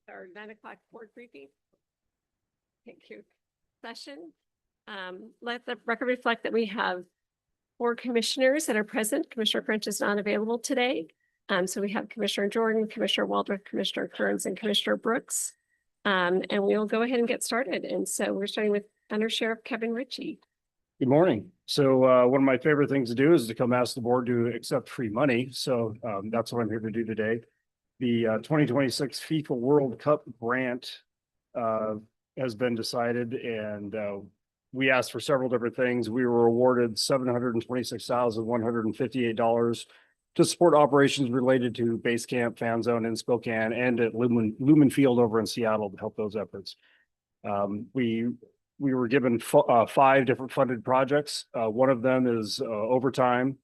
Our 9 o'clock board briefing. Thank you. Session. Let the record reflect that we have 4 commissioners that are present. Commissioner French is not available today. So we have Commissioner Jordan, Commissioner Waldron, Commissioner Kearns, and Commissioner Brooks. And we'll go ahead and get started. And so we're starting with Under Sheriff Kevin Ritchie. Good morning. So one of my favorite things to do is to come ask the board to accept free money. So that's what I'm here to do today. The 2026 FIFA World Cup grant has been decided, and we asked for several different things. We were awarded $726,158 to support operations related to Base Camp, Fan Zone in Spokane, and at Lumen Field over in Seattle to help those efforts. We were given 5 different funded projects. One of them is overtime.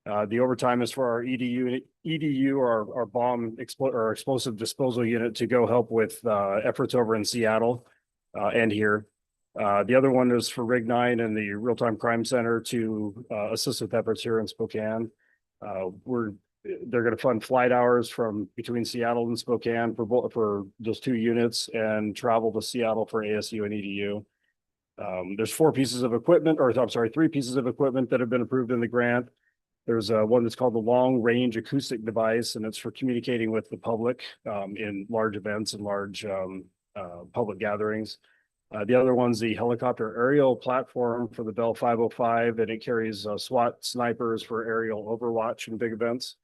The overtime is for our EDU or our bomb or explosive disposal unit to go help with efforts over in Seattle and here. The other one is for Rig 9 and the Real Time Crime Center to assist with efforts here in Spokane. They're going to fund flight hours from between Seattle and Spokane for those 2 units, and travel to Seattle for ASU and EDU. There's 3 pieces of equipment that have been approved in the grant. There's one that's called the Long Range Acoustic Device, and it's for communicating with the public in large events and large public gatherings. The other one's the Helicopter Aerial Platform for the Bell 505, and it carries SWAT snipers for aerial overwatch in big events.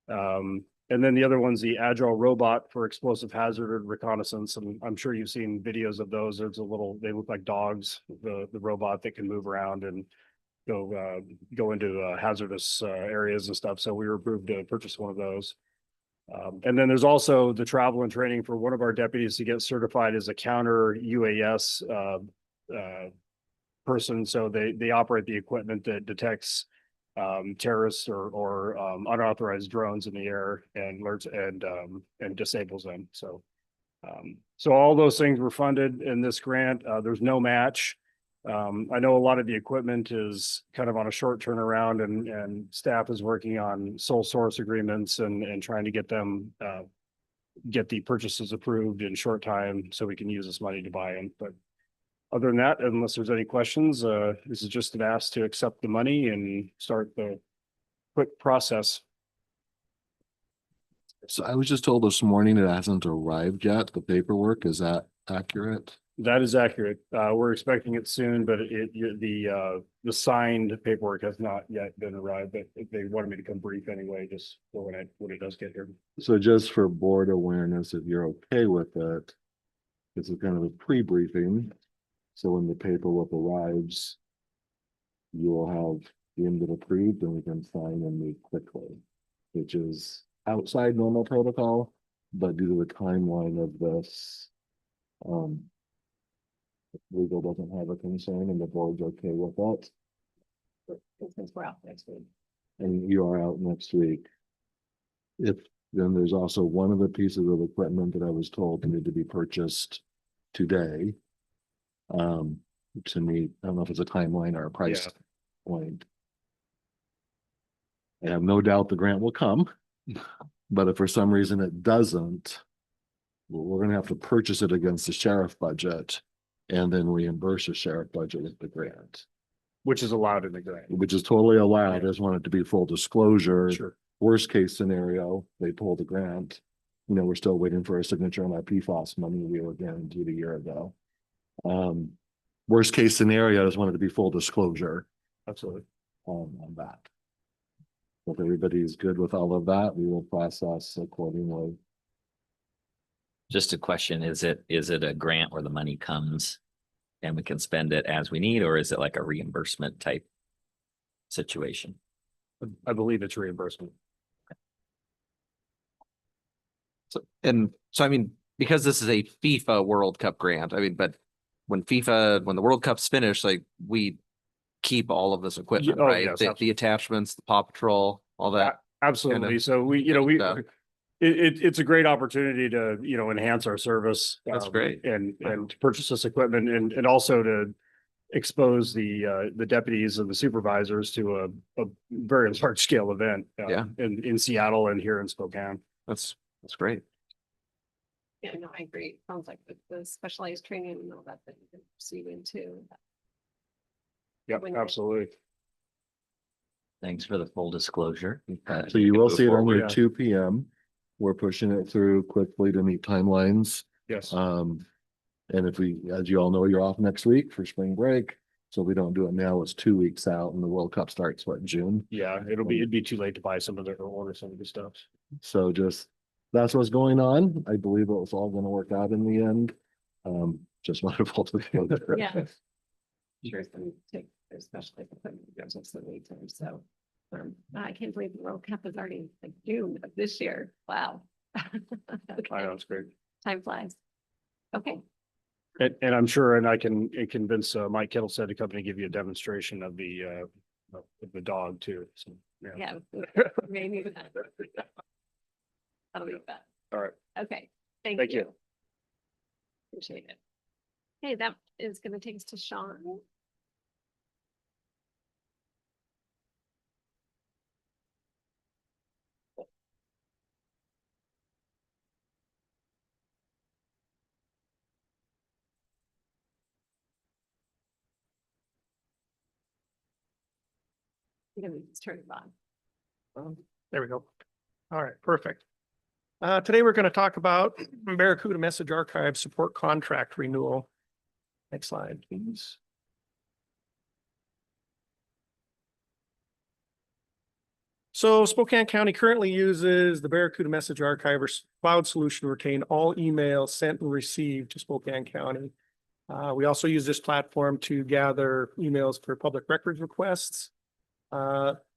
And then the other one's the Agile Robot for explosive hazard reconnaissance. And I'm sure you've seen videos of those. They look like dogs, the robot that can move around and go into hazardous areas and stuff. So we were approved to purchase one of those. And then there's also the travel and training for one of our deputies to get certified as a counter UAS person. So they operate the equipment that detects terrorists or unauthorized drones in the air and alerts and disables them. So all those things were funded in this grant. There's no match. I know a lot of the equipment is kind of on a short turnaround, and staff is working on sole source agreements and trying to get them get the purchases approved in short time so we can use this money to buy them. But other than that, unless there's any questions, this is just an ask to accept the money and start the quick process. So I was just told this morning it hasn't arrived yet, the paperwork. Is that accurate? That is accurate. We're expecting it soon, but the signed paperwork has not yet been arrived, but they wanted me to come brief anyway, just for when it does get here. So just for board awareness, if you're okay with it, this is kind of a pre-briefing. So when the paperwork arrives, you will have deemed it approved and we can sign and move quickly, which is outside normal protocol, but due to the timeline of this, legal doesn't have a concern and the board's okay with that. Since we're out next week. And you are out next week. Then there's also one of the pieces of equipment that I was told need to be purchased today. To meet, I don't know if it's a timeline or a price point. I have no doubt the grant will come, but if for some reason it doesn't, we're going to have to purchase it against the sheriff budget and then reimburse the sheriff budget with the grant. Which is allowed in the grant. Which is totally allowed. I just want it to be full disclosure. Sure. Worst case scenario, they pull the grant. You know, we're still waiting for a signature on that PFAS money we were guaranteed a year ago. Worst case scenario, I just wanted to be full disclosure. Absolutely. On that. If everybody's good with all of that, we will process accordingly. Just a question, is it a grant where the money comes and we can spend it as we need, or is it like a reimbursement type situation? I believe it's reimbursement. So I mean, because this is a FIFA World Cup grant, I mean, but when the World Cup's finished, like we keep all of this equipment, right? Yes, The attachments, the Paw Patrol, all that. Absolutely. Kind of So it's a great opportunity to, enhance our service. That's great. And to purchase this equipment and also to expose the deputies and the supervisors to a very large scale event in Seattle and here in Spokane. That's great. Yeah, no, I agree. Sounds like the specialized training and all that that you can see into. Yep, When- absolutely. Thanks for the full disclosure. So you will Move see it on forward. your Yeah. 2 p.m. We're pushing it through quickly to meet timelines. Yes. And if we, as you all know, you're off next week for spring break. So if we don't do it now, it's 2 weeks out and the World Cup starts, what, June? Yeah, it'd be too late to buy some of the, or order some of the stuff. So just, that's what's going on. I believe it was all gonna work out in the end. Just wanted to. Yeah. Sure, some take their specialized equipment, just the wait time, so. I can't believe the World Cup is already like June of this year. Wow. I Okay, know, it's great. time flies. Okay, And I'm sure, and I can convince Mike Kittlestead to come and give you a demonstration of the dog too. So, yeah. yeah. Maybe that. That'll be fun. All right. Okay, thank Thank you. you. Appreciate it. Okay, that is gonna take us to Sean. You're gonna just turn it on. There we go. All right, perfect. Today we're going to talk about Barracuda Message Archive Support Contract Renewal. Next slide, please. So Spokane County currently uses the Barracuda Message Archive or cloud solution to retain all emails sent and received to Spokane County. We also use this platform to gather emails for public records requests.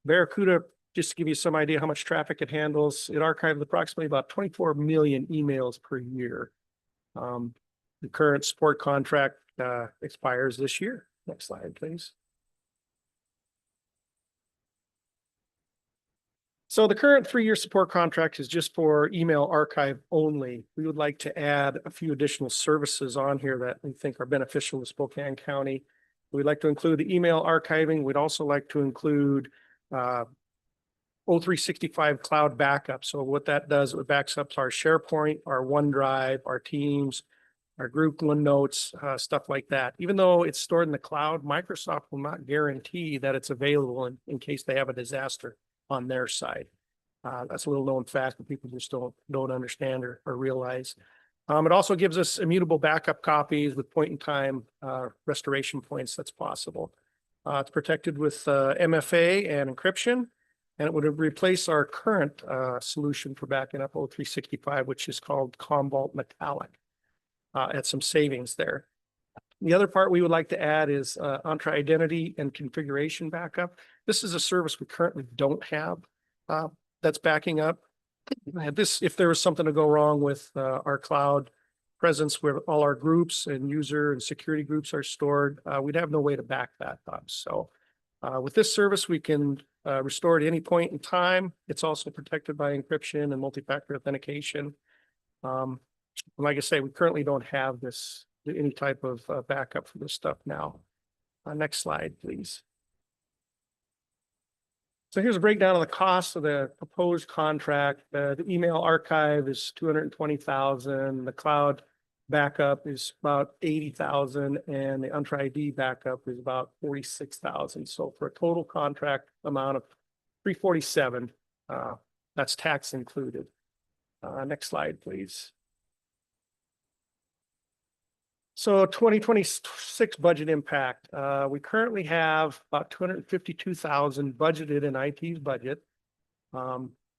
Barracuda, just to give you some idea how much traffic it handles, it archives approximately about 24 million emails per year. The current support contract expires this year. Next slide, please. So the current 3-year support contract is just for email archive only. We would like to add a few additional services on here that we think are beneficial to Spokane County. We'd like to include the email archiving. We'd also like to include O365 cloud backup. So what that does, it backs up to our SharePoint, our OneDrive, our Teams, our group OneNotes, stuff like that. Even though it's stored in the cloud, Microsoft will not guarantee that it's available in case they have a disaster on their side. That's a little known fact that people just don't understand or realize. It also gives us immutable backup copies with point in time restoration points that's possible. It's protected with MFA and encryption, and it would replace our current solution for backing up O365, which is called Commvault Metallic, at some savings there. The other part we would like to add is Entra Identity and Configuration Backup. This is a service we currently don't have that's backing up. If there was something to go wrong with our cloud presence where all our groups and user and security groups are stored, we'd have no way to back that up. So with this service, we can restore at any point in time. It's also protected by encryption and multi-factor authentication. Like I say, we currently don't have any type of backup for this stuff now. Next slide, please. So here's a breakdown of the cost of the proposed contract. The email archive is $220,000. The cloud backup is about $80,000, and the Entra ID backup is about $46,000. So for a total contract amount of $347,000, that's tax included. Next slide, please. So 2026 budget impact, we currently have about $252,000 budgeted in IT's budget.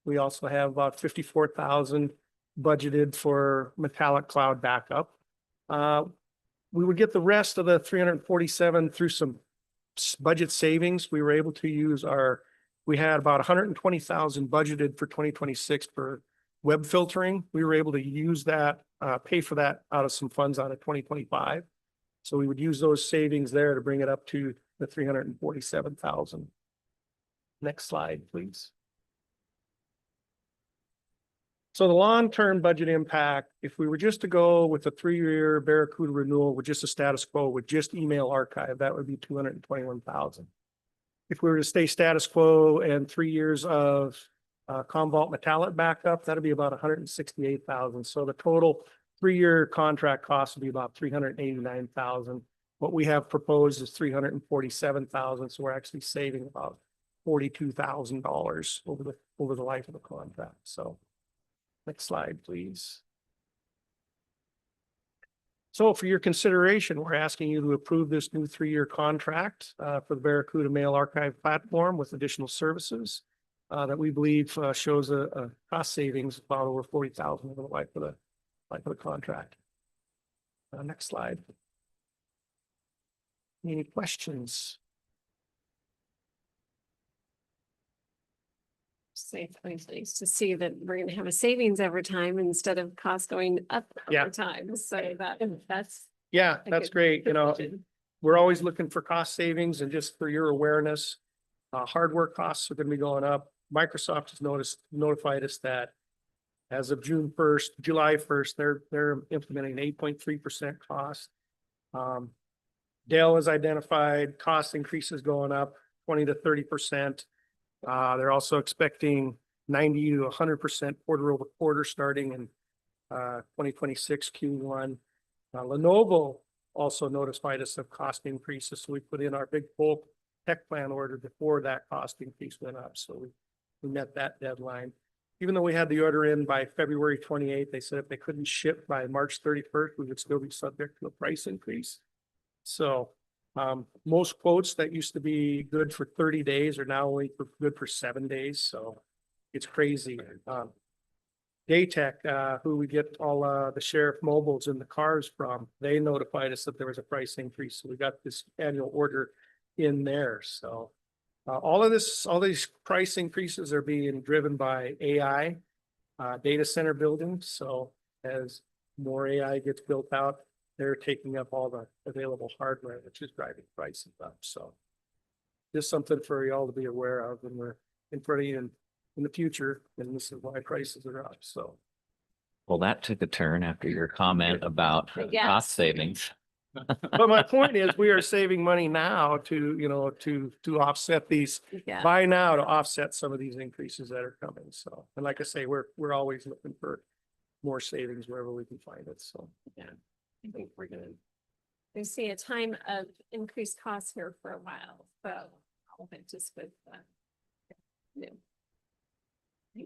We also have about $54,000 budgeted for Metallic cloud backup. We would get the rest of the $347,000 through some budget savings. We were able to use we had about $120,000 budgeted for 2026 for web filtering. We were able to use that, pay for that out of some funds out of 2025. So we would use those savings there to bring it up to the $347,000. Next slide, please. So the long-term budget impact, if we were just to go with a 3-year Barracuda renewal with just a status quo with just email archive, that would be $221,000. If we were to stay status quo and 3 years of Commvault Metallic backup, that'd be about $168,000. So the total 3-year contract cost will be about $389,000. What we have proposed is $347,000, so we're actually saving about $42,000 over the life of the contract. So next slide, please. So for your consideration, we're asking you to approve this new 3-year contract for the Barracuda Mail Archive platform with additional services that we believe shows a cost savings of about over $40,000 over the life of the contract. Next slide. Any questions? Say it's always nice to see that we're gonna have a savings over time instead of costs going up Yeah. over time. So that's. Yeah, a that's good great. You know, decision. we're always looking for cost savings, and just for your awareness, hardware costs are gonna be going up. Microsoft has notified us that as of July 1st, they're implementing 8.3% cost. Dell has identified cost increases going up 20 to 30%. They're also expecting 90 to 100% quarter over quarter starting in 2026 Q1. Lenovo also notified us of cost increases, so we put in our big bulk tech plan order before that cost increase went up. So we met that deadline. Even though we had the order in by February 28th, they said if they couldn't ship by March 31st, we would still be subject to a price increase. So most quotes that used to be good for 30 days are now only good for 7 days. So it's crazy. Daytech, who we get all the sheriff mobiles in the cars from, they notified us that there was a price increase. So we got this annual order in there. So all these price increases are being driven by AI, data center buildings. So as more AI gets built out, they're taking up all the available hardware, which is driving prices up. So just something for y'all to be aware of when we're in front of you in the future, and this is why prices are up. So Well, that took a turn after your comment about Yes. cost savings. but my point is, we are saving money now to offset these, Yeah. buy now to offset some of these increases that are coming. So, and like I say, we're always looking for more savings wherever we can find it. So. I think we're gonna see a time of increased costs here for a while, so all of it just with new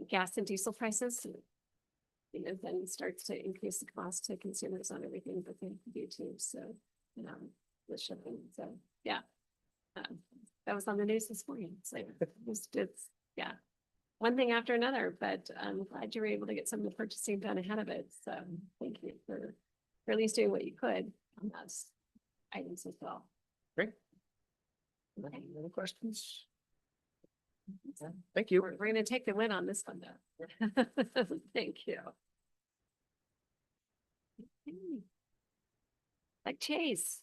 gas and diesel prices. Then starts to increase the cost to consumers on everything that they do too. So, the shipping. So, yeah. That was on the news this morning. So it's one thing after another, but I'm glad you were able to get some of the purchasing done ahead of it. So thank you for at least doing what you could on those items as well. Great. Any other questions? Thank you. We're gonna take the win on this one though. Thank you. Okay. Like Chase.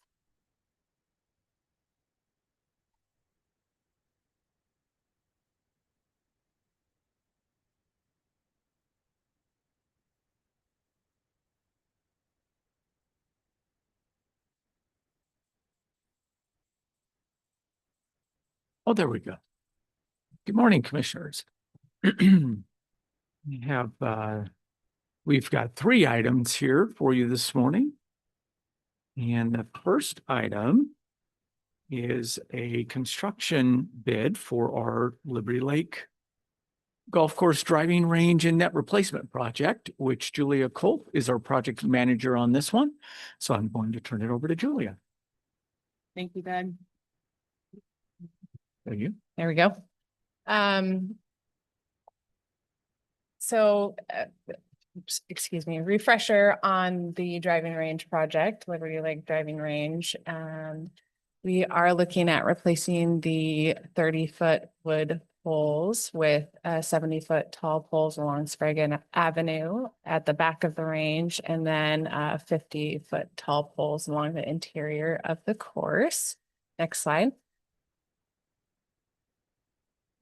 Oh, there we go. Good morning, commissioners. We've got 3 items here for you this morning. And the first item is a construction bid for our Liberty Lake Golf Course driving range and net replacement project, which Julia Culp is our project manager on this one. So I'm going to turn it over to Julia. Thank you, Ben. There you. There we go. So, excuse me, refresher on the driving range project, Liberty Lake Driving Range. We are looking at replacing the 30-foot wood poles with 70-foot tall poles along Sprague Avenue at the back of the range, and then 50-foot tall poles along the interior of the course. Next slide.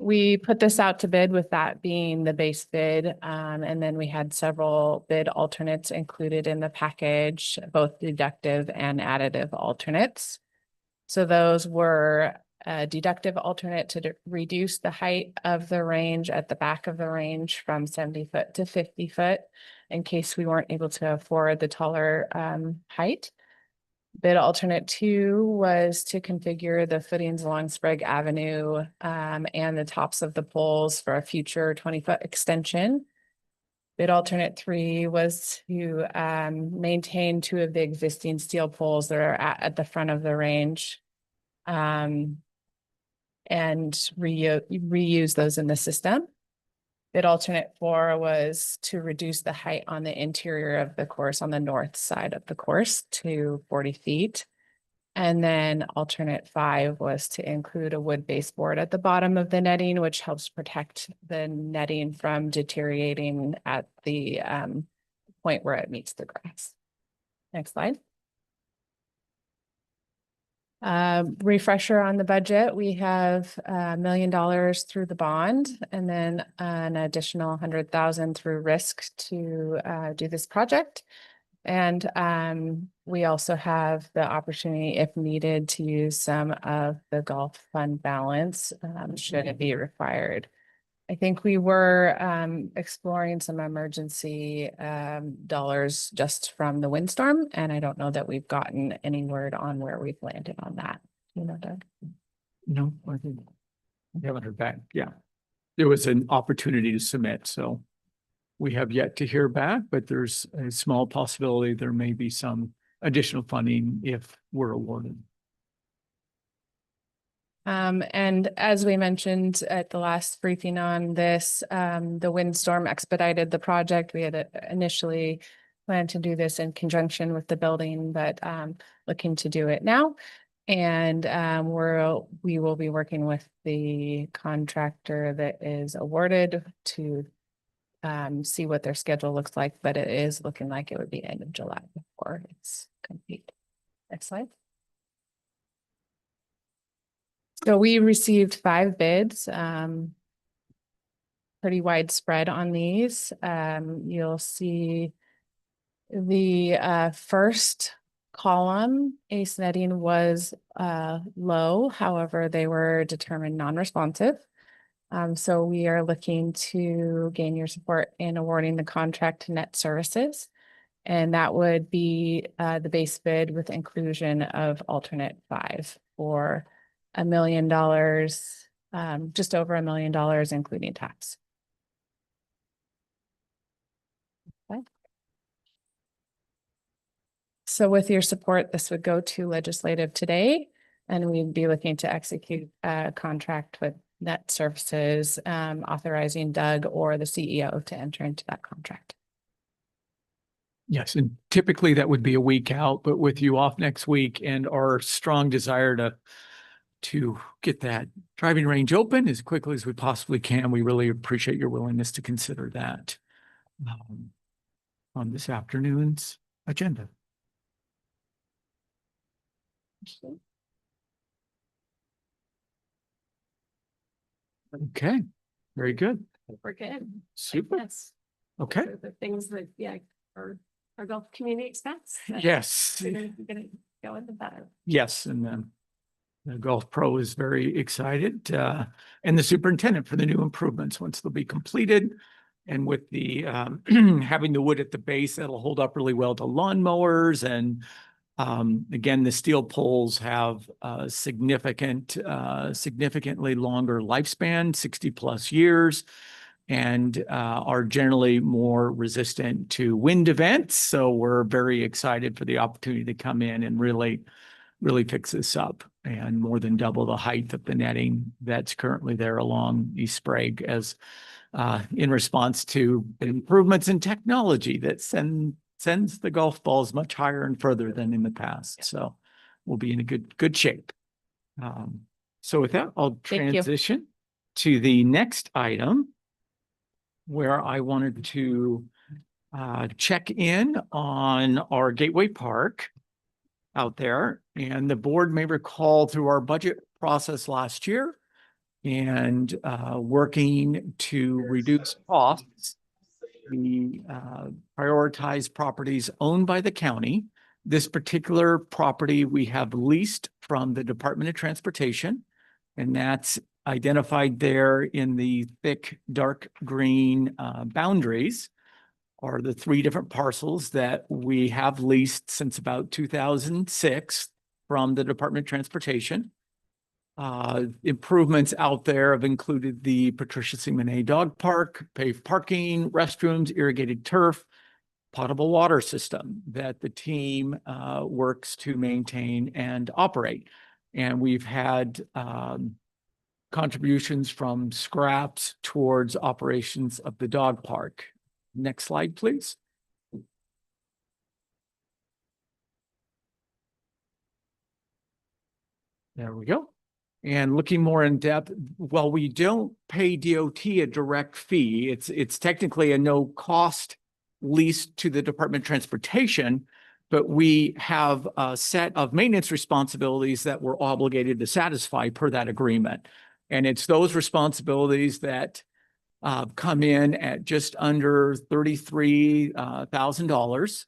We put this out to bid with that being the base bid, and then we had several bid alternates included in the package, both deductive and additive alternates. So those were a deductive alternate to reduce the height of the range at the back of the range from 70 foot to 50 foot, in case we weren't able to afford the taller height. Bid alternate 2 was to configure the footings along Sprague Avenue and the tops of the poles for a future 20-foot extension. Bid alternate 3 was to maintain 2 of the existing steel poles that are at the front of the range. And reuse those in the system. Bid alternate 4 was to reduce the height on the interior of the course on the north side of the course to 40 feet. And then alternate 5 was to include a wood baseboard at the bottom of the netting, which helps protect the netting from deteriorating at the point where it meets the grass. Next slide. Refresher on the budget, we have $1 million through the bond and then an additional 100,000 through risk to do this project. And we also have the opportunity, if needed, to use some of the Gulf Fund balance should it be required. I think we were exploring some emergency dollars just from the windstorm, and I don't know that we've gotten any word on where we've landed on that. You know, Doug? No, I think we haven't heard back. Yeah. There was an opportunity to submit, so we have yet to hear back, but there's a small possibility there may be some additional funding if we're awarded. And as we mentioned at the last briefing on this, the windstorm expedited the project. We had initially planned to do this in conjunction with the building, but looking to do it now. And we will be working with the contractor that is awarded to see what their schedule looks like, but it is looking like it would be end of July before it's complete. Next slide. So we received 5 bids, pretty widespread on these. You'll see the first column, ACE netting, was low. However, they were determined non-responsive. So we are looking to gain your support in awarding the contract to Net Services. And that would be the base bid with inclusion of alternate 5 for $1 million, just over $1 million, including tax. Okay. So with your support, this would go to legislative today, and we'd be looking to execute a contract with Net Services, authorizing Doug or the CEO to enter into that contract. Yes, and typically that would be a week out, but with you off next week and our strong desire to get that driving range open as quickly as we possibly can, we really appreciate your willingness to consider that on this afternoon's agenda. Okay, very good. We're good. Super. Yes. Okay. The things that, yeah, our Gulf community expects. Yes. We're gonna go into that. Yes, and then the Gulf Pro is very excited, and the superintendent for the new improvements once they'll be completed. And with the having the wood at the base, that'll hold up really well to lawnmowers. And again, the steel poles have significantly longer lifespan, 60+ years, and are generally more resistant to wind events. So we're very excited for the opportunity to come in and really fix this up and more than double the height of the netting that's currently there along East Sprague, as in response to improvements in technology that sends the golf balls much higher and further than in the past. So we'll be in a good shape. So with that, I'll Thank you. transition to the next item, where I wanted to check in on our Gateway Park out there. And the board may recall through our budget process last year and working to reduce costs, we prioritize properties owned by the county. This particular property we have leased from the Department of Transportation, and that's identified there in the thick dark green boundaries. are the three different parcels that we have leased since about 2006 from the Department of Transportation. Improvements out there have included the Patricia C. Monet Dog Park, paved parking, restrooms, irrigated turf, potable water system that the team works to maintain and operate. And we've had contributions from scraps towards operations of the dog park. Next slide, please. There we go. And looking more in depth, while we don't pay DOT a direct fee, it's technically a no cost lease to the Department of Transportation, but we have a set of maintenance responsibilities that we're obligated to satisfy per that agreement. And it's those responsibilities that come in at just under $33,000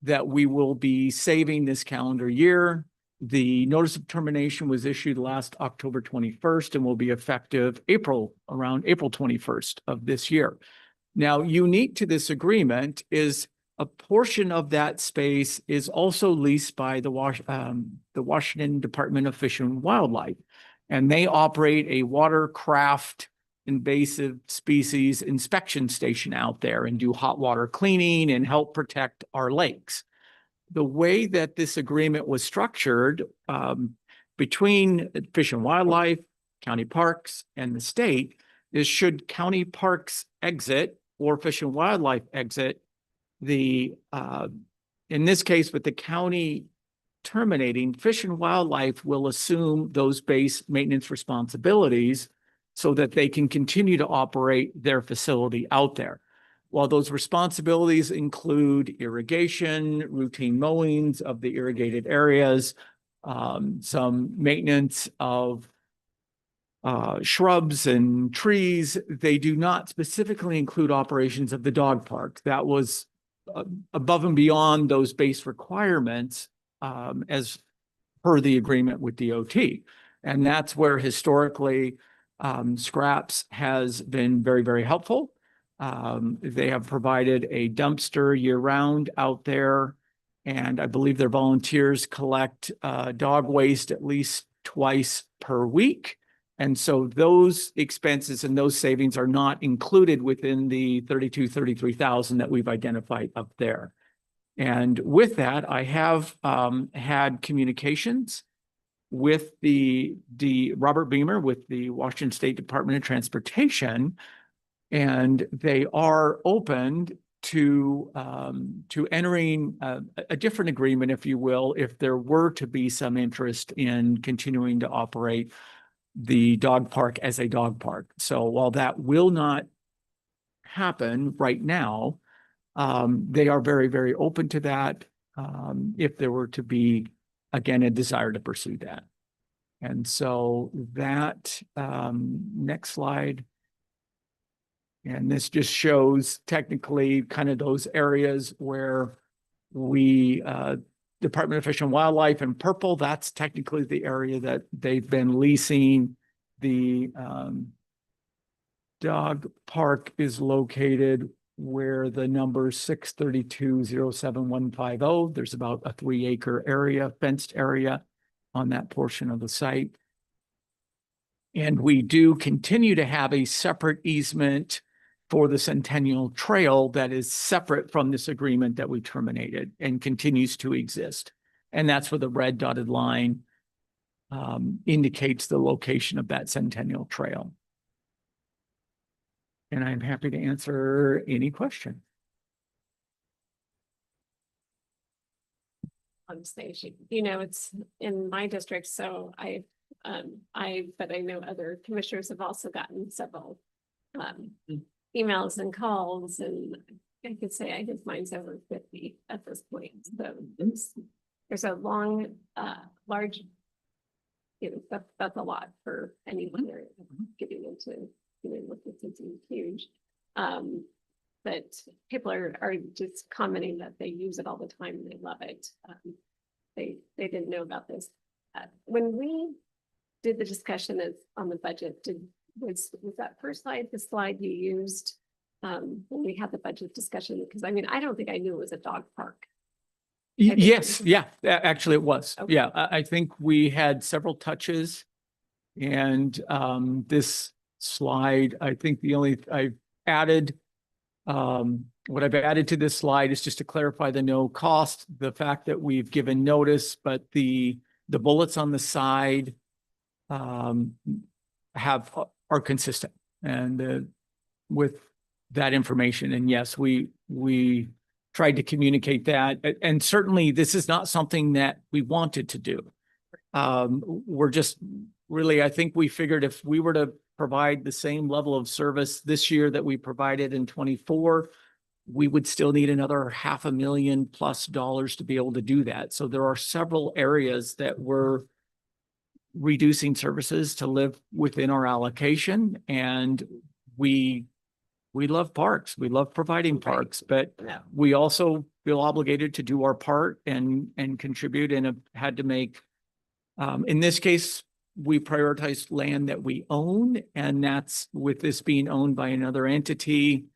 that we will be saving this calendar year. The notice of termination was issued last October 21st and will be effective around April 21st of this year. Now, unique to this agreement is a portion of that space is also leased by the Washington Department of Fish and Wildlife, and they operate a watercraft invasive species inspection station out there and do hot water cleaning and help protect our lakes. The way that this agreement was structured between Fish and Wildlife, county parks, and the state is should county parks exit or Fish and Wildlife exit, in this case with the county terminating, Fish and Wildlife will assume those base maintenance responsibilities so that they can continue to operate their facility out there. While those responsibilities include irrigation, routine mowings of the irrigated areas, some maintenance of shrubs and trees, they do not specifically include operations of the dog park. That was above and beyond those base requirements as per the agreement with DOT. And that's where historically Scraps has been very, very helpful. They have provided a dumpster year-round out there, and I believe their volunteers collect dog waste at least twice per week. And so those expenses and those savings are not included within the $33,000 that we've identified up there. And with that, I have had communications with the Robert Beamer with the Washington State Department of Transportation, and they are open to entering a different agreement, if you will, if there were to be some interest in continuing to operate the dog park as a dog park. So while that will not happen right now, they are very, very open to that if there were to be, again, a desire to pursue that. And so that next slide. And this just shows technically kind of those areas where we, Department of Fish and Wildlife in purple, that's technically the area that they've been leasing. The dog park is located where the number 632-07150. There's about a 3-acre area, fenced area on that portion of the site. And we do continue to have a separate easement for the Centennial Trail that is separate from this agreement that we terminated and continues to exist. And that's where the red dotted line indicates the location of that Centennial Trail. And I'm happy to answer any question. On station, you know, it's in my district, so but I know other commissioners have also gotten several emails and calls, and I could say I think mine's over 50 at this point. So there's a long, large, you know, that's a lot for anyone there getting into, you know, looking at something huge. But people are just commenting that they use it all the time and they love it. They didn't know about this. When we did the discussion on the budget, was that first slide the slide you used when we had the budget discussion, because I mean, I don't think I knew it was a dog park. Y- I think- Yes, yeah, actually it was. Okay. Yeah, I think we had several touches. And this slide, I think the only I've added, what I've added to this slide is just to clarify the no cost, the fact that we've given notice, but the bullets on the side are consistent and with that information. And yes, we tried to communicate that. And certainly this is not something that we wanted to do. We're just really, I think we figured if we were to provide the same level of service this year that we provided in 24, we would still need another $500,000+ to be able to do that. So there are several areas that we're reducing services to live within our allocation. And we love parks. We love providing parks, but No. we also feel obligated to do our part and contribute and have had to make, in this case, we prioritize land that we own, and that's with this being owned by another entity.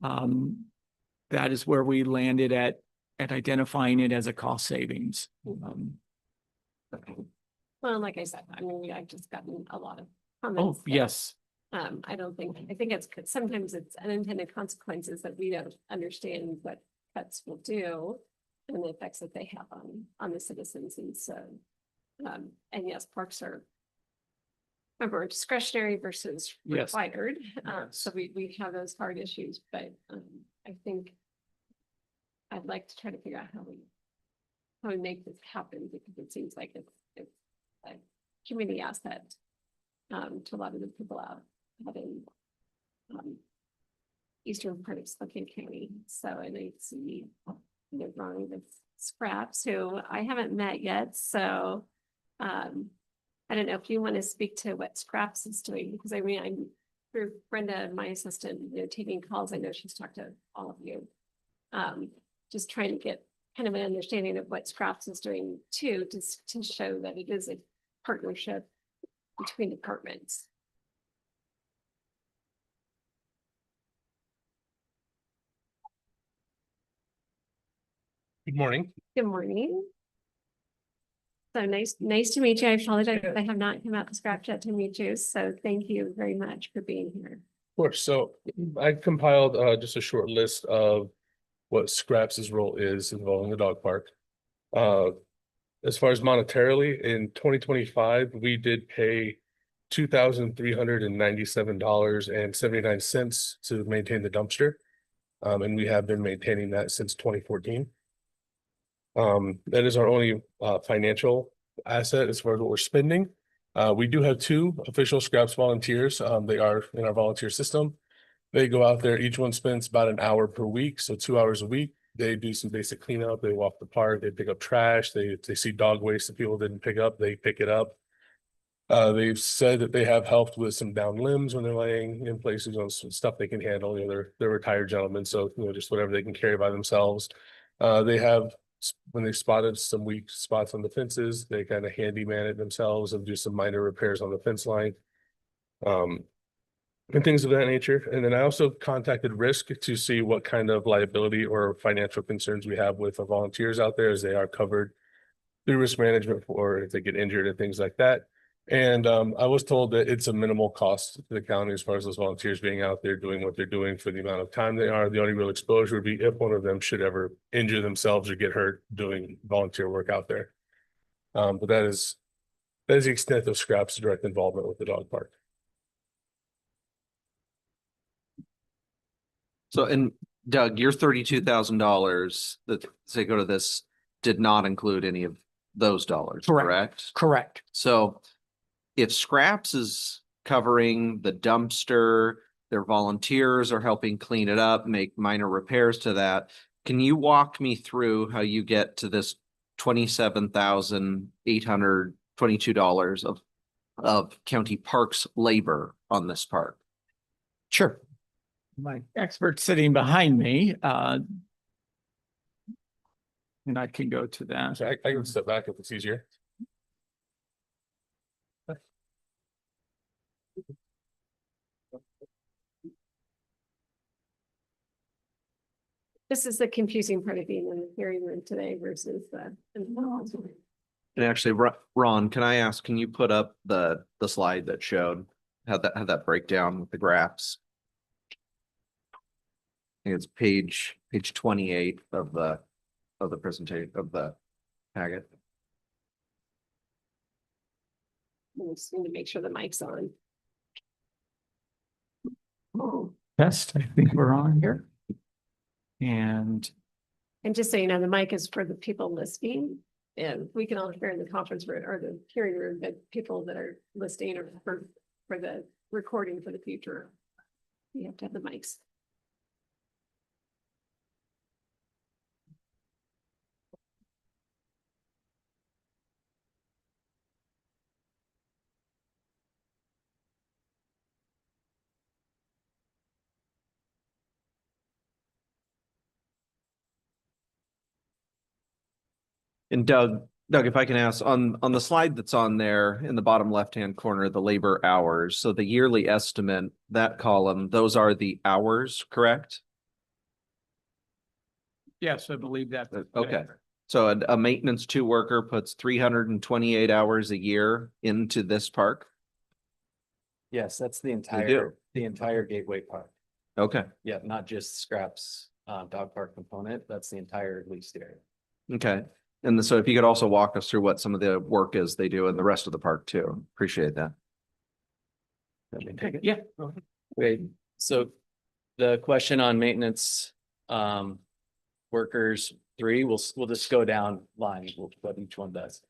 That is where we landed at identifying it as a cost savings. Well, like I said, I mean, I've just gotten a lot of Oh, comments. that, yes. I think it's, sometimes it's unintended consequences that we don't understand what cuts will do and the effects that they have on the citizens. And so, and yes, parks are, remember, discretionary versus Yes. required. So we have those hard issues, but I think I'd like to try to figure out how we make this happen, because it seems like it's a community asset to a lot of the people out in eastern part of Spokane County. So, and I see Ronnie with Scraps, who I haven't met yet. So I don't know if you want to speak to what Scraps is doing, because I mean, I'm through Brenda, my assistant, taking calls. I know she's talked to all of you. Just trying to get kind of an understanding of what Scraps is doing too, just to show that it is a partnership between departments. Good morning. Good morning. So nice to meet you. I apologize, I have not come out to Scraps yet to meet you. So thank you very much for being here. Of course, so I compiled just a short list of what Scraps' role is involving the dog park. As far as monetarily, in 2025, we did pay $2,397.79 to maintain the dumpster. And we have been maintaining that since 2014. That is our only financial asset as far as what we're spending. We do have 2 official Scraps volunteers. They are in our volunteer system. They go out there, each one spends about an hour per week, so 2 hours a week. They do some basic cleanup, they walk the park, they pick up trash, they see dog waste that people didn't pick up, they pick it up. They've said that they have helped with some down limbs when they're laying in places on some stuff they can handle. They're retired gentlemen, so just whatever they can carry by themselves. They have, when they spotted some weak spots on the fences, they kind of handyman it themselves and do some minor repairs on the fence line. And things of that nature. And then I also contacted Risk to see what kind of liability or financial concerns we have with our volunteers out there, as they are covered through risk management for if they get injured and things like that. And I was told that it's a minimal cost to the county as far as those volunteers being out there doing what they're doing for the amount of time they are. The only real exposure would be if one of them should ever injure themselves or get hurt doing volunteer work out there. But that is the extent of Scraps' direct involvement with the dog park. So, and Doug, your $32,000 that say go to this did not include any of those dollars, correct? Correct. So if Scraps is covering the dumpster, their volunteers are helping clean it up, make minor repairs to that. Can you walk me through how you get to this $27,822 of county parks labor on this park? Sure. My expert sitting behind me, and I can go to that. So I can step back if it's easier. This is the confusing part of being in the hearing room today versus the. And actually, Ron, can I ask, can you put up the slide that showed had that breakdown with the graphs? I think it's page 28 of the presentation of the packet. We just need to make sure the mic's on. Test, I think we're on here. And And just so you know, the mic is for the people listening. And we can all hear in the conference room or the hearing room, but people that are listening or for the recording for the future. You have to have the mics. And Doug, if I can ask on the slide that's on there in the bottom left-hand corner, the labor hours, so the yearly estimate, that column, those are the hours, correct? yes, I believe that. Okay. So a maintenance 2 worker puts 328 hours a year into this park? Yes, that's the do. entire Gateway Park. Okay, Yeah, not just Scraps dog park component. That's the entire leased area. okay. And so if you could also walk us through what some of the work is they do in the rest of the park too. Appreciate that. Yeah. Wait, so the question on maintenance workers 3, we'll just go down line, what each one does.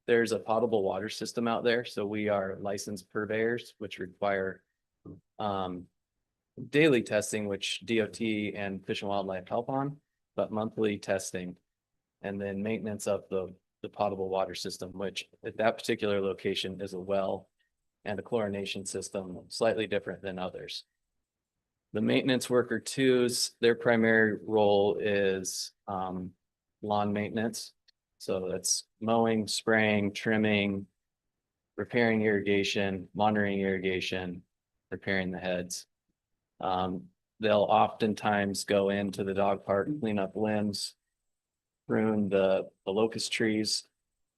There's a potable water system out there, so we are licensed purveyors, which require daily testing, which DOT and Fish and Wildlife help on, but monthly testing. And then maintenance of the potable water system, which at that particular location is a well and a chlorination system, slightly different than others. The maintenance worker 2's, their primary role is lawn maintenance. So that's mowing, spraying, trimming, repairing irrigation, monitoring irrigation, repairing the heads. They'll oftentimes go into the dog park, clean up limbs, prune the locust trees,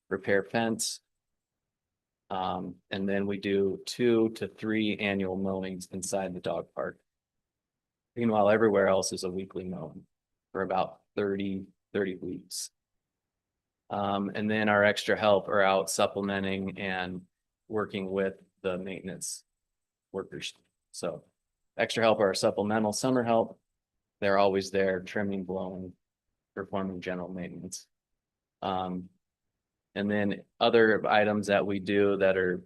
repair fence. And then we do 2 to 3 annual mowings inside the dog park. Meanwhile, everywhere else is a weekly mowing for about 30 weeks. And then our extra help are out supplementing and working with the maintenance workers. So extra help are supplemental summer help. They're always there trimming, blowing, performing general maintenance. And then other items that we do that are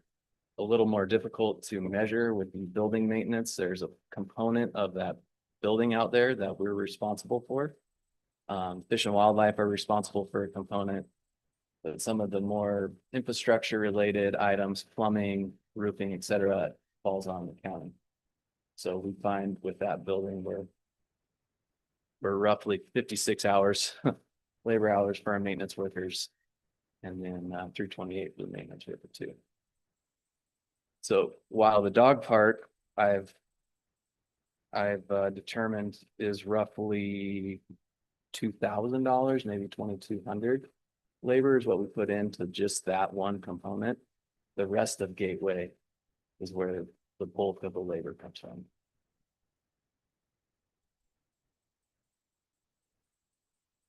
a little more difficult to measure with the building maintenance. There's a component of that building out there that we're responsible for. Fish and Wildlife are responsible for a component, but some of the more infrastructure related items, plumbing, roofing, et cetera, falls on the county. So we find with that building, we're roughly 56 hours, labor hours for our maintenance workers. And then 328 for the maintenance worker 2. So while the dog park I've determined is roughly $2,000, maybe $2,200 labor is what we put into just that one component. The rest of Gateway is where the bulk of the labor comes from.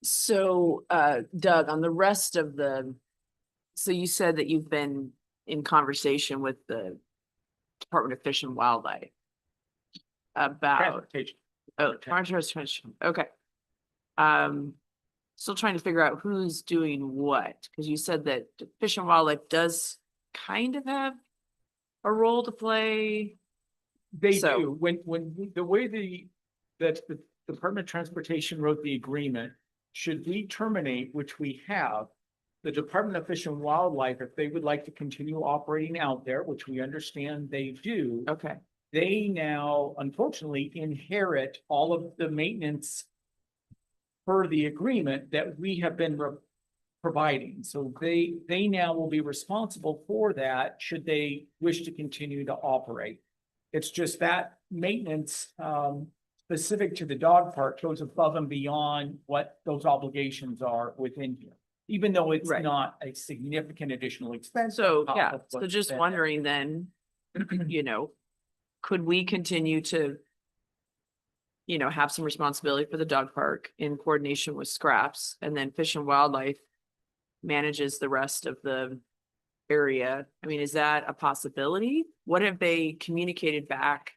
So, Doug, on the rest of so you said that you've been in conversation with the Department of Fish and Wildlife about, transportation, okay. Still trying to figure out who's doing what, because you said that Fish and Wildlife does kind of have a role to play. They So- do, when the way that the Department of Transportation wrote the agreement, should we terminate, which we have, the Department of Fish and Wildlife, if they would like to continue operating out there, which we understand they do, Okay, they now unfortunately inherit all of the maintenance per the agreement that we have been providing. So they now will be responsible for that should they wish to continue to operate. It's just that maintenance specific to the dog park goes above and beyond what those obligations are within here. Even though it's Right. not a significant additional expense. So, on top yeah, of so what's just been there. wondering then, you know, could we continue to, you know, have some responsibility for the dog park in coordination with Scraps, and then Fish and Wildlife manages the rest of the area? I mean, is that a possibility? What have they communicated back?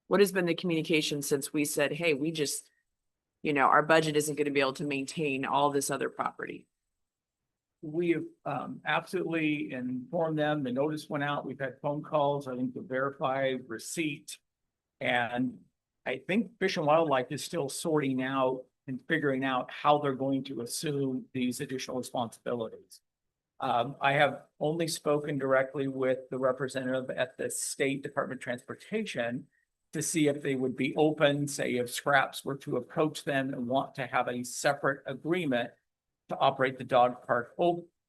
What has been the communication since we said, hey, we just, you know, our budget isn't going to be able to maintain all this other property? We have absolutely informed them. The notice went out. We've had phone calls, I think, to verify receipt. And I think Fish and Wildlife is still sorting out and figuring out how they're going to assume these additional responsibilities. I have only spoken directly with the representative at the State Department of Transportation to see if they would be open, say if Scraps were to approach them and want to have a separate agreement to operate the dog park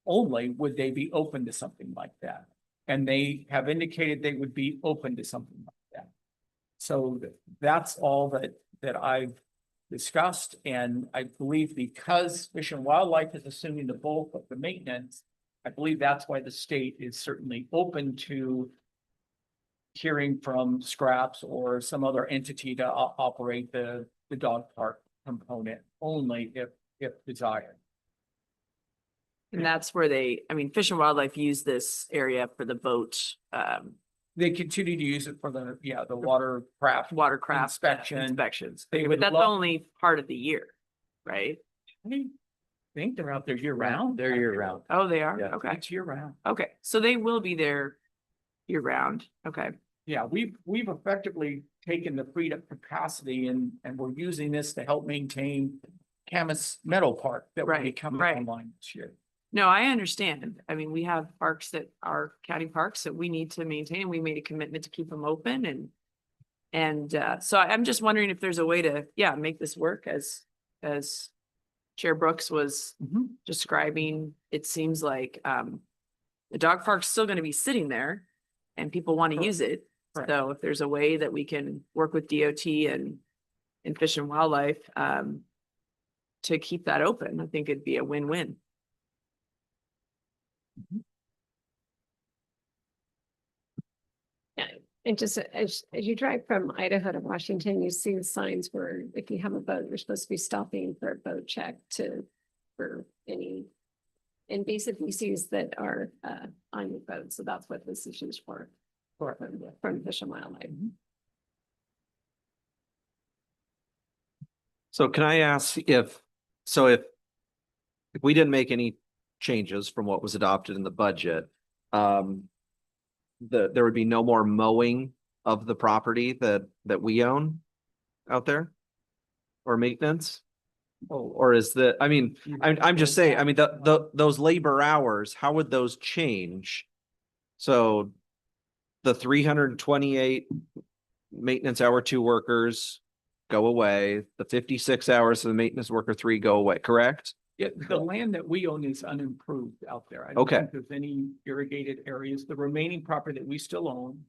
only, would they be open to something like that? And they have indicated they would be open to something like that. So that's all that I've discussed. And I believe because Fish and Wildlife is assuming the bulk of the maintenance, I believe that's why the state is certainly open to hearing from Scraps or some other entity to operate the dog park component only if desired. And that's where they, I mean, Fish and Wildlife use this area for the boat, They continue to use it for the watercraft. watercraft Inspections. They But would that's love, only part of the year, right? I think they're out there year round. They're year round. Oh, they are? Yeah. Okay, It's year round. okay. So they will be there year round. Okay. Yeah, we've effectively taken the freed up capacity and we're using this to help maintain Camas Meadow Park that will be Right, coming right. online this year. No, I understand. I mean, we have parks that are county parks that we need to maintain. We made a commitment to keep them open and so I'm just wondering if there's a way to, yeah, make this work as Chair Brooks was describing. It seems like the dog park's still going to be sitting there and people want to Correct. use it. Correct. So if there's a way that we can work with DOT and Fish and Wildlife to keep that open, I think it'd be a win-win. And just as you drive from Idaho to Washington, you see the signs where if you have a boat, you're supposed to be stopping for a boat check for any invasive species that are on your boat. So that's what this is used for. From Fish and Wildlife. So can I ask if we didn't make any changes from what was adopted in the budget, there would be no more mowing of the property that we own out there? Or maintenance? Or is I mean, I'm just saying, I mean, those labor hours, how would those change? So the 328 maintenance hour 2 workers go away, the 56 hours of the maintenance worker 3 go away, correct? Yeah, the land that we own is unimproved out there. I don't Okay. think there's any irrigated areas. The remaining property that we still own,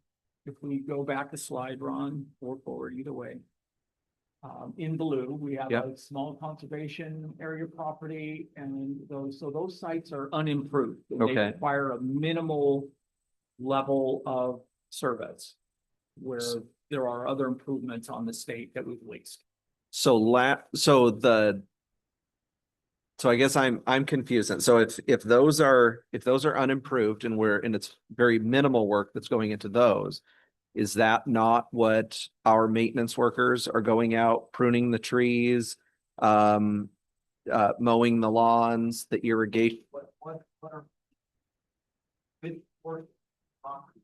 if we go back a slide, Ron, or forward, either way. In blue, we have Yep. a small conservation area property and those sites are unimproved. and they Okay. require a minimal level of service. Where there are other improvements on the state that we've leased. So I guess I'm confused. And so if those are unimproved and it's very minimal work that's going into those, is that not what our maintenance workers are going out pruning the trees, mowing the lawns, the irrigation? What are? Bid for property.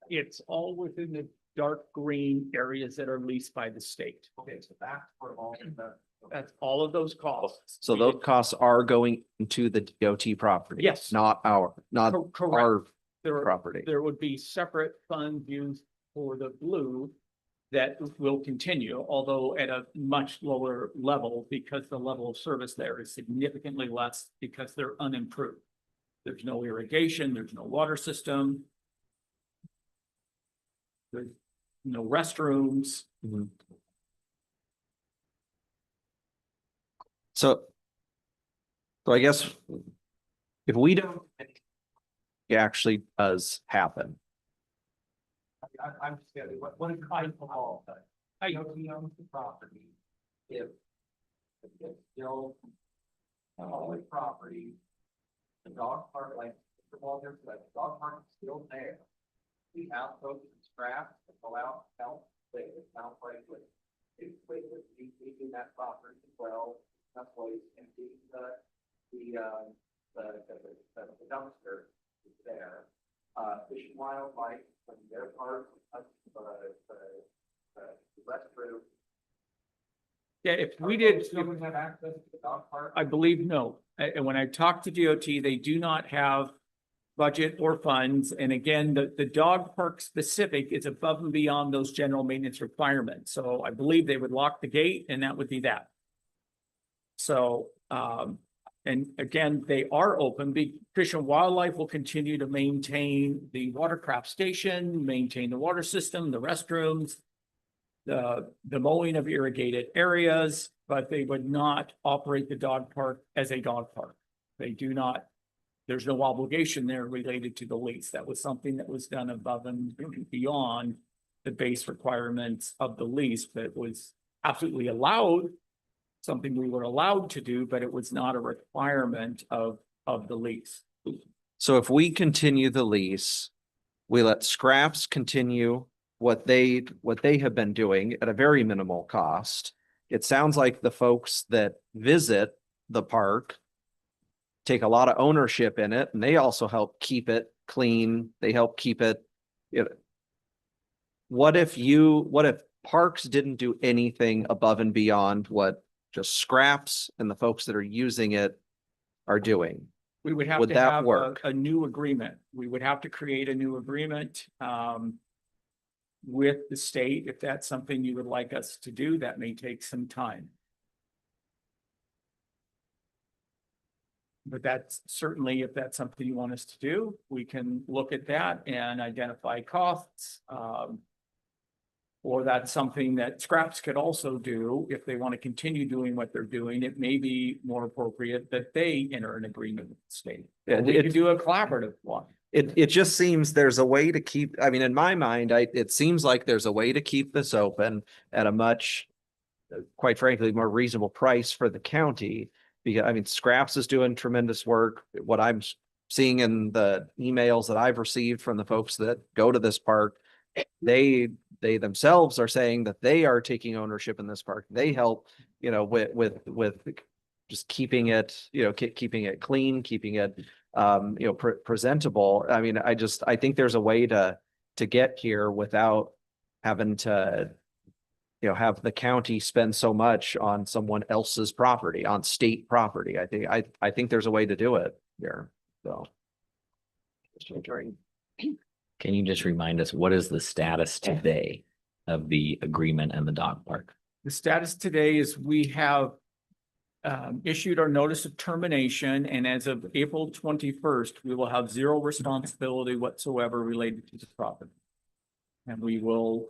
It's all within the dark green areas that are leased by the state. Okay, so that's where that's all of those costs. So those costs are going into the DOT property? Yes. Not Correct. our There property. there would be separate funds used for the blue that will continue, although at a much lower level because the level of service there is significantly less because they're unimproved. There's no irrigation, there's no water system. there's, restrooms. So. So I guess. If we don't. It actually does happen. I'm just kidding, what is I all? I know he owns the property. If it's still public property, the dog park, like, the dog park is still there. We have folks in scrap to go out and help, but it sounds like with leaving that property as well, that's why it's empty, the dumpster is there. Fish and Wildlife, when they're part of the restroom. Yeah, if we did. Don't have access to the dog park? I believe no. And when I talked to DOT, they do not have budget or funds. And again, the dog park specific is above and beyond those general maintenance requirements. So I believe they would lock the gate and that would be that. So, and again, they are open. Fish and Wildlife will continue to maintain the watercraft station, maintain the water system, the restrooms, the mowing of irrigated areas, but they would not operate the dog park as a dog park. They do not, there's no obligation there related to the lease. That was something that was done above and beyond the base requirements of the lease, but was absolutely allowed, something we were allowed to do, but it was not a requirement of the lease. So if we continue the lease, we let Scraps continue what they have been doing at a very minimal cost. It sounds like the folks that visit the park take a lot of ownership in it, and they also help keep it clean. They help keep it. What if Parks didn't do anything above and beyond what just Scraps and the folks that are using it are doing? We would have Would to that have work? a new agreement. We would have to create a new agreement with the state. If that's something you would like us to do, that may take some time. But that's certainly, if that's something you want us to do, we can look at that and identify costs. Or that's something that Scraps could also do if they want to continue doing what they're doing. It may be more appropriate that they enter an agreement with the state. Yeah, Or we could do a collaborative one. It just seems there's a way to keep, I mean, in my mind, it seems like there's a way to keep this open at a much, quite frankly, more reasonable price for the county. Because, I mean, Scraps is doing tremendous work. What I'm seeing in the emails that I've received from the folks that go to this park, they themselves are saying that they are taking ownership in this park. They help, with just keeping it, keeping it clean, keeping it, presentable. I mean, I think there's a way to get here without having to, have the county spend so much on someone else's property, on state property. I think there's a way to do it here. So. Can you just remind us, what is the status today of the agreement and the dog park? The status today is we have issued our notice of termination, and as of April 21st, we will have zero responsibility whatsoever related to the property. And we will,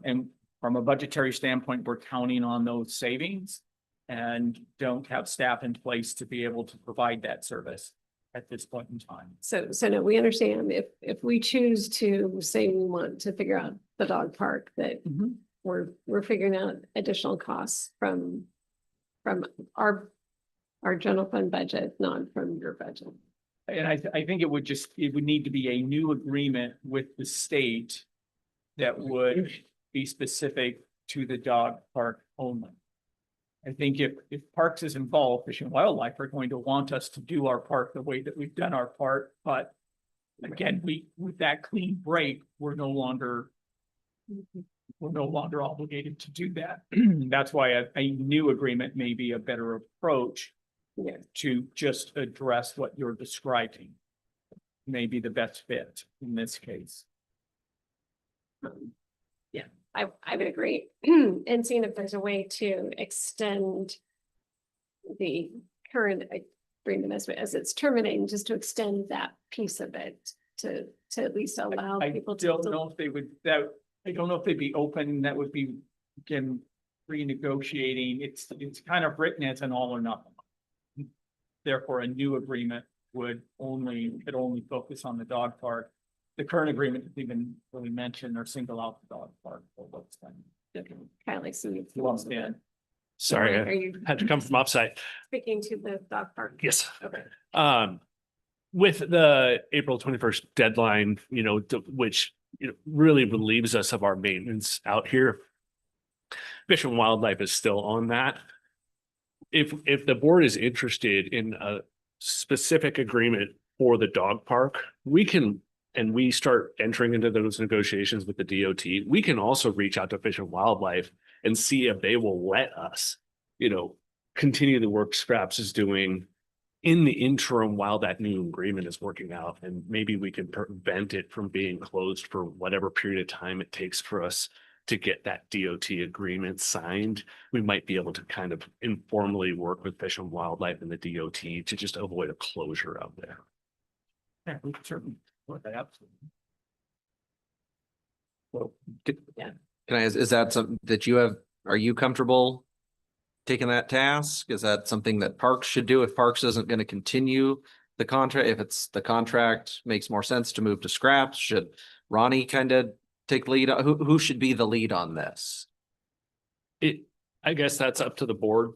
and from a budgetary standpoint, we're counting on those savings and don't have staff in place to be able to provide that service at this point in time. So no, we understand if we choose to say we want to figure out the dog park, that we're figuring out additional costs from our general fund budget, not from your budget. And I think it would need to be a new agreement with the state that would be specific to the dog park only. I think if Parks is involved, Fish and Wildlife are going to want us to do our part the way that we've done our part, but again, with that clean break, we're no longer obligated to do that. That's why a new agreement may be a better approach to just address what you're describing. Maybe the best fit in this case. I would agree. And seeing if there's a way to extend the current agreement as it's terminating, just to extend that piece of it to to at least allow I people to. don't know if they would, I don't know if they'd be open, that would be, again, renegotiating, it's kind of written as an all or nothing. Therefore, a new agreement could only focus on the dog park. The current agreement doesn't even really mention or single out the dog park or what's done. Kind of like some. Lumps in. Sorry, Are I you had to come from offsite. speaking to the dog park? Yes. Okay. With the April 21st deadline, which, really relieves us of our maintenance out here. Fish and Wildlife is still on that. If the board is interested in a specific agreement for the dog park, we can, and we start entering into those negotiations with the DOT, we can also reach out to Fish and Wildlife and see if they will let us, continue the work Scraps is doing in the interim while that new agreement is working out. And maybe we can prevent it from being closed for whatever period of time it takes for us to get that DOT agreement signed. We might be able to kind of informally work with Fish and Wildlife and the DOT to just avoid a closure out there. Yeah, we can certainly. Absolutely. Well, Yeah. Can I, is that something that are you comfortable taking that task? Is that something that Parks should do if Parks isn't going to continue the contract? If it's the contract makes more sense to move to Scraps, should Ronnie kind of take lead? Who should be the lead on this? I guess that's up to the board.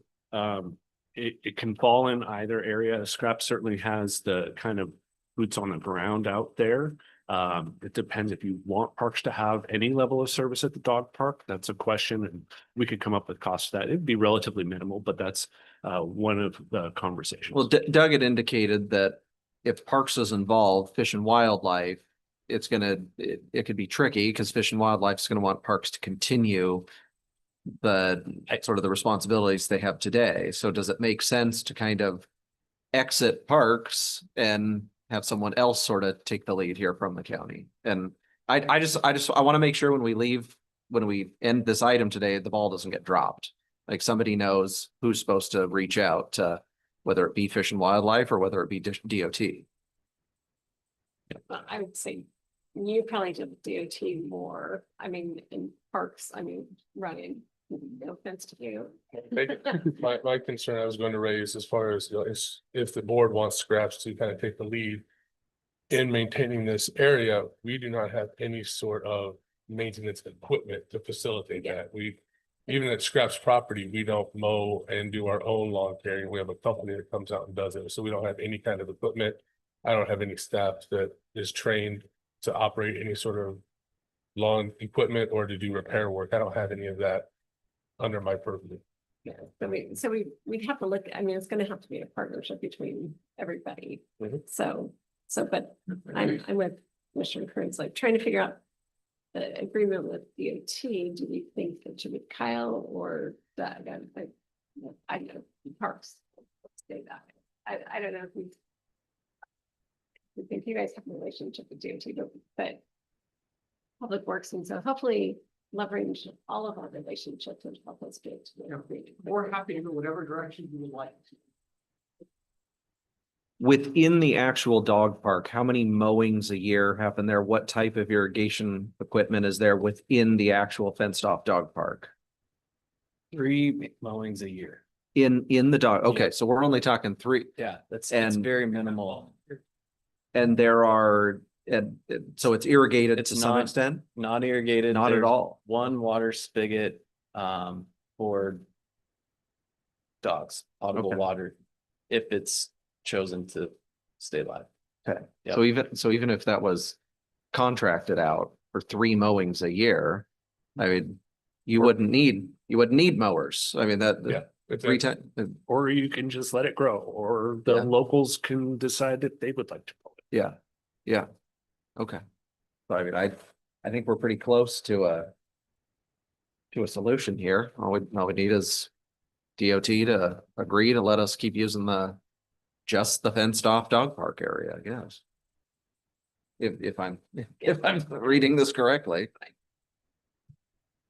It can fall in either area. Scrap certainly has the kind of boots on the ground out there. It depends if you want Parks to have any level of service at the dog park. That's a question, and we could come up with costs for that. It'd be relatively minimal, but that's one of the conversations. Well, Doug had indicated that if Parks is involved, Fish and Wildlife, it could be tricky because Fish and Wildlife is going to want Parks to continue the sort of the responsibilities they have today. So does it make sense to kind of exit Parks and have someone else sort of take the lead here from the county? And I want to make sure when we end this item today, the ball doesn't get dropped. Like somebody knows who's supposed to reach out to, whether it be Fish and Wildlife or whether it be DOT. Well, I would say you probably did DOT more. I mean, in Parks, running, no offense to you. My concern I was going to raise as far as, is if the board wants Scraps to kind of take the lead in maintaining this area, we do not have any sort of maintenance equipment to facilitate that. Even at Scraps property, we don't mow and do our own lawn care. We have a company that comes out and does it. So we don't have any kind of equipment. I don't have any staff that is trained to operate any sort of lawn equipment or to do repair work. I don't have any of that under my purview. Yeah, we'd have to look, it's gonna have to be a partnership between everybody. But I'm with Commissioner Kearns, like trying to figure out the agreement with DOT. Do we think it should be Kyle or Doug? I know Parks. Let's say that. I don't know if we think you guys have a relationship with DOT, but Public Works, and so hopefully leverage all of our relationships and help us get to. We're happy to go whatever direction you would like. Within the actual dog park, how many mowings a year happen there? What type of irrigation equipment is there within the actual fenced off dog park? 3 mowings a year. In the dog, okay, so we're only talking 3. Yeah, it's And- very minimal. And there are, so it's irrigated It's to some not- extent? Not irrigated. Not at There's all. One water spigot for dogs, potable Okay. water, if it's chosen to stay alive. Okay, Yep. so even if that was contracted out for 3 mowings a year, I mean, you wouldn't need mowers. I mean, Yeah. It's 3 times. Or you can just let it grow, or the Yeah. locals can decide that they would like to. Yeah. Okay. So I mean, I think we're pretty close to a solution here. All we need is DOT to agree to let us keep using just the fenced off dog park area, I guess. If I'm reading this correctly.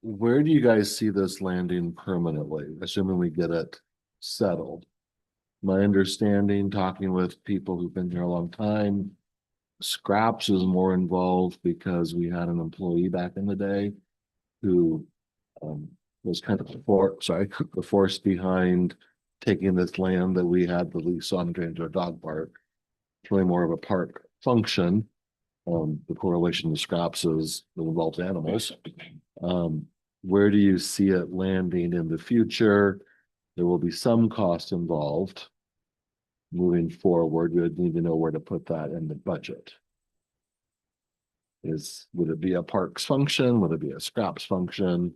Where do you guys see this landing permanently, assuming we get it settled? My understanding, talking with people who've been here a long time, Scraps is more involved because we had an employee back in the day who was kind of the force behind taking this land that we had the lease on into a dog park. It's really more of a park function. The correlation to scraps is it involves animals. Where do you see it landing in the future? There will be some cost involved. Moving forward, we would need to know where to put that in the budget. Would it be a parks function? Would it be a scraps function?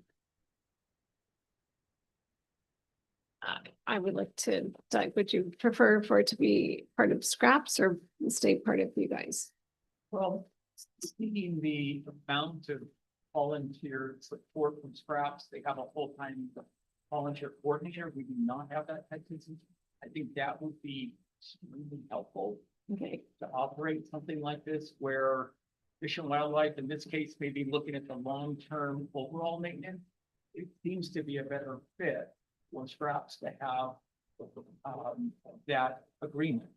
I would like to, Doug, would you prefer for it to be part of scraps or stay part of you guys? Well, seeing the amount of volunteer support from Scraps, they have a full-time volunteer coordinator. We do not have that type of system. I think that would be extremely helpful Okay, to operate something like this where Fish and Wildlife, in this case, may be looking at the long-term overall maintenance. It seems to be a better fit for Scraps to have that agreement.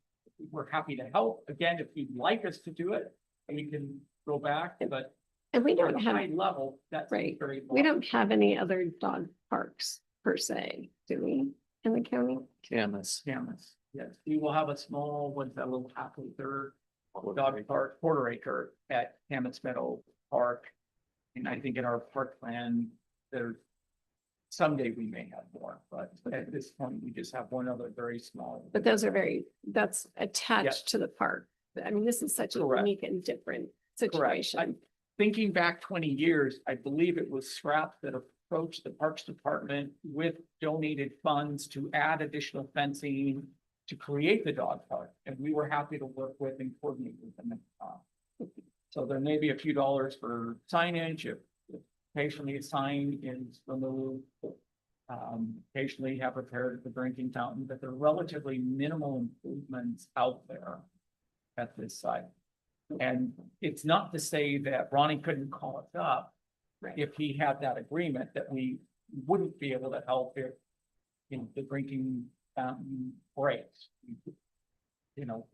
We're happy to help. Again, if you'd like us to do it, we can go back, but and we at don't a have, high level, that's right, very. we don't have any other dog parks per se, do we, in the county? Camas. Camas, yes, we will have a small, what's that little half acre dog park, quarter acre at Camas Meadow Park. And I think in our park plan, there, someday we may have more, but at this point, we just have one other very small. But those are that's attached to the park. I mean, this is such a Correct. unique and different Correct. situation. Thinking back 20 years, I believe it was Scraps that approached the Parks Department with donated funds to add additional fencing to create the dog park, and we were happy to work with and coordinate with them. So there may be a few dollars for signage, if occasionally a sign is removed. Occasionally have repaired the drinking fountain, but they're relatively minimal improvements out there at this site. And it's not to say that Ronnie couldn't call us up Right. if he had that agreement that we wouldn't be able to help if, you know, the drinking fountain breaks. You know,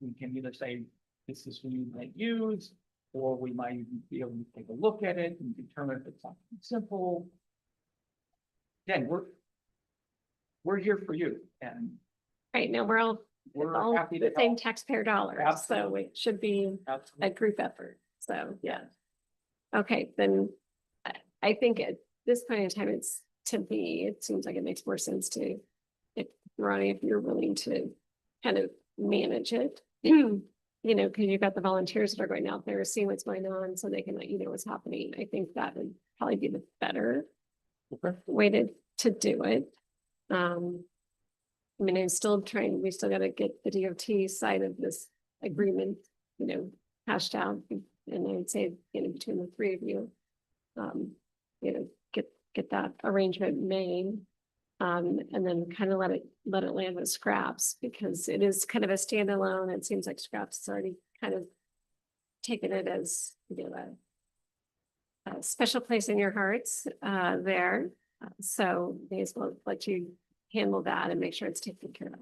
we can either say, this is what you might use, or we might even be able to take a look at it and determine if it's something simple. Again, we're here for you, and Right now, we're all we're happy to the same help. taxpayer dollars, so Absolutely. it should be a Absolutely. group effort, so, yeah. Okay, then I think at this point in time, it seems like it makes more sense to, if Ronnie, if you're willing to kind of manage it, you know, because you've got the volunteers that are going out there, seeing what's going on, so they can let you know what's happening. I think that would probably be the better way to do it. I mean, we still gotta get the DOT side of this agreement, you know, hashed out. And I'd say, you know, between the three of you, you know, get that arrangement made. And then kind of let it land with Scraps, because it is kind of a standalone. It seems like Scraps has already kind of taken it as, you know, a special place in your hearts there. So may as well let you handle that and make sure it's taken care of.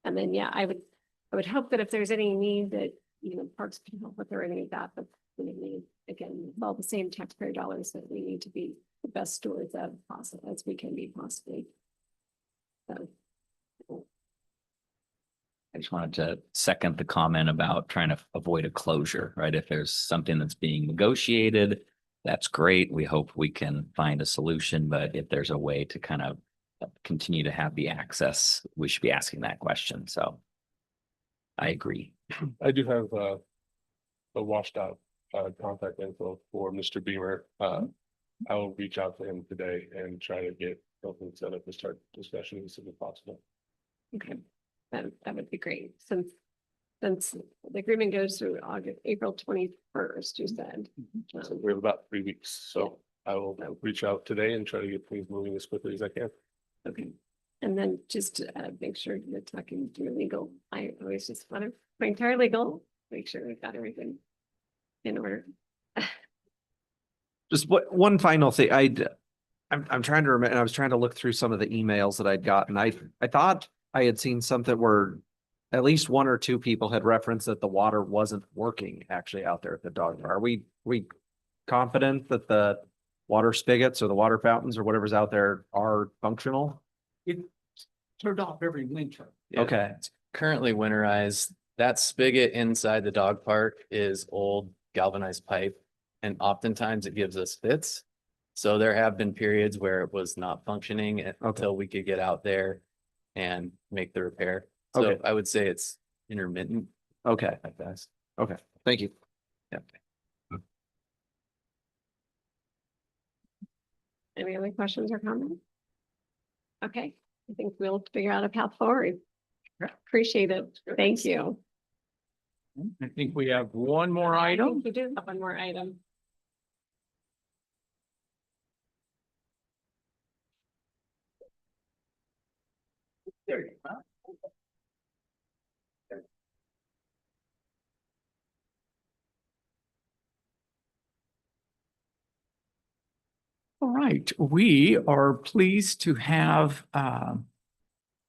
And then, yeah, I would hope that if there's any need that, you know, parks can help with or any of that, but we need, again, all the same taxpayer dollars, that we need to be the best stewards of possible as we can be possibly. So. I just wanted to second the comment about trying to avoid a closure, right? If there's something that's being negotiated, that's great. We hope we can find a solution, but if there's a way to kind of continue to have the access, we should be asking that question. So I agree. I do have a washed out contact info for Mr. Beamer. I will reach out to him today and try to get something set up to start discussion as soon as possible. Okay, that would be great, since the agreement goes through April 21st, you said. So we have about 3 weeks, so I will reach out today and try to get things moving as quickly as I can. Okay, and then just to make sure you're talking to legal, I always just want to bring to our legal, make sure we've got everything in order. Just one final thing, I'm trying to remember, I was trying to look through some of the emails that I'd gotten. I thought I had seen something where at least one or two people had referenced that the water wasn't working actually out there at the dog park. Are we confident that the water spigots or the water fountains or whatever's out there are functional? It turned off every winter. Yeah, Okay, it's currently winterized. That spigot inside the dog park is old galvanized pipe, and oftentimes it gives us fits. So there have been periods where it was not functioning until we could get out there and make the repair. So Okay. I would say it's intermittent okay, at best. okay. Thank you. Any other questions or comments? Okay, I think we'll figure out a path forward. Appreciate it. Thank you. I think we have one more I item. think we do have one more item. There you go. All right, we are pleased to have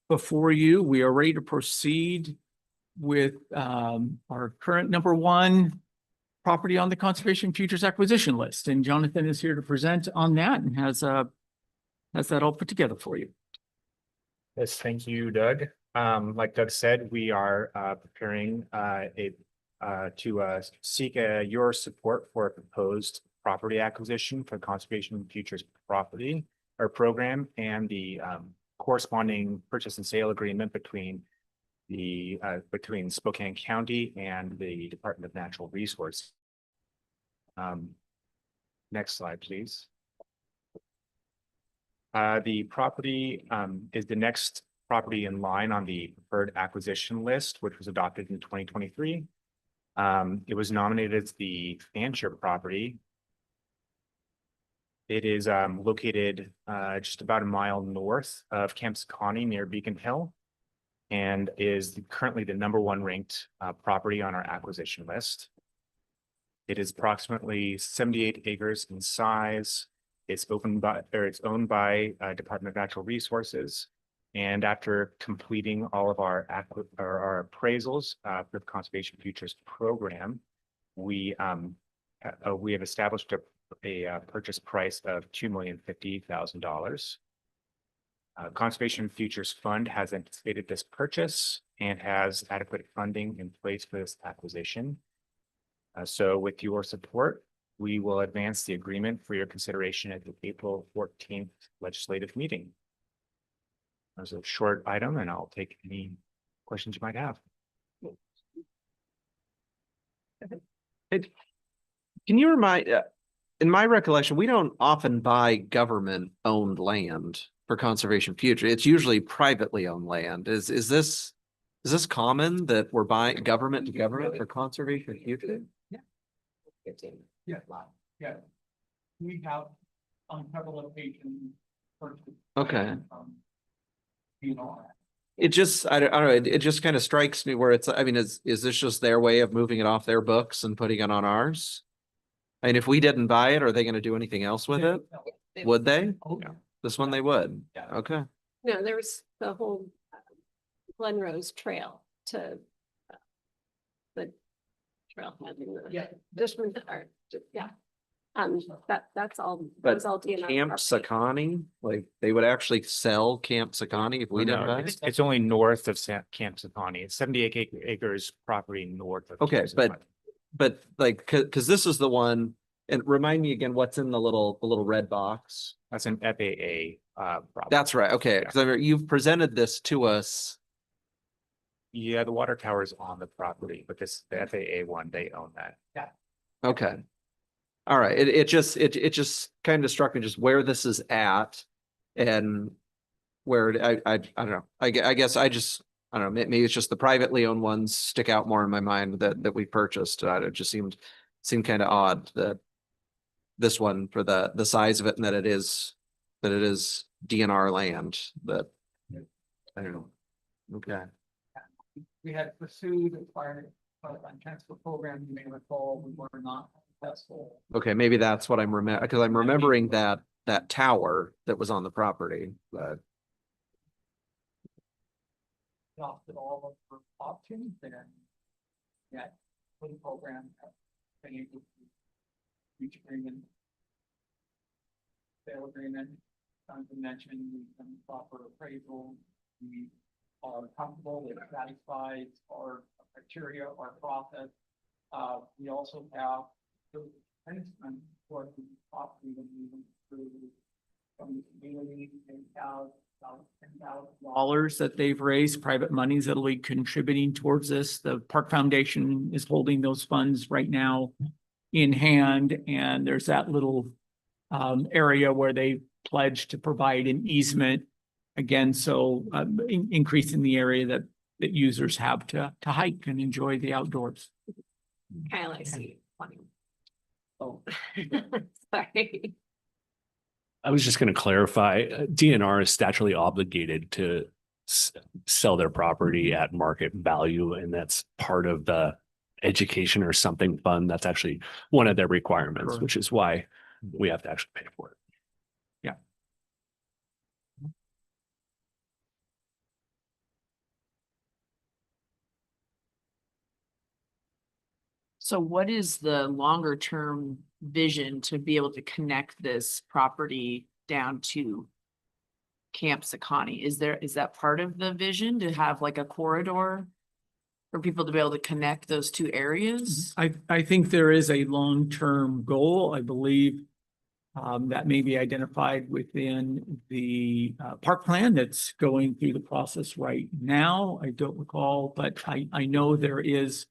before you, we are ready to proceed with our current number one property on the Conservation Futures Acquisition List. And Jonathan is here to present on that and has that all put together for you. Yes, thank you, Doug. Like Doug said, we are preparing to seek your support for a proposed property acquisition for Conservation Futures property or program and the corresponding purchase and sale agreement between between Spokane County and the Department of Natural Resources. Next slide, please. The property is the next property in line on the preferred acquisition list, which was adopted in 2023. It was nominated as the Fancher property. It is located just about a mile north of Camp Sakani near Beacon Hill and is currently the #1 ranked property on our acquisition list. It is approximately 78 acres in size. It's owned by Department of Natural Resources. And after completing all of our appraisals for the Conservation Futures program, we have established a purchase price of $2,050,000. Conservation Futures Fund has anticipated this purchase and has adequate funding in place for this acquisition. So with your support, we will advance the agreement for your consideration at the April 14th legislative meeting. There's a short item and I'll take any questions you might have. Can you remind, in my recollection, we don't often buy government-owned land for Conservation Future. It's usually privately owned land. Is this common that we're buying government to government for Conservation Future? Yeah. Yeah. We have on several occasions. Okay. It just, I don't know, it just kind of strikes me where it's, I mean, is this just their way of moving it off their books and putting it on ours? I mean, if we didn't buy it, are they gonna do anything else with it? Would they? Yeah. This one they would? Yeah. Okay. No, there was the whole Glen Rose Trail to the trailhead in the Yeah. Dishman, or, yeah. That's all, that But was all DNR. Camp property. Sakani, like they would actually sell Camp Sakani if we didn't buy it? It's only north of Camp Sakani. It's 78 acres property north of. Okay, Camp Sakani. but like, cause this is the one, and remind me again, what's in the little red box? That's an FAA property. That's right. Okay, cause you've presented this to us. Yeah, the water tower is on the property, but the FAA one, they own that. Okay. All right, it just kind of struck me just where this is at and where I don't know. I guess I don't know, maybe it's just the privately owned ones stick out more in my mind that we purchased. It just seemed kind of odd that this one for the size of it and that it is DNR land, but I don't know. Okay. We had pursued acquired transfer program, you may recall, we were not successful. Okay, maybe that's what I'm because I'm remembering that tower that was on the property, but exhausted all of our options and yet for the program, been able to reach agreement. Sale agreement, as I mentioned, we've done proper appraisal, we are comfortable, it satisfies our criteria, our process. We also have the tenants for the property that we went through from the community and have about $10,000 that they've raised, private monies that'll be contributing towards this. The Park Foundation is holding those funds right now in hand, and there's that little area where they pledge to provide an easement again, so increasing the area that users have to hike and enjoy the outdoors. Kyle, I see. Oh. Sorry. I was just going to clarify, DNR is statutorily obligated to sell their property at market value, and that's part of the education or something fund. That's actually one of their requirements, Correct. which is why we have to actually pay for it. Yeah. So what is the longer term vision to be able to connect this property down to Camp Sakani? Is that part of the vision to have like a corridor for people to be able to connect those two areas? I think there is a long-term goal, I believe, that may be identified within the park plan that's going through the process right now. I don't recall, but I know there is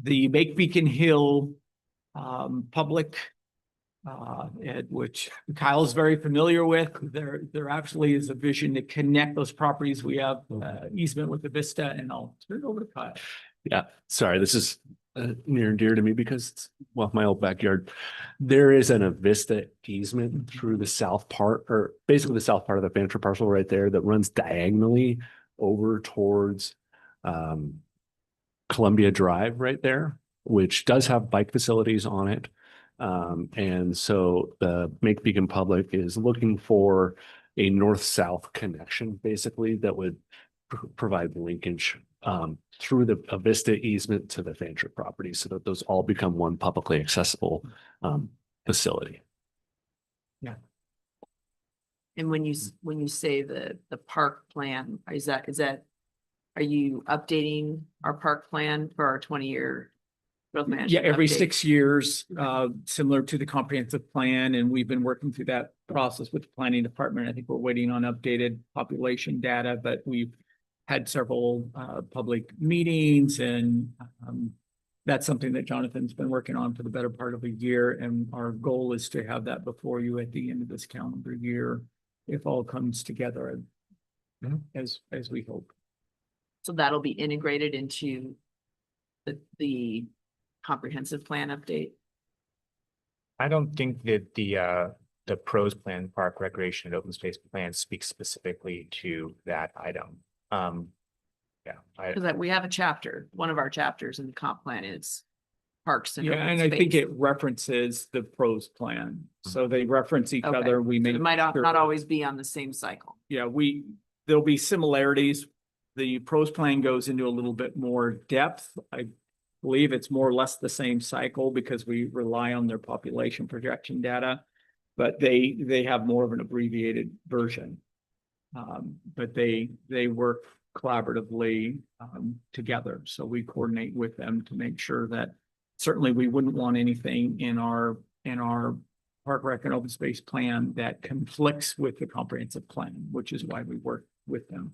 the Make Beacon Hill public, which Kyle is very familiar with. There actually is a vision to connect those properties. We have easement with the Vista, and I'll turn it over to Kyle. Yeah, sorry, this is near and dear to me because it's, well, my old backyard. There is an Avista easement through the south part, or basically the south part of the Fancher parcel right there, that runs diagonally over towards Columbia Drive right there, which does have bike facilities on it. And so the Make Beacon Public is looking for a north-south connection, basically, that would provide linkage through the Avista easement to the Fancher property, so that those all become one publicly accessible facility. And when you say the park plan, is that, are you updating our park plan for our 20-year growth management? Yeah, every update? 6 years, similar to the comprehensive plan, and we've been working through that process with the planning department. I think we're waiting on updated population data, but we've had several public meetings, and that's something that Jonathan's been working on for the better part of a year, and our goal is to have that before you at the end of this calendar year, if all comes together as we hope. So that'll be integrated into the comprehensive plan update? I don't think that the pros plan, park recreation and open space plan speaks specifically to that item. Because we have a chapter, one of our chapters in the comp plan is parks and. Yeah, open and I think space. it references the pros plan, so they reference each Okay. other. We So may. it might not always be on the same cycle. Yeah, there'll be similarities. The pros plan goes into a little bit more depth. I believe it's more or less the same cycle because we rely on their population projection data, but they have more of an abbreviated version. But they work collaboratively together. So we coordinate with them to make sure that certainly we wouldn't want anything in our park rec and open space plan that conflicts with the comprehensive plan, which is why we work with them.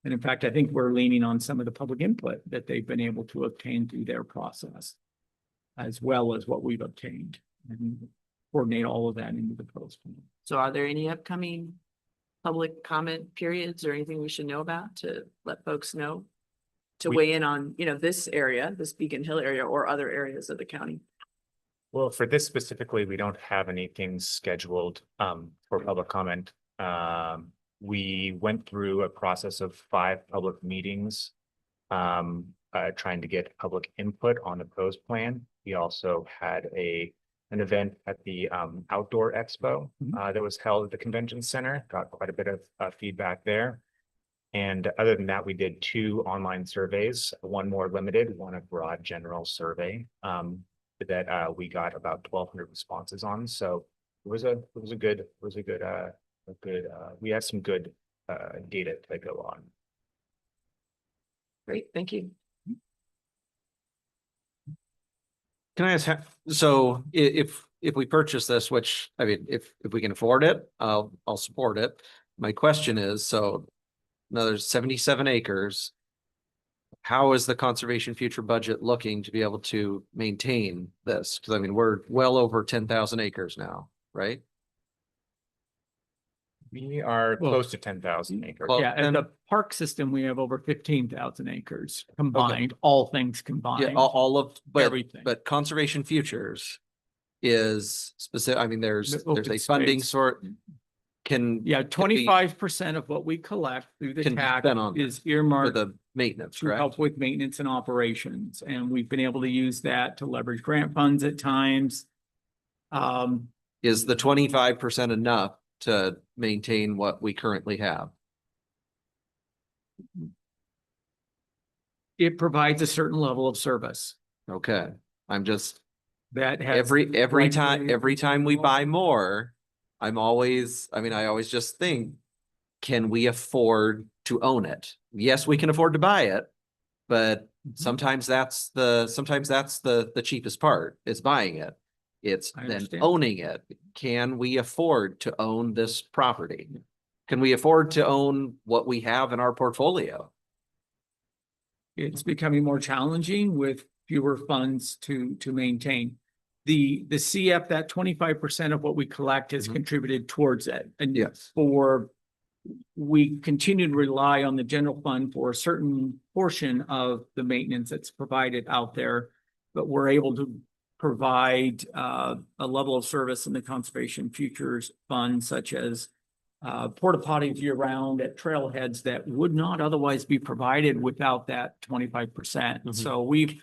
And in fact, I think we're leaning on some of the public input that they've been able to obtain through their process, as well as what we've obtained, and coordinate all of that into the pros plan. So are there any upcoming public comment periods or anything we should know about to let folks know? To weigh in on, this area, this Beacon Hill area, or other areas of the county? Well, for this specifically, we don't have anything scheduled for public comment. We went through a process of 5 public meetings trying to get public input on the pros plan. We also had an event at the outdoor expo that was held at the convention center, got quite a bit of feedback there. And other than that, we did 2 online surveys, one more limited, one a broad general survey. That we got about 1,200 responses on. So it was a good, we had some good data to go on. Great, thank you. Can I ask, so if we purchase this, which, I mean, if we can afford it, I'll support it. My question is, so another 77 acres. How is the conservation future budget looking to be able to maintain this? Because I mean, we're well over 10,000 acres now, right? We are Well, close to 10,000 acres. Well, Yeah, then- and the park system, we have over 15,000 acres combined, all things Yeah, combined. all of, but Everything. conservation futures is specific, I mean, there's The a open funding space. sort. Can. Yeah, 25% of what we collect through the Can be tax spent on is For earmarked the maintenance, to correct? help with maintenance and operations. And we've been able to use that to leverage grant funds at times. Is the 25% enough to maintain what we currently have? It provides a certain level of service Okay, I'm just, that has. every time we regulatory- buy more, I always just think, can we afford to own it? Yes, we can afford to buy it, but sometimes that's the cheapest part, is buying it. It's I then understand. owning it. Can we afford to own this property? Can we afford to own what we have in our portfolio? It's becoming more challenging with fewer funds to maintain. The CF, that 25% of what we collect has Mhm. contributed towards it. And Yes. we continue to rely on the general fund for a certain portion of the maintenance that's provided out there. But we're able to provide a level of service in the Conservation Futures Fund, such as porta potties year round at trailheads that would not otherwise be provided without that 25%. Mhm. So we've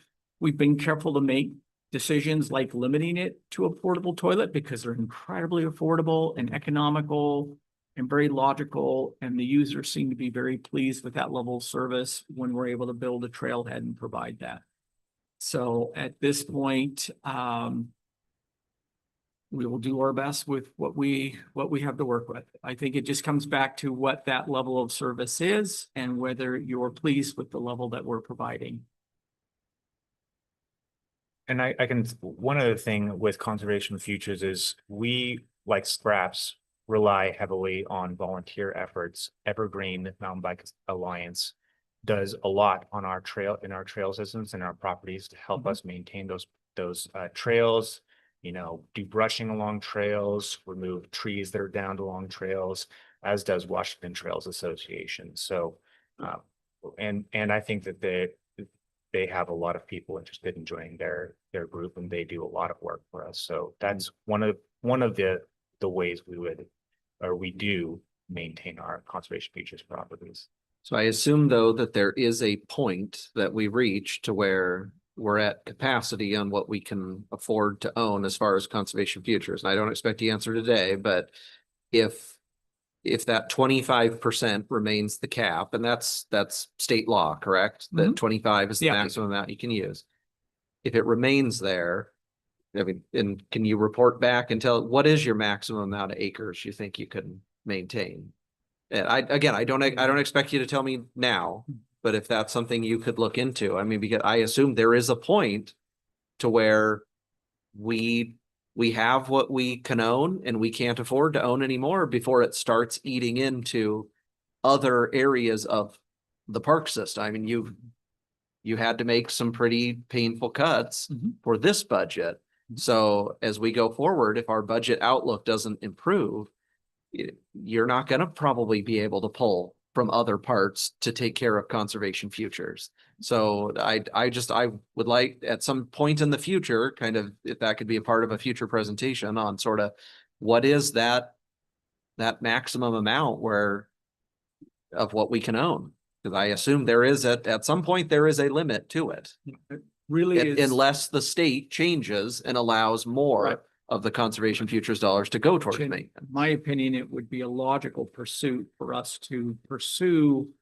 been careful to make decisions like limiting it to a portable toilet because they're incredibly affordable and economical and very logical. And the users seem to be very pleased with that level of service when we're able to build a trailhead and provide that. So at this point, we will do our best with what we have to work with. I think it just comes back to what that level of service is and whether you're pleased with the level that we're providing. And I can, one other thing with conservation futures is we, like Scraps, rely heavily on volunteer efforts. Evergreen Mountain Bike Alliance does a lot on our trail systems and our properties to help us maintain those trails, do brushing along trails, remove trees that are downed along trails, as does Washington Trails Association. So, and I think that they have a lot of people interested in joining their group, and they do a lot of work for us. So that's one of the ways we do maintain our conservation features properties. So I assume, though, that there is a point that we reach to where we're at capacity on what we can afford to own as far as conservation futures. And I don't expect the answer today, but if that 25% remains the cap, and that's state law, correct? That 25 is the Yeah. maximum amount you can use. If it remains there, I mean, and can you report back and tell, what is your maximum amount of acres you think you can maintain? And I don't expect you to tell me now, but if that's something you could look into, I mean, because I assume there is a point to where we have what we can own and we can't afford to own anymore before it starts eating into other areas of the park system. I mean, you had to make some pretty painful cuts for this budget. So as we go forward, if our budget outlook doesn't improve, you're not going to probably be able to pull from other parts to take care of conservation futures. So I would like at some point in the future, kind of, if that could be a part of a future presentation on sort of what is that maximum amount of what we can own. Because I assume there is at some point, there is a limit to it. Really is. Unless the state changes and allows more Right. of the conservation futures dollars to go towards In maintenance. my opinion, it would be a logical pursuit for us to pursue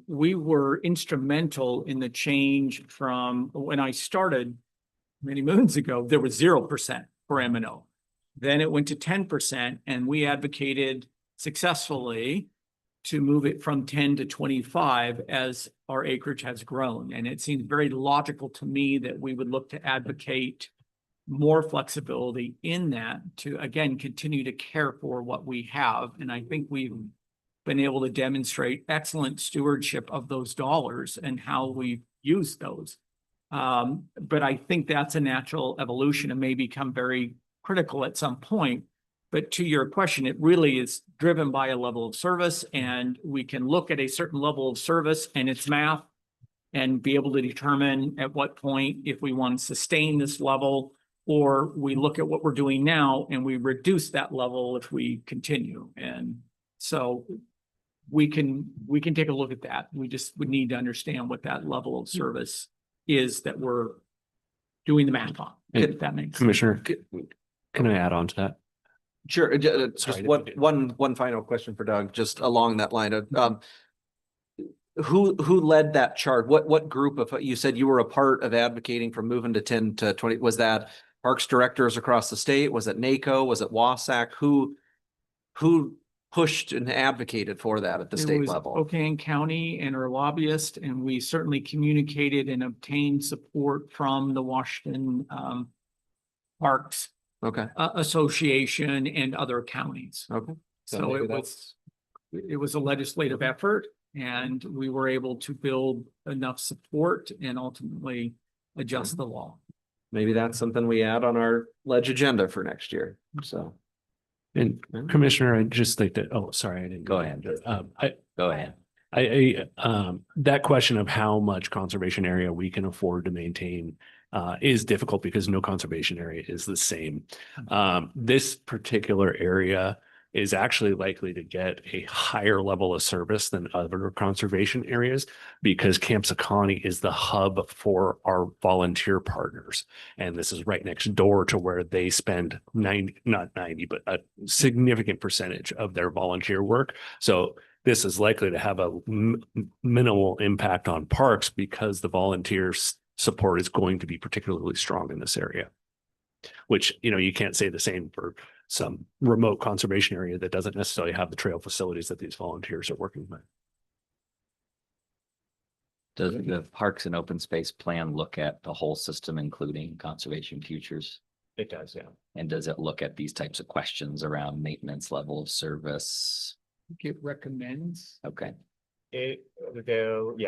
we were instrumental in the change from when I started many moons ago, there was 0% for M&O. Then it went to 10%, and we advocated successfully to move it from 10 to 25 as our acreage has grown. And it seems very logical to me that we would look to advocate more flexibility in that to, again, continue to care for what we have. And I think we've been able to demonstrate excellent stewardship of those dollars and how we use those. But I think that's a natural evolution and may become very critical at some point. But to your question, it really is driven by a level of service, and we can look at a certain level of service and its math and be able to determine at what point if we want to sustain this level, or we look at what we're doing now and we reduce that level if we continue. And so we can take a look at that. We just would need to understand what that level of service is that we're doing the math on, if that makes sense. Commissioner, can I add on to that? Sure, just Sorry, one final question for Doug, just along that line of, who led that charge? What group of, you said you were a part of advocating for moving to 10 to 20, was that parks directors across the state? Was it NACO? Was it WASAC? Who pushed and advocated for that at the state level? Spokane County and our lobbyist, and we certainly communicated and obtained support from the Washington Parks Okay. Association and other counties. Okay. So maybe it was a legislative effort, and we were able to build enough support and ultimately adjust the law. Maybe that's something we add on our ledge agenda for next year. So. And Commissioner, I'd just like to, oh, sorry, I didn't. Go ahead. Go ahead. That question of how much conservation area we can afford to maintain is difficult because no conservation area is the same. This particular area is actually likely to get a higher level of service than other conservation areas because Camp Saconnie is the hub for our volunteer partners. And this is right next door to where they spend not 90, but a significant percentage of their volunteer work. So this is likely to have a minimal impact on parks because the volunteers support is going to be particularly strong in this area, which, you can't say the same for some remote conservation area that doesn't necessarily have the trail facilities that these volunteers are working with. Does the Parks and Open Space Plan look at the whole system, including conservation futures? It does, yeah. And does it look at these types of questions around maintenance, level of service? It recommends. Okay. It does,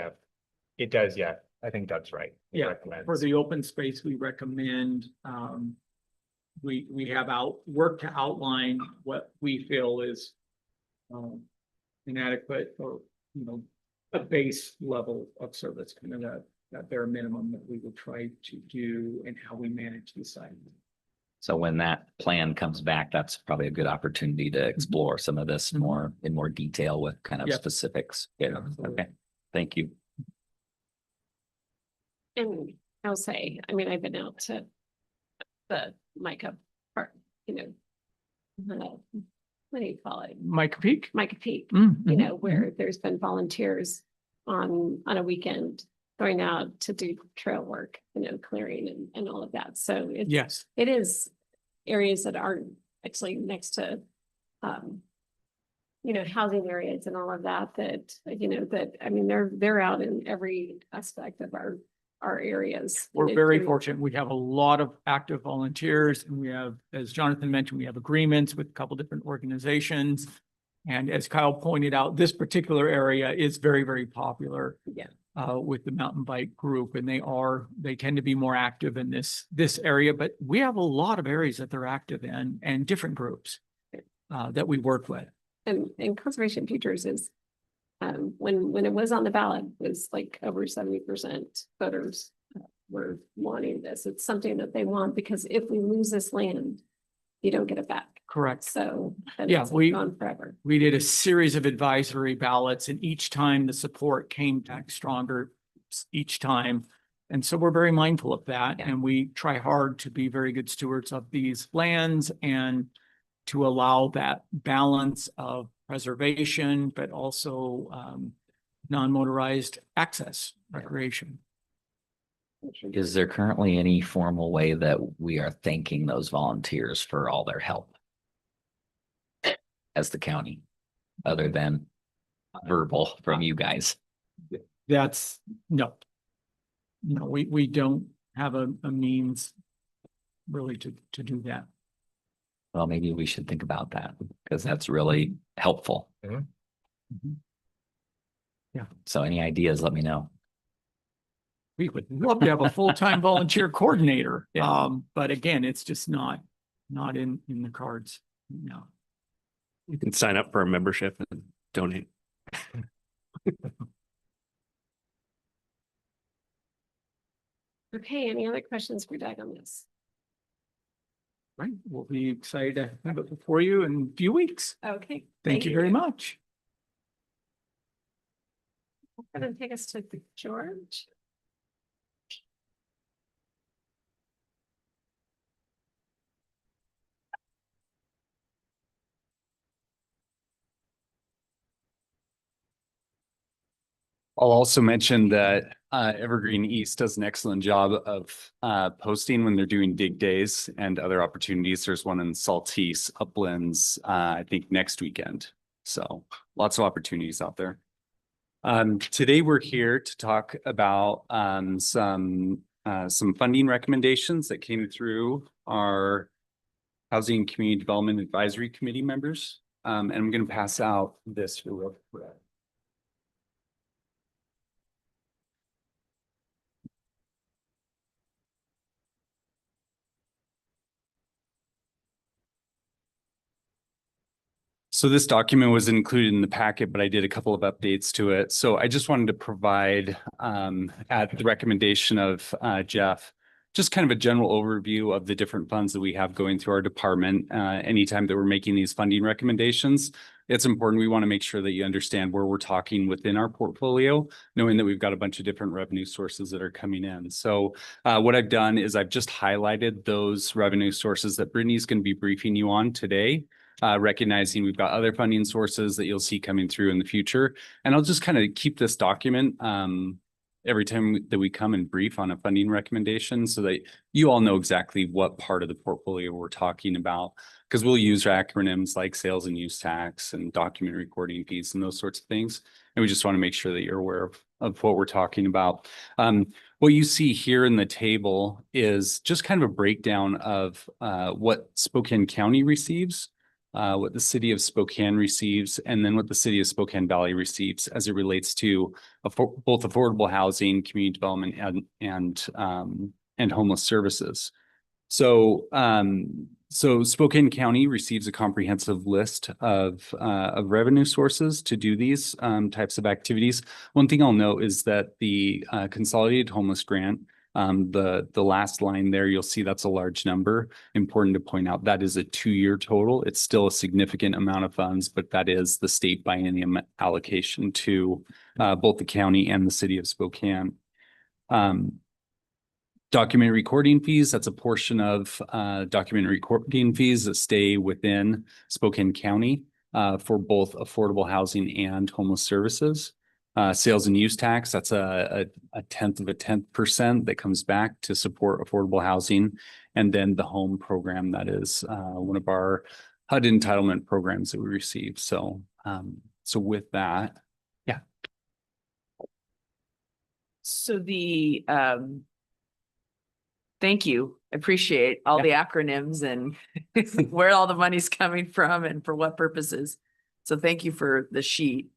yeah. I think that's right. It Yeah, recommends. for the open space, we recommend, we have work to outline what we feel is inadequate or, a base level of service, kind of that bare minimum that we would try to do and how we manage the site. So when that plan comes back, that's probably a good opportunity to explore some of this more in more detail with kind of Yeah. specifics. Yeah. Okay. Thank you. And I'll say, I've been out to the Micah Park, what do you call it? Mike Peak? Micah Peak, Mhm. where there's been volunteers on a weekend going out to do trail work, clearing and all of that. So Yes. it is areas that aren't actually next to, housing areas and all of that, they're out in every aspect of our areas. We're very fortunate. We have a lot of active volunteers, and we have, as Jonathan mentioned, we have agreements with a couple different organizations. And as Kyle pointed out, this particular area is very, very popular. Yeah. With the mountain bike group, and they tend to be more active in this area, but we have a lot of areas that they're active in and different groups that we work with. And Conservation Futures is, when it was on the ballot, it was like over 70% voters were wanting this. It's something that they want because if we lose this land, you don't get it back. Correct. So Yeah, it's gone forever. We did a series of advisory ballots, and each time the support came back stronger each time. And so we're very mindful of that, Yeah. and we try hard to be very good stewards of these lands and to allow that balance of preservation, but also non-motorized access recreation. Is there currently any formal way that we are thanking those volunteers for all their help? As the county, other than verbal from you guys? That's, no. No, we don't have a means really to do that. Well, maybe we should think about that because that's really helpful. Mhm. Yeah. So any ideas, let me know. We would love to have a full-time volunteer coordinator. Yeah. But again, it's just not in the cards. No. You can sign up for a membership and donate. Okay, any other questions for Doug on this? Right, we'll be excited to have it before you in a few weeks. Okay. Thank you very much. Gonna take us to George. I'll also mention that Evergreen East does an excellent job of posting when they're doing dig days and other opportunities. There's one in Saltese Uplands, I think next weekend. So lots of opportunities out there. Today we're here to talk about some funding recommendations that came through our Housing and Community Development Advisory Committee members. And I'm going to pass out this real quick. So this document was included in the packet, but I did a couple of updates to it. So I just wanted to provide, at the recommendation of Jeff, just kind of a general overview of the different funds that we have going through our department. Anytime that we're making these funding recommendations, it's important. We want to make sure that you understand where we're talking within our portfolio, knowing that we've got a bunch of different revenue sources that are coming in. So what I've done is I've just highlighted those revenue sources that Brittany's going to be briefing you on today. Recognizing we've got other funding sources that you'll see coming through in the future. And I'll just kind of keep this document every time that we come and brief on a funding recommendation so that you all know exactly what part of the portfolio we're talking about. Because we'll use acronyms like sales and use tax and document recording fees and those sorts of things. And we just want to make sure that you're aware of what we're talking about. What you see here in the table is just kind of a breakdown of what Spokane County receives, what the city of Spokane receives, and then what the city of Spokane Valley receives as it relates to both affordable housing, community development, and homeless services. So, so Spokane County receives a comprehensive list of revenue sources to do these types of activities. One thing I'll note is that the Consolidated Homeless Grant, the last line there, you'll see that's a large number. Important to point out that is a 2-year total. It's still a significant amount of funds, but that is the state biennium allocation to both the county and the city of Spokane. Document recording fees, that's a portion of document recording fees that stay within Spokane County for both affordable housing and homeless services. Sales and use tax, that's a 0.1% that comes back to support affordable housing. And then the home program, that is one of our HUD entitlement programs that we receive. So, so with that, yeah. So the, thank you. I appreciate all the acronyms and where all the money's coming from and for what purposes. So thank you for the sheet.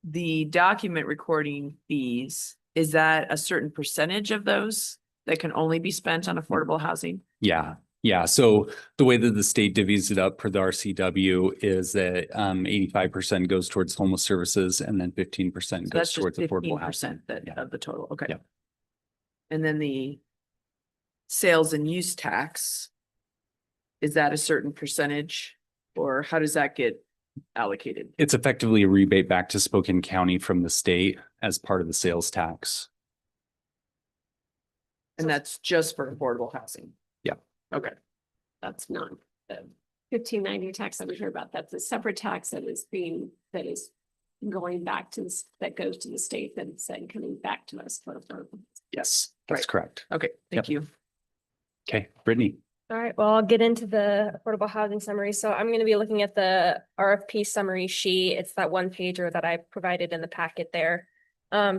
The document recording fees, is that a certain percentage of those that can only be spent on affordable housing? Yeah. Yeah. So the way that the state divvies it up for the RCW is that 85% goes towards homeless services and then 15% So goes that's towards just affordable housing. 15% that Yeah. of the total. Okay. Yeah. And then the sales and use tax, is that a certain percentage or how does that get allocated? It's effectively a rebate back to Spokane County from the state as part of the sales tax. And that's just for affordable housing? Yeah. Okay. That's not the 1590 tax that we heard about. That's a separate tax that is going back to this, that goes to the state, then saying coming back to us for. Yes, that's Right. correct. Okay, thank you. Okay, Brittany. All right, well, I'll get into the affordable housing summary. So I'm going to be looking at the RFP summary sheet. It's that one pager that I provided in the packet there.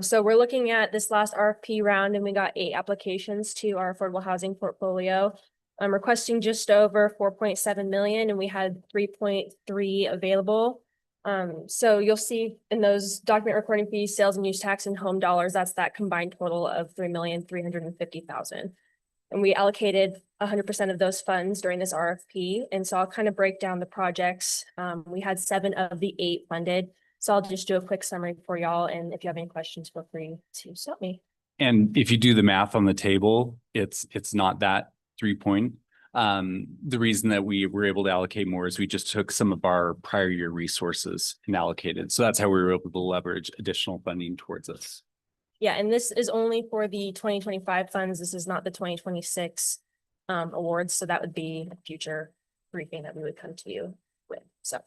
So we're looking at this last RFP round and we got 8 applications to our affordable housing portfolio. I'm requesting just over 4.7 million and we had 3.3 available. So you'll see in those document recording fees, sales and use tax and home dollars, that's that combined total of 3,350,000. And we allocated 100% of those funds during this RFP. And so I'll kind of break down the projects. We had 7 of the 8 funded. So I'll just do a quick summary for y'all. And if you have any questions, feel free to stop me. And if you do the math on the table, it's not that 3 point. The reason that we were able to allocate more is we just took some of our prior year resources and allocated. So that's how we were able to leverage additional funding towards us. Yeah, and this is only for the 2025 funds. This is not the 2026 awards. So that would be a future briefing that we would come to you with. So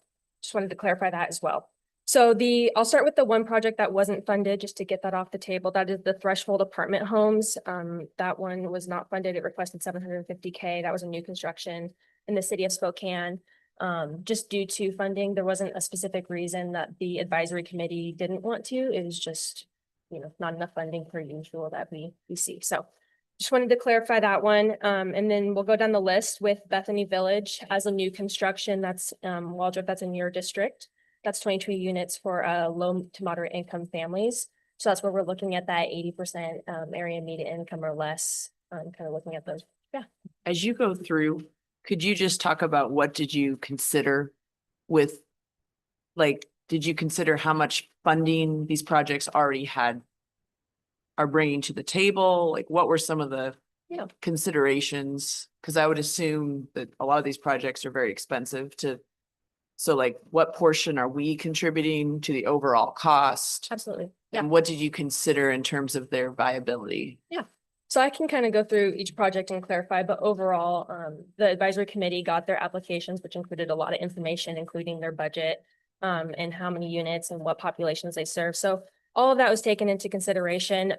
just wanted to clarify that as well. So I'll start with the one project that wasn't funded, just to get that off the table. That is the Threshold apartment homes. That one was not funded. It requested $750K. That was a new construction in the city of Spokane. Just due to funding, there wasn't a specific reason that the advisory committee didn't want to. It was just, not enough funding per usual that we see. So just wanted to clarify that one. And then we'll go down the list with Bethany Village as a new construction. That's Waldrop, that's in your district. That's 22 units for low to moderate income families. So that's where we're looking at that 80% area median income or less. Kind of looking at those. Yeah. As you go through, could you just talk about what did you consider with, did you consider how much funding these projects already are bringing to the table? Like, what were some of the considerations? Because I would assume that a lot of these projects are very expensive so what portion are we contributing to the overall cost? Absolutely. Yeah. And what did you consider in terms of their viability? Yeah. So I can kind of go through each project and clarify, but overall, the advisory committee got their applications, which included a lot of information, including their budget, and how many units and what populations they serve. So all of that was taken into consideration.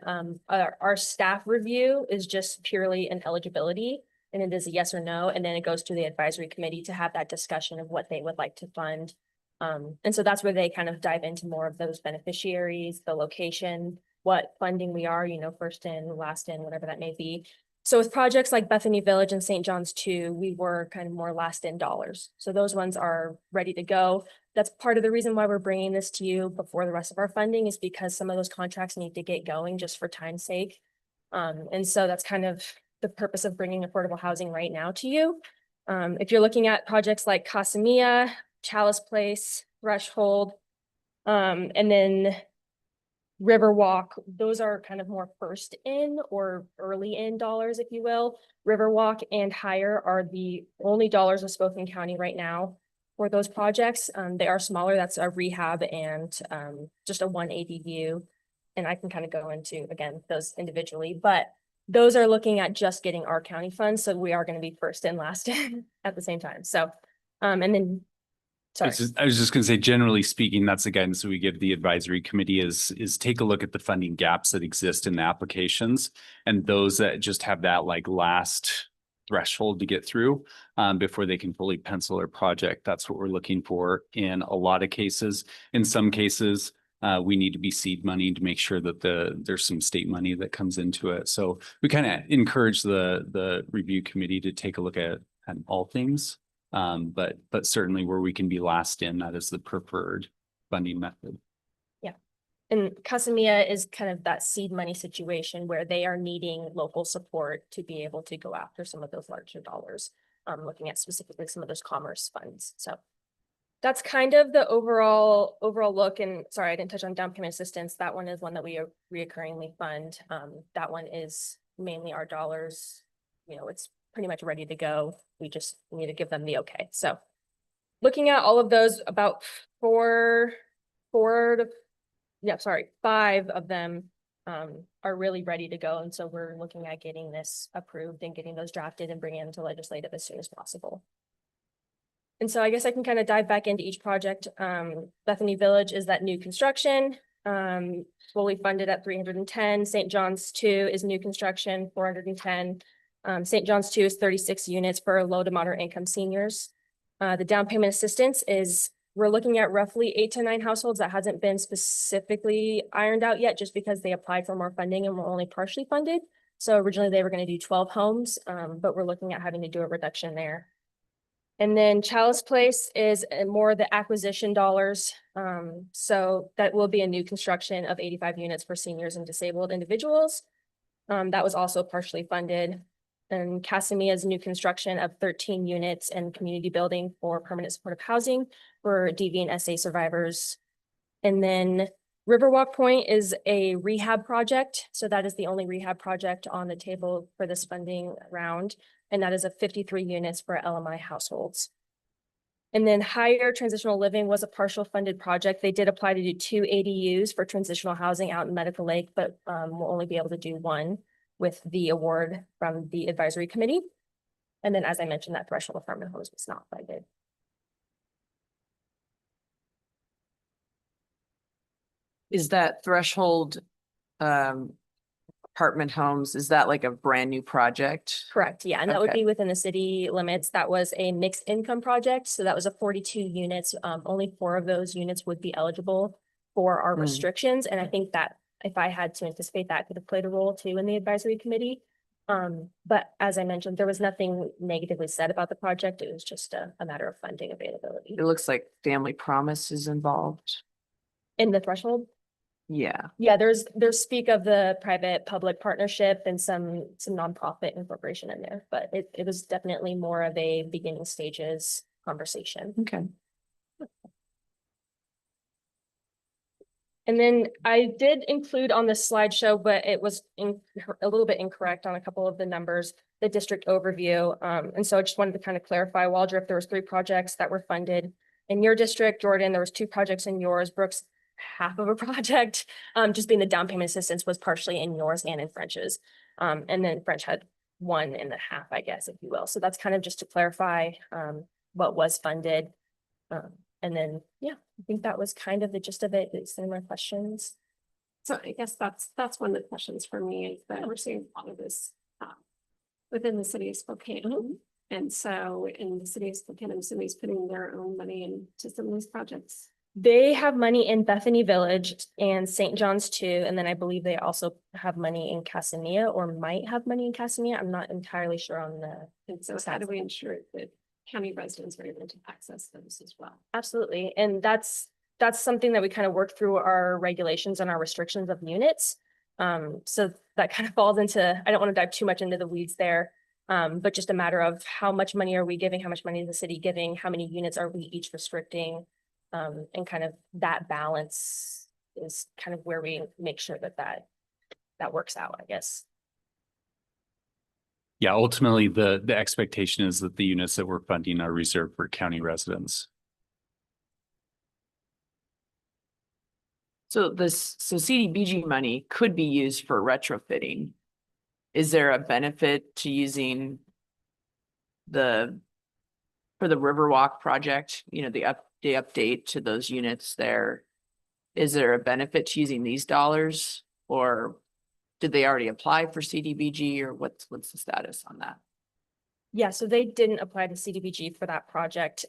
Our staff review is just purely an eligibility, and it is a yes or no. And then it goes to the advisory committee to have that discussion of what they would like to fund. And so that's where they kind of dive into more of those beneficiaries, the location, what funding we are, first in, last in, whatever that may be. So with projects like Bethany Village and St. John's 2, we were kind of more last in dollars. So those ones are ready to go. That's part of the reason why we're bringing this to you before the rest of our funding, is because some of those contracts need to get going just for time's sake. And so that's kind of the purpose of bringing affordable housing right now to you. If you're looking at projects like Casa Mia, Chalice Place, Threshold, and then Riverwalk, those are kind of more first in or early in dollars, if you will. Riverwalk and higher are the only dollars of Spokane County right now for those projects. They are smaller. That's a rehab and just a 1 ADU. And I can kind of go into, again, those individually, but those are looking at just getting our county funds. So we are going to be first and last in at the same time. So, and then, sorry. I was just going to say, generally speaking, that's the guidance that we give the advisory committee is take a look at the funding gaps that exist in the applications, and those that just have that last threshold to get through before they can fully pencil their project. That's what we're looking for in a lot of cases. In some cases, we need to be seed money to make sure that there's some state money that comes into it. So we kind of encourage the review committee to take a look at all things. But certainly where we can be last in, that is the preferred funding method. Yeah. And Casa Mia is kind of that seed money situation where they are needing local support to be able to go after some of those larger dollars, looking at specifically some of those commerce funds. So that's kind of the overall look. And sorry, I didn't touch on down payment assistance. That one is one that we reoccurringly fund. That one is mainly our dollars. It's pretty much ready to go. We just need to give them the okay. So looking at all of those, about 5 of them are really ready to go. And so we're looking at getting this approved and getting those drafted and bringing them to legislative as soon as possible. And so I guess I can kind of dive back into each project. Bethany Village is that new construction, fully funded at 310. St. John's 2 is new construction, 410. St. John's 2 is 36 units for low to moderate income seniors. The down payment assistance is, we're looking at roughly 8 to 9 households. That hasn't been specifically ironed out yet, just because they applied for more funding and were only partially funded. So originally they were going to do 12 homes, but we're looking at having to do a reduction there. And then Chalice Place is more the acquisition dollars. So that will be a new construction of 85 units for seniors and disabled individuals. That was also partially funded. And Casamia's new construction of 13 units and community building for permanent supportive housing for DV and SA survivors. And then Riverwalk Point is a rehab project. So that is the only rehab project on the table for this funding round. And that is a 53 units for LMI households. And then Higher Transitional Living was a partial funded project. They did apply to do 2 ADUs for transitional housing out in Medical Lake, but will only be able to do 1 with the award from the advisory committee. And then, as I mentioned, that Threshold apartment homes was not funded. Is that Threshold apartment homes, is that like a brand new project? Correct, yeah, and that would Okay. be within the city limits. That was a mixed income project, so that was a 42 units. Only 4 of those units would be eligible for our Mm. restrictions, and I think that if I had to anticipate, that could have played a role too in the advisory committee. But as I mentioned, there was nothing negatively said about the project. It was just a matter of funding availability. It looks like Family Promise is involved. In the Threshold? Yeah. Yeah, there's speak of the private-public partnership and some nonprofit incorporation in there, but it was definitely more of a beginning stages conversation. Okay. And then I did include on the slideshow, but it was a little bit incorrect on a couple of the numbers, the district overview. And so I just wanted to kind of clarify, Waldrop, there was 3 projects that were funded in your district. Jordan, there was 2 projects in yours. Brooks, half of a project, just being the down payment assistance was partially in yours and in French's. And then French had 1.5, I guess, if you will. So that's kind of just to clarify what was funded. And then, yeah, I think that was kind of the gist of it. Is there more questions? So I guess that's one of the questions for me, is that we're seeing a lot of this within the city of Spokane. And so in the city of Spokane, somebody's putting their own money into some of these projects. They have money in Bethany Village and St. John's 2, and then I believe they also have money in Casamia, or might have money in Casamia. I'm not entirely sure on the. And so how do we ensure that county residents are able to access those as well? Absolutely, and that's something that we kind of work through our regulations and our restrictions of units. So that kind of falls into, I don't want to dive too much into the weeds there, but just a matter of how much money are we giving, how much money is the city giving, how many units are we each restricting, and kind of that balance is kind of where we make sure that works out, I guess. Yeah, ultimately, the expectation is that the units that we're funding are reserved for county residents. So CDBG money could be used for retrofitting. Is there a benefit to using for the Riverwalk project, the update to those units there? Is there a benefit to using these dollars, or did they already apply for CDBG, or what's the status on that? Yeah, so they didn't apply to CDBG for that project.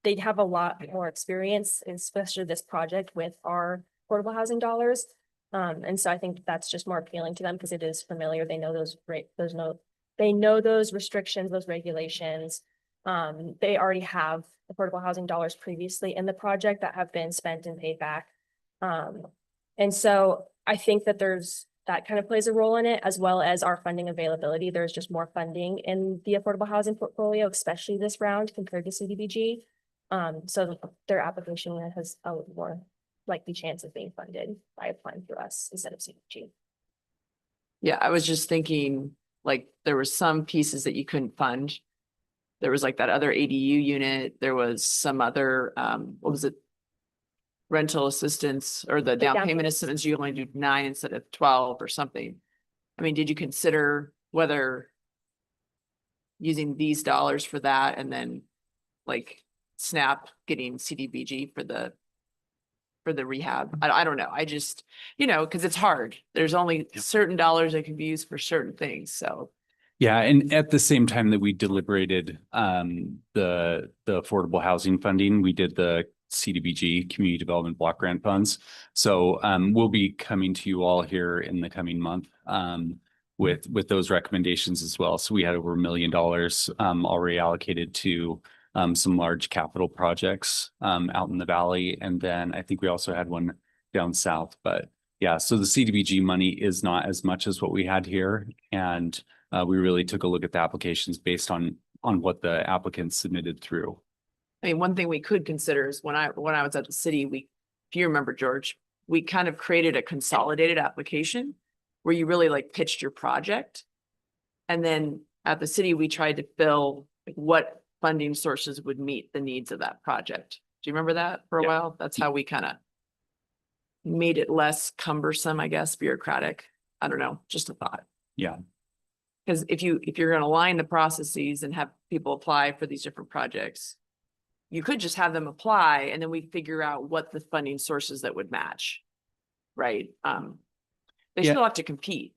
They'd have a lot more experience, especially this project, with our affordable housing dollars. And so I think that's just more appealing to them because it is familiar. They know they know those restrictions, those regulations. They already have affordable housing dollars previously in the project that have been spent and paid back. And so I think that that kind of plays a role in it, as well as our funding availability. There's just more funding in the affordable housing portfolio, especially this round compared to CDBG. So their application has a more likely chance of being funded by applying through us instead of CDBG. Yeah, I was just thinking, like, there were some pieces that you couldn't fund. There was like that other ADU unit. There was some other, what was it? Rental assistance, or the down payment assistance, you only do 9 instead of 12 or something. I mean, did you consider whether using these dollars for that and then like SNAP getting CDBG for the rehab. I don't know. I just, you know, because it's hard. There's only certain dollars that can be used for certain things. So Yeah, and at the same time that we deliberated the affordable housing funding, we did the CDBG Community Development Block Grant Funds. So we'll be coming to you all here in the coming month with those recommendations as well. So we had over $1 million already allocated to some large capital projects out in the valley. And then I think we also had one down south. But yeah, so the CDBG money is not as much as what we had here. And we really took a look at the applications based on what the applicants submitted through. I mean, one thing we could consider is when I was at the city, if you remember, George, we kind of created a consolidated application where you really like pitched your project. And then at the city, we tried to fill like, what funding sources would meet the needs of that project. Do you remember that for a while? That's how we kind of made it less cumbersome, I guess, bureaucratic. I don't know, just a thought. Yeah. Because if you're going to align the processes and have people apply for these different projects, you could just have them apply and then we figure out what the funding sources that would match. Right? They Yeah. still have to compete.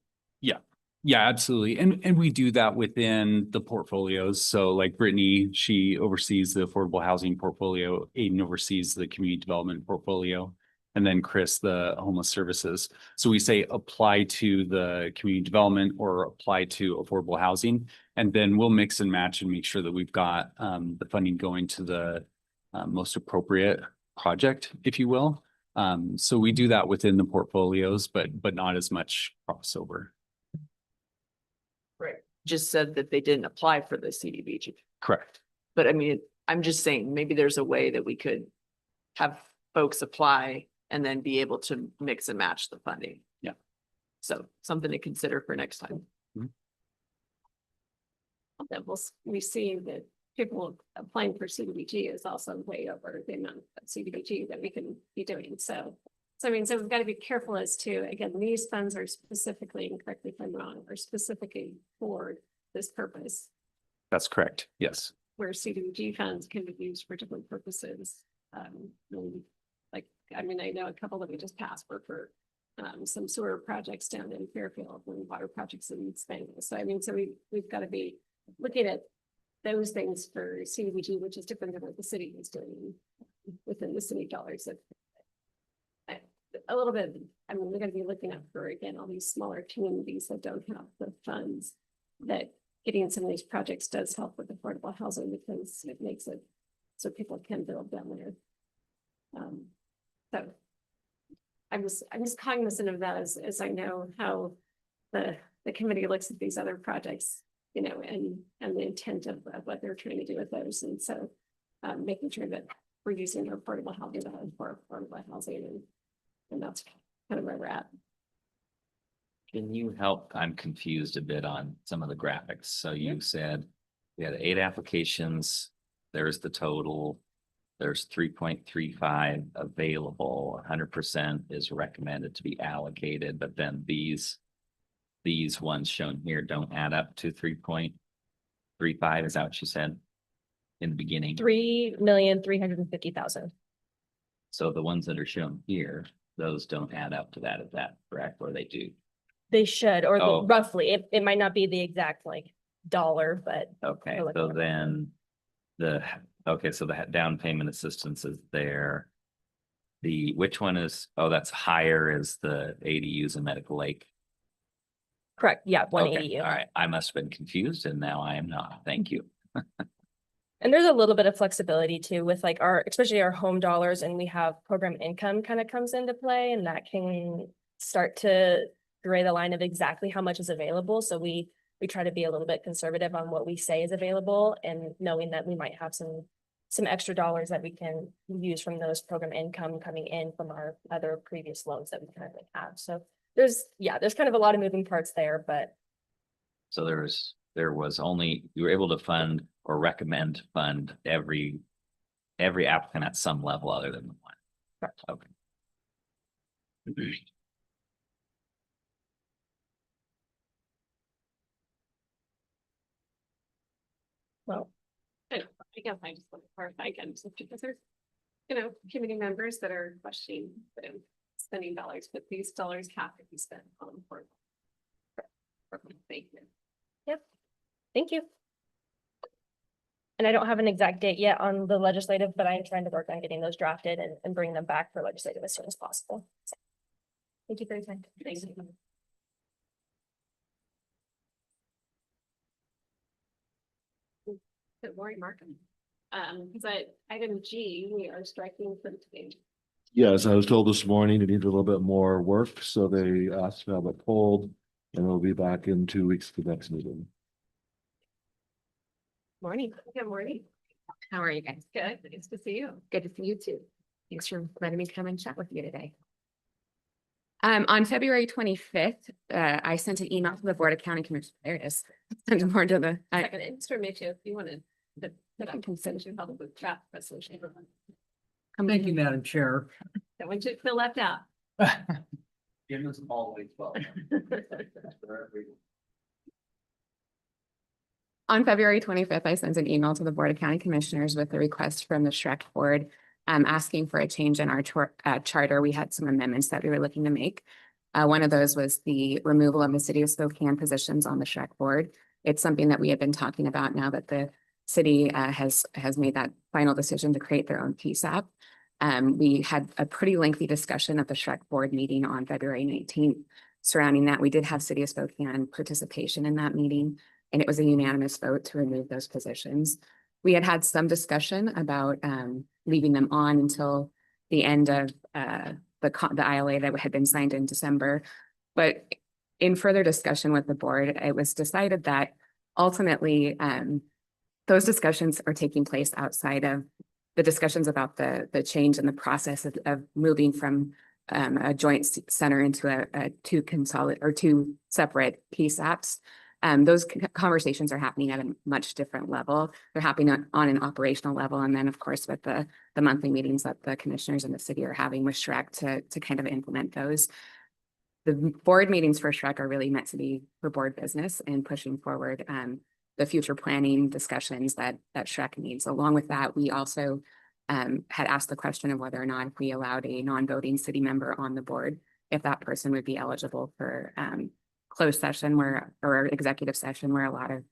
Yeah, absolutely. And we do that within the portfolios. So like Brittany, she oversees the affordable housing portfolio. Aiden oversees the community development portfolio. And then Chris, the homeless services. So we say apply to the community development or apply to affordable housing. And then we'll mix and match and make sure that we've got the funding going to the most appropriate project, if you will. So we do that within the portfolios, but not as much crossover. Right. Just said that they didn't apply for the CDBG. Correct. But I mean, I'm just saying, maybe there's a way that we could have folks apply and then be able to mix and match the funding. Yeah. So something to consider for next time. That we see that people applying for CDBG is also way over the amount of CDBG that we can be doing. So I mean, so we've got to be careful as to, again, these funds are specifically, and correct me if I'm wrong, are specifically for this purpose, That's correct. Yes. where CDBG funds can be used for different purposes. Like, I mean, I know a couple that we just passed were for some sewer projects down in Fairfield and water projects in Spain. So I mean, so we've got to be looking at those things for CDBG, which is different than what the city is doing within the city dollars. A little bit, I mean, we're going to be looking out for, again, all these smaller communities that don't have the funds, that getting some of these projects does help with affordable housing because it makes it so people can build down there. So I'm just cognizant of that as I know how the committee looks at these other projects, you know, and the intent of what they're trying to do with those. And so making sure that we're using affordable housing for affordable housing and that's kind of where we're at. Can you help? I'm confused a bit on some of the graphics. So you said we had 8 applications. There's the total. There's 3.35 available. 100% is recommended to be allocated, but then these ones shown here don't add up to 3.35. Is that what you said in the beginning? 3,350,000. So the ones that are shown here, those don't add up to that. Is that correct? Or they do? They should, or Oh. roughly, it might not be the exact like dollar, but. Okay, we're looking so at- then so the down payment assistance is there. Which one is, that's higher is the ADUs in Medical Lake. Correct, yeah, one Okay, ADU. all right. I must have been confused and now I am not. Thank you. And there's a little bit of flexibility too with like especially our home dollars, and we have program income kind of comes into play, and that can start to gray the line of exactly how much is available. So we try to be a little bit conservative on what we say is available, and knowing that we might have some extra dollars that we can use from those program income coming in from our other previous loans that we currently have. So there's kind of a lot of moving parts there, but. So there was only, you were able to fund or recommend fund every applicant at some level other than the one. Correct. Okay. Well, I guess I just want to clarify again, just because there's, committee members that are questioning spending dollars, but these dollars have to be spent on important. Thank you. Yep. Thank you. And I don't have an exact date yet on the legislative, but I'm trying to work on getting those drafted and bring them back for legislative as soon as possible. So, thank you for your time. Thank you. Good morning, Markham. Because item G, we are striking from today. Yes, I was told this morning it needed a little bit more work, so they asked to have it pulled. And it'll be back in 2 weeks for the next meeting. Morning. Good morning. How are you guys? Good. Nice to see you. Good to see you too. Thanks for letting me come and chat with you today. On February 25th, I sent an email to the Board of County Commissioners. There it is. Sent more to the. Second, it's for Mitch, if you wanted to put up consent, you probably would draft resolution. Thank you, Madam Chair. That one should feel left out. Jim is always welcome. On February 25th, I sent an email to the Board of County Commissioners with a request from the Shrek Board asking for a change in our charter. We had some amendments that we were looking to make. One of those was the removal of the City of Spokane positions on the Shrek Board. It's something that we have been talking about now that the city has made that final decision to create their own PSAP. We had a pretty lengthy discussion at the Shrek Board meeting on February 19th surrounding that. We did have City of Spokane participation in that meeting, and it was a unanimous vote to remove those positions. We had some discussion about leaving them on until the end of the ILA that had been signed in December. But in further discussion with the board, it was decided that ultimately those discussions are taking place outside of the discussions about the change in the process of moving from a joint center into two separate PSAPs. Those conversations are happening at a much different level. They're happening on an operational level. And then of course, with the monthly meetings that the commissioners in the city are having with Shrek to kind of implement those. The board meetings for Shrek are really meant to be for board business and pushing forward the future planning discussions that Shrek needs. Along with that, we also had asked the question of whether or not if we allowed a non-voting city member on the board, if that person would be eligible for closed session or executive session where a lot of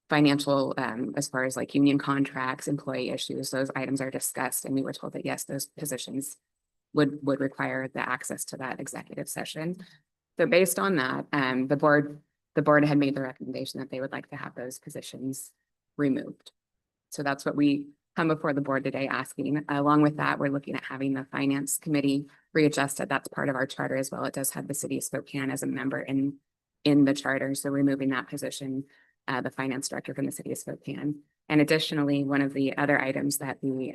financial, as far as like union contracts, employee issues, those items are discussed. And we were told that yes, those positions would require the access to that executive session. So based on that, the board had made the recommendation that they would like to have those positions removed. So that's what we come before the board today asking. Along with that, we're looking at having the finance committee readjusted. That's part of our charter as well. It does have the City of Spokane as a member in the charter. So removing that position, the finance director from the City of Spokane. And additionally, one of the other items that we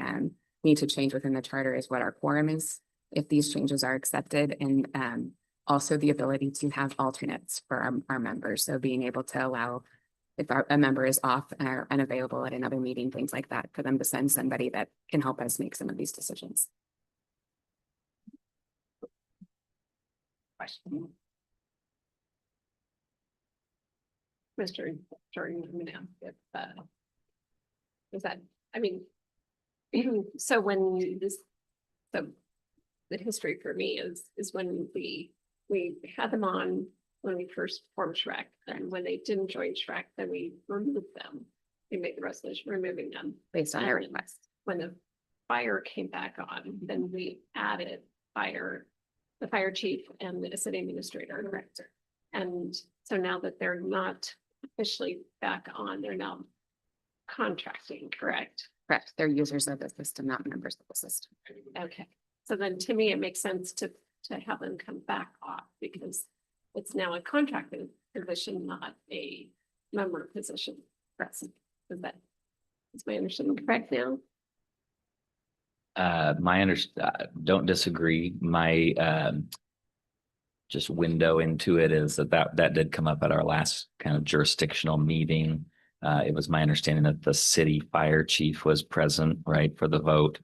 need to change within the charter is what our quorum is, if these changes are accepted, and also the ability to have alternates for our members. So being able to allow, if a member is off or unavailable at another meeting, things like that, for them to send somebody that can help us make some of these decisions. Question. Mr. Jordan, I'm gonna ask if, is that, I mean, so when this, so the history for me is when we had them on when we first formed Shrek, and when they didn't join Shrek, then we removed them. We made the resolution removing them. Based on their request. When the fire came back on, then we added the fire chief and the city administrator director. And so now that they're not officially back on, they're now contracting, correct? Correct. They're users of the system, not members of the system. Okay, so then to me, it makes sense to have them come back off because it's now a contracted position, not a member position. Is my understanding correct now? Don't disagree. My just window into it is that did come up at our last kind of jurisdictional meeting. It was my understanding that the city fire chief was present, right, for the vote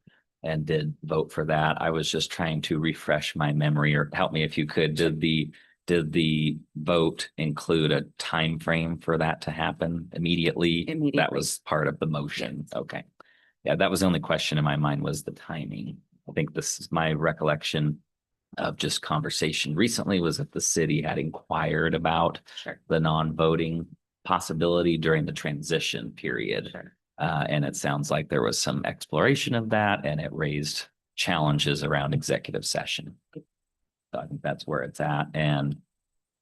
and did vote for that. I was just trying to refresh my memory, or help me if you could. Did the Did the vote include a time frame for that to happen immediately? That Immediately. was part of the motion. Okay. Yeah, that was the only question in my mind was the timing. I think this is my recollection of just conversation recently was that the city had inquired about Sure. the non-voting possibility during the transition period. Sure. And it sounds like there was some exploration of that and it raised challenges around executive session. So I think that's where it's at. And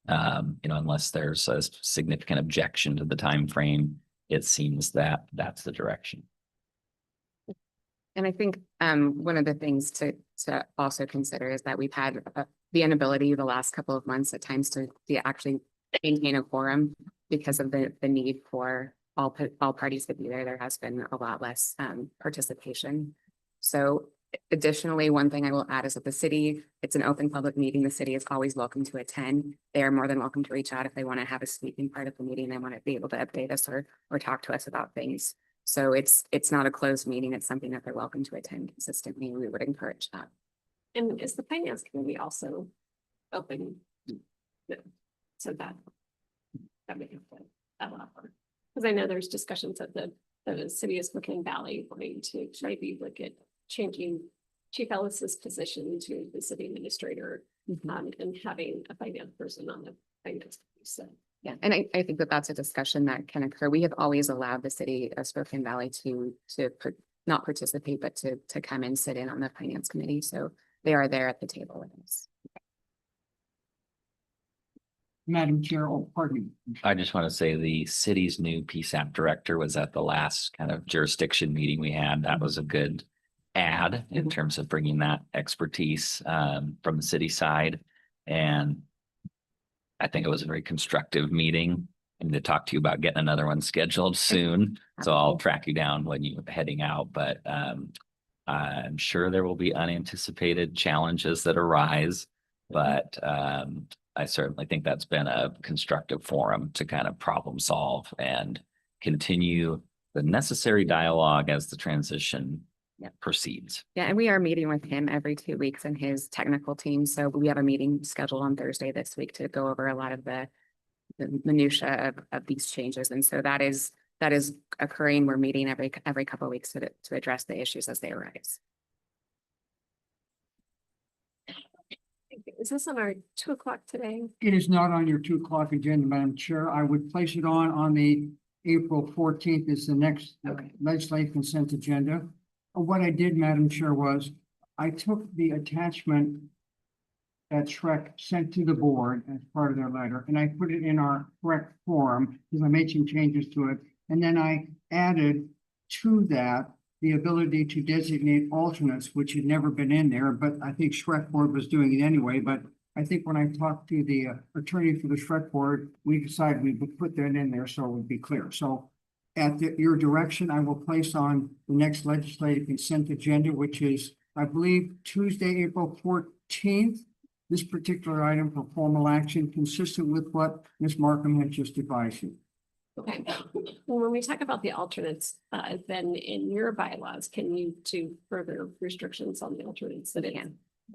unless there's a significant objection to the time frame, it seems that that's the direction. And I think one of the things to also consider is that we've had the inability the last couple of months at times to actually maintain a quorum because of the need for all parties to be there. There has been a lot less participation. So additionally, one thing I will add is that the city, it's an open public meeting. The city is always welcome to attend. They are more than welcome to reach out if they want to have a speaking part of the meeting. They want to be able to update us or talk to us about things. So it's not a closed meeting. It's something that they're welcome to attend consistently. We would encourage that. And is the finance committee also open? No. So that may have to allow for, because I know there's discussions of the city of Spokane Valley wanting to maybe look at changing Chief Ellis's position to the city administrator and having a finance person on the finance committee. So. Yeah, and I think that that's a discussion that can occur. We have always allowed the city of Spokane Valley to not participate, but to come and sit in on the finance committee. So they are there at the table with us. Madam Chair, oh, pardon me. I just want to say the city's new PSAP director was at the last kind of jurisdiction meeting we had. That was a good add in terms of bringing that expertise from the city side. And I think it was a very constructive meeting. I need to talk to you about getting another one scheduled soon. So I'll track you down when you're heading out, but I'm sure there will be unanticipated challenges that arise, but I certainly think that's been a constructive forum to kind of problem solve and continue the necessary dialogue as the transition proceeds. Yeah, and we are meeting with him every 2 weeks and his technical team. So we have a meeting scheduled on Thursday this week to go over a lot of the minutia of these changes. And so that is occurring. We're meeting every couple of weeks to address the issues as they arise. Is this on our 2 o'clock today? It is not on your 2 o'clock agenda, Madam Chair. I would place it on the April 14th is the next legislative consent agenda. What I did, Madam Chair, was I took the attachment that Shrek sent to the board as part of their letter, and I put it in our correct form because I made some changes to it. And then I added to that the ability to designate alternates, which had never been in there, but I think Shrek board was doing it anyway. But I think when I talked to the attorney for the Shrek board, we decided we would put that in there so it would be clear. So at your direction, I will place on the next legislative consent agenda, which is, I believe, Tuesday, April 14th. This particular item for formal action consistent with what Ms. Markham had just advised you. Okay. When we talk about the alternates, then in your bylaws, can you do further restrictions on the alternates that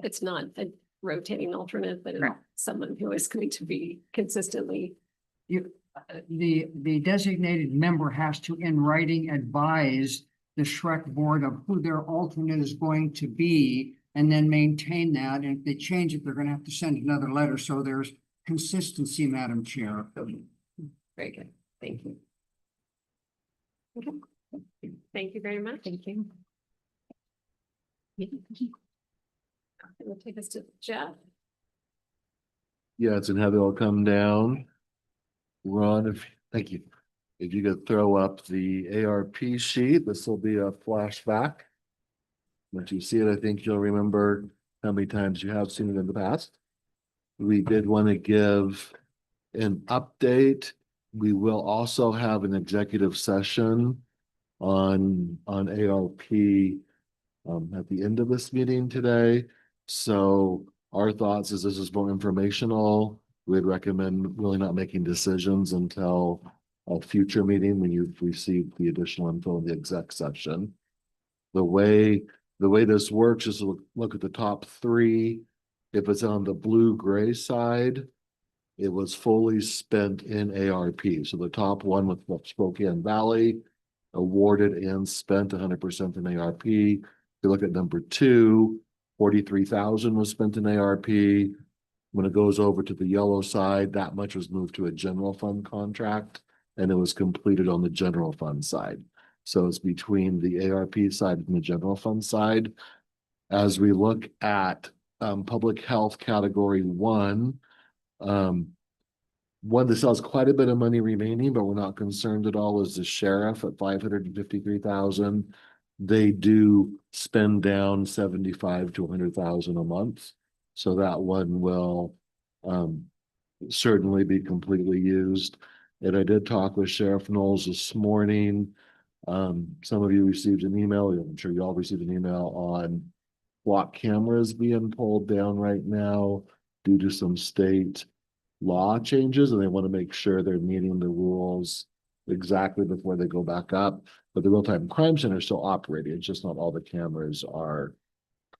it's not a rotating alternate, but it's someone who is going to be consistently. The designated member has to in writing advise the Shrek board of who their alternate is going to be and then maintain that. And if they change it, they're going to have to send another letter. So there's consistency, Madam Chair. Very good. Thank you. Okay. Thank you very much. Thank you. We'll take us to Jeff. Yes, and have it all come down. Ron, thank you. If you could throw up the ARP sheet, this will be a flashback. Once you see it, I think you'll remember how many times you have seen it in the past. We did want to give an update. We will also have an executive session on ARP at the end of this meeting today. So our thoughts is this is more informational. We'd recommend really not making decisions until a future meeting when you've received the additional info in the exec session. The way this works is to look at the top three. If it's on the blue-gray side, it was fully spent in ARP. So the top one with the Spokane Valley awarded and spent 100% in ARP. If you look at number 2, 43,000 was spent in ARP. When it goes over to the yellow side, that much was moved to a general fund contract, and it was completed on the general fund side. So it's between the ARP side and the general fund side. As we look at public health category 1, one that still has quite a bit of money remaining, but we're not concerned at all, is the sheriff at 553,000. They do spend down 75 to 100,000 a month. So that one will certainly be completely used. And I did talk with Sheriff Knowles this morning. Some of you received an email, I'm sure you all received an email on block cameras being pulled down right now due to some state law changes, and they want to make sure they're meeting the rules exactly before they go back up. But the real-time crime center is still operating. It's just not all the cameras are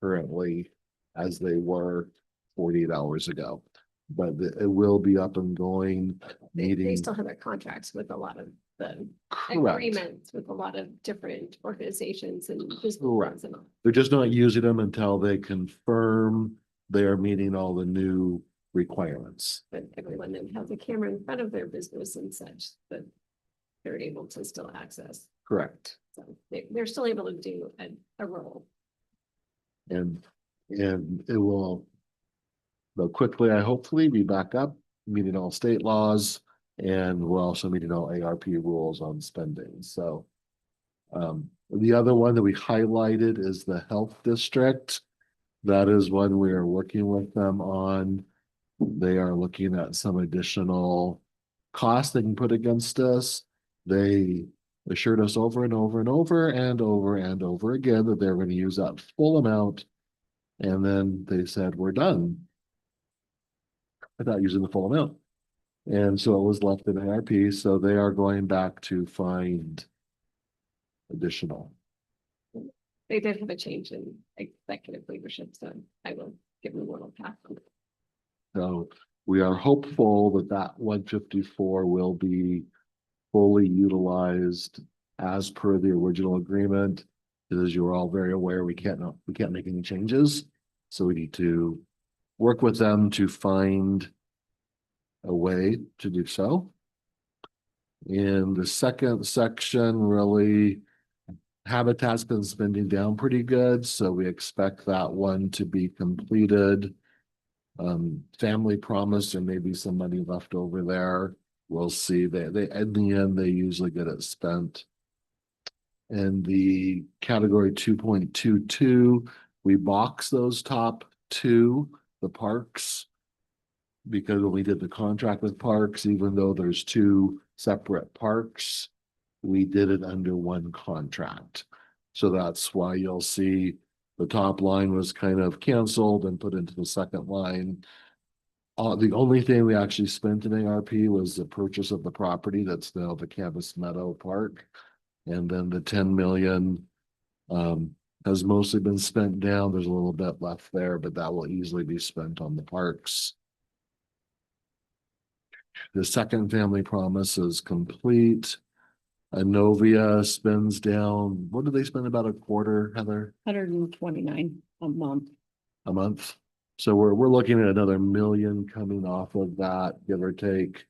currently as they were 48 hours ago. But it will be up and going, They meeting. still have their contracts with a lot of the Correct. agreements with a lot of different organizations and businesses Correct. and all. They're just not using them until they confirm they are meeting all the new requirements. But everyone that has a camera in front of their business and such, but they're able to still access. Correct. So they're still able to do a role. And it will, they'll quickly, I hopefully be back up, meeting all state laws, and we're also meeting all ARP rules on spending. So the other one that we highlighted is the health district. That is one we are working with them on. They are looking at some additional costs they can put against us. They assured us over and over and over and over and over again that they're going to use that full amount. And then they said, we're done without using the full amount. And so it was left in ARP. So they are going back to find additional. They did have a change in executive leadership, so I will give them a little pass on it. So we are hopeful that that 154 will be fully utilized as per the original agreement. As you're all very aware, we can't make any changes. So we need to work with them to find a way to do so. In the second section, really, Habitat's been spending down pretty good, so we expect that one to be completed. Family Promise, there may be some money left over there. We'll see. They in the end, they usually get it spent. And the category 2.22, we box those top 2, the parks, because when we did the contract with parks, even though there's 2 separate parks, we did it under one contract. So that's why you'll see the top line was kind of canceled and put into the second line. The only thing we actually spent in ARP was the purchase of the property that's now the Campus Meadow Park. And then the 10 million has mostly been spent down. There's a little bit left there, but that will easily be spent on the parks. The second Family Promise is complete. Inovia spends down, what do they spend, about a quarter, Heather? 129 a month. A month. So we're looking at another million coming off of that, give or take,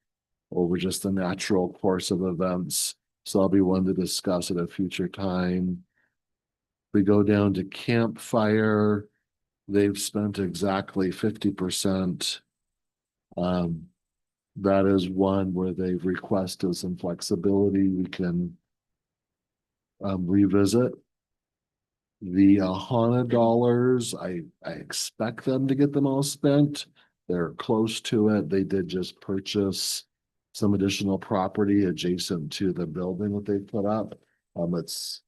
over just the natural course of events. So I'll be one to discuss at a future time. We go down to Campfire. They've spent exactly 50%. That is one where they've requested some flexibility. We can revisit. The HANA dollars, I expect them to get them all spent. They're close to it. They did just purchase some additional property adjacent to the building that they put up. It's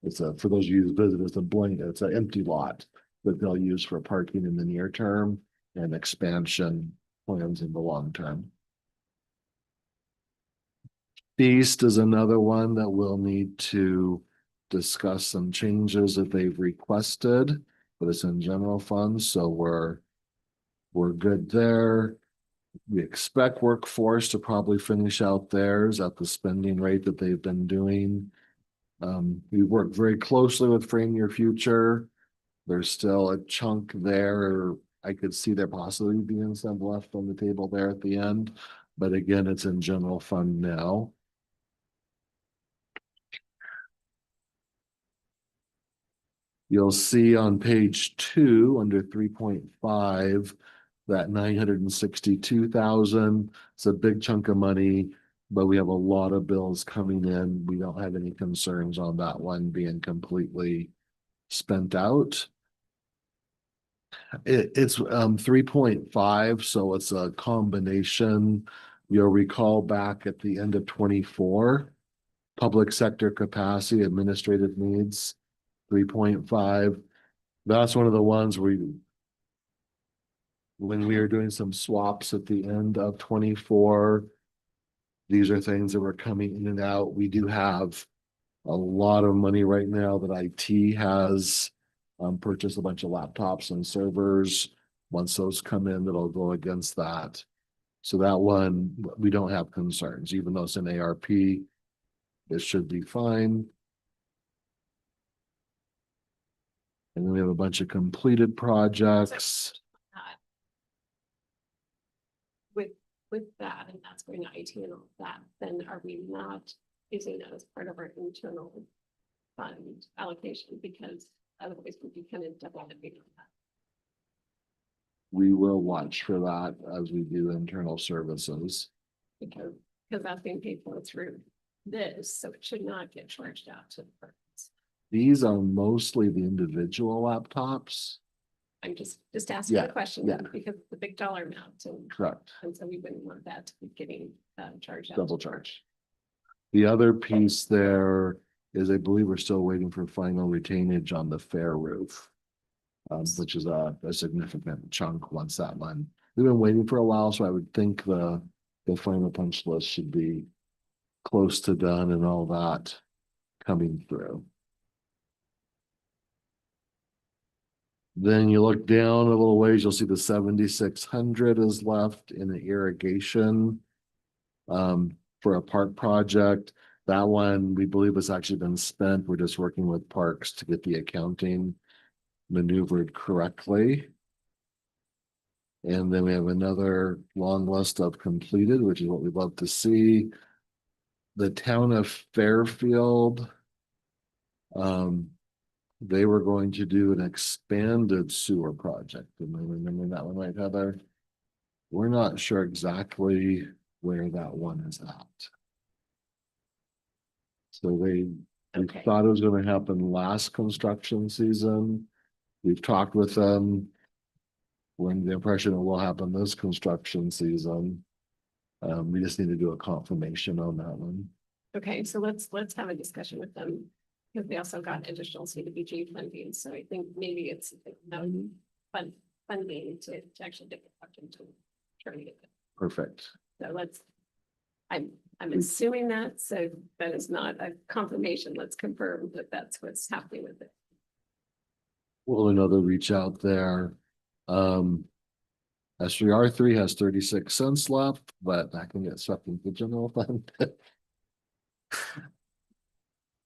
for those of you who visit, it's an empty lot that they'll use for parking in the near term and expansion plans in the long term. Feast is another one that we'll need to discuss some changes that they've requested, but it's in general funds, so we're good there. We expect workforce to probably finish out theirs at the spending rate that they've been doing. We work very closely with Frame Your Future. There's still a chunk there. I could see there possibly being some left on the table there at the end. But again, it's in general fund now. You'll see on page 2 under 3.5 that 962,000. It's a big chunk of money, but we have a lot of bills coming in. We don't have any concerns on that one being completely spent out. It's 3.5, so it's a combination. You'll recall back at the end of 24, public sector capacity, administrative needs, 3.5. That's one of the ones when we were doing some swaps at the end of 24, these are things that were coming in and out. We do have a lot of money right now that IT has purchased a bunch of laptops and servers. Once those come in, that'll go against that. So that one, we don't have concerns, even though it's an ARP, it should be fine. And then we have a bunch of completed projects. With that, and that's going to IT and all of that, then are we not using that as part of our internal fund allocation? Because otherwise we'd be kind of double dipping on that. We will watch for that as we do internal services. Because that's being paid for through this, so it should not get charged out to the departments. These are mostly the individual laptops. I'm just asking Yeah, a question yeah. because it's a big dollar amount and. Correct. And so we wouldn't want that to be getting charged out. Double charge. The other piece there is I believe we're still waiting for final retainage on the fair roof. Which is a significant chunk once that one. We've been waiting for a while, so I would think the final punch list should be close to done and all that coming through. Then you look down a little ways, you'll see the 7,600 is left in the irrigation for a park project. That one, we believe has actually been spent. We're just working with parks to get the accounting maneuvered correctly. And then we have another long list of completed, which is what we'd love to see. The town of Fairfield, they were going to do an expanded sewer project. Am I remembering that one right, Heather? We're not sure exactly where that one is at. So we thought it was going to happen last construction season. We've talked with them. We're in the impression it will happen this construction season. We just need to do a confirmation on that one. Okay, so let's have a discussion with them. Because they also got additional CDBG funding, so I think maybe it's funding to actually get the project to try to get it. Perfect. So I'm assuming that, so that is not a confirmation. Let's confirm that that's what's happening with it. Well, another reach out there. S3R3 has 36 cents left, but that can get swept into the general fund.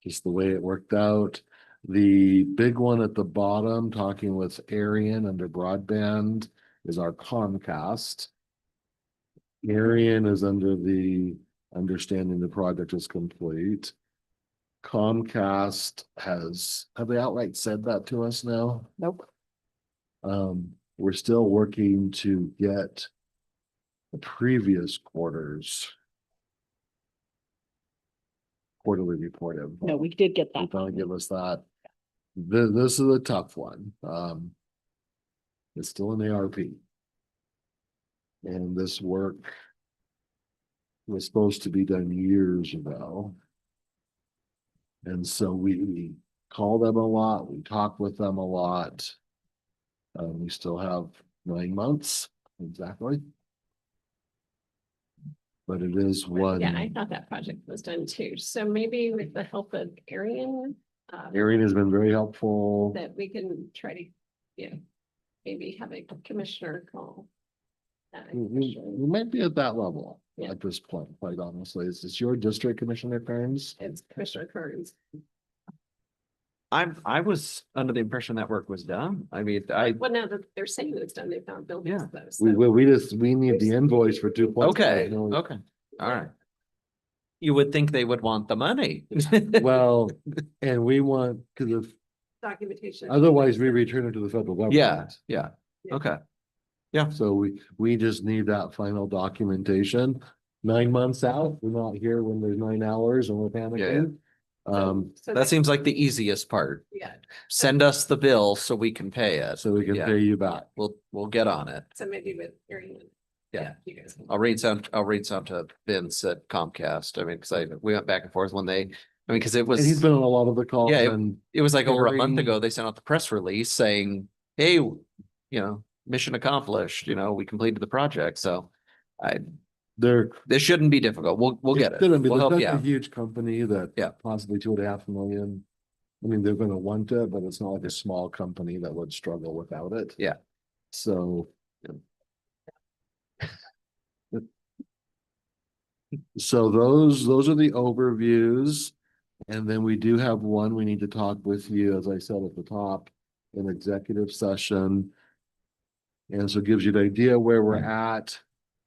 Just the way it worked out. The big one at the bottom, talking with Arian under broadband, is our Comcast. Arian is under the understanding the project is complete. Comcast have they outright said that to us now? Nope. We're still working to get the previous quarters quarterly reported. No, we did get They that. finally give us that. This is a tough one. It's still an ARP. And this work was supposed to be done years ago. And so we call them a lot, we talk with them a lot. We still have 9 months, exactly. But it is one. Yeah, I thought that project was done too. So maybe with the help of Arian. Arian has been very helpful. That we can try to, maybe have a commissioner call We might be at that level Yeah. at this point, quite honestly. Is this your district, Commissioner Kearns? It's Commissioner Kearns. I was under the impression that work was done. I mean, Well, now that they're saying that it's done, they found buildings Yeah. though. We need the invoice for 2.5 okay, million. okay, all right. You would think they would want the money. Well, and we want, because if, Documentation. otherwise we return it to the federal government. Yeah, okay. So we just need that final documentation. 9 months out, we're not here when there's 9 hours and we're panicking. So That seems like the easiest part. Yeah, Send us the bill so we can pay it. So we can Yeah. pay you back. We'll get on it. so maybe with Erin. Yeah. You guys. I'll reach out to Vince at Comcast. I mean, we went back and forth when because it was. And he's been on a lot of the calls Yeah, and It was like over a month Very- ago, they sent out the press release saying, hey, mission accomplished, we completed the project. So this shouldn't be difficult. We'll get it. Shouldn't be. We'll help That's you a out. huge company that. Yeah. Possibly 2.5 million. I mean, they're gonna want it, but it's not like a small company that would struggle without it. Yeah. So. So those are the overviews. And then we do have one we need to talk with you, as I said at the top, in executive session. And so it gives you the idea where we're at.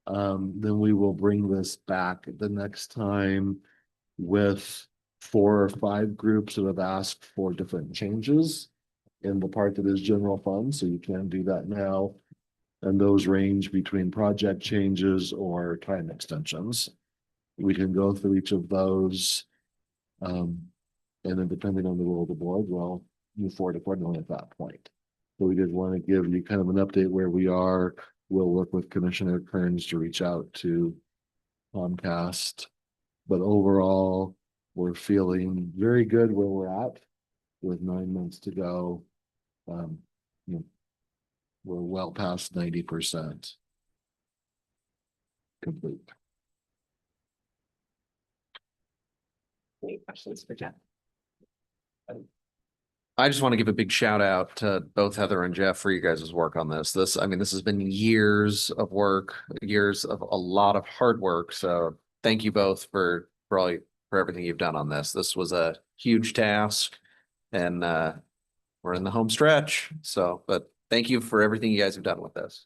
Then we will bring this back the next time with 4 or 5 groups that have asked for different changes in the part that is general fund, so you can do that now. And those range between project changes or time extensions. We can go through each of those. And then depending on the will of the board, we'll move forward accordingly at that point. So we did want to give you kind of an update where we are. We'll work with Commissioner Kearns to reach out to Comcast. But overall, we're feeling very good where we're at with 9 months to go. We're well past 90% complete. Any questions for Jeff? I just want to give a big shout out to both Heather and Jeff for you guys' work on this. This has been years of work, years of a lot of hard work. So thank you both for everything you've done on this. This was a huge task and we're in the home stretch. So, but thank you for everything you guys have done with this.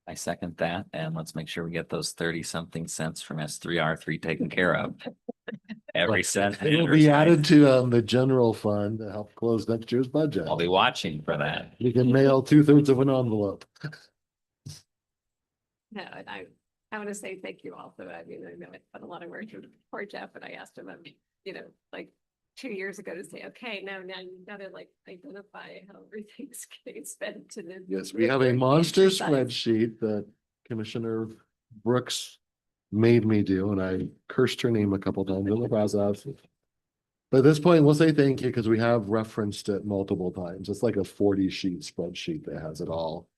I second that, and let's make sure we get those 30-something cents from S3R3 taken care of. Every cent. It'll be added to the general fund to help close next year's budget. I'll be watching for that. You can mail 2/3 of an envelope. No, and I want to say thank you also. I mean, I know it's been a lot of work for Jeff, but I asked him, like 2 years ago to say, okay, now you gotta identify how everything's getting spent to the. Yes, we have a monster exercise. spreadsheet that Commissioner Brooks made me do, and I cursed her name a couple times in the process. But at this point, we'll say thank you because we have referenced it multiple times. It's like a 40-sheet spreadsheet that has it all.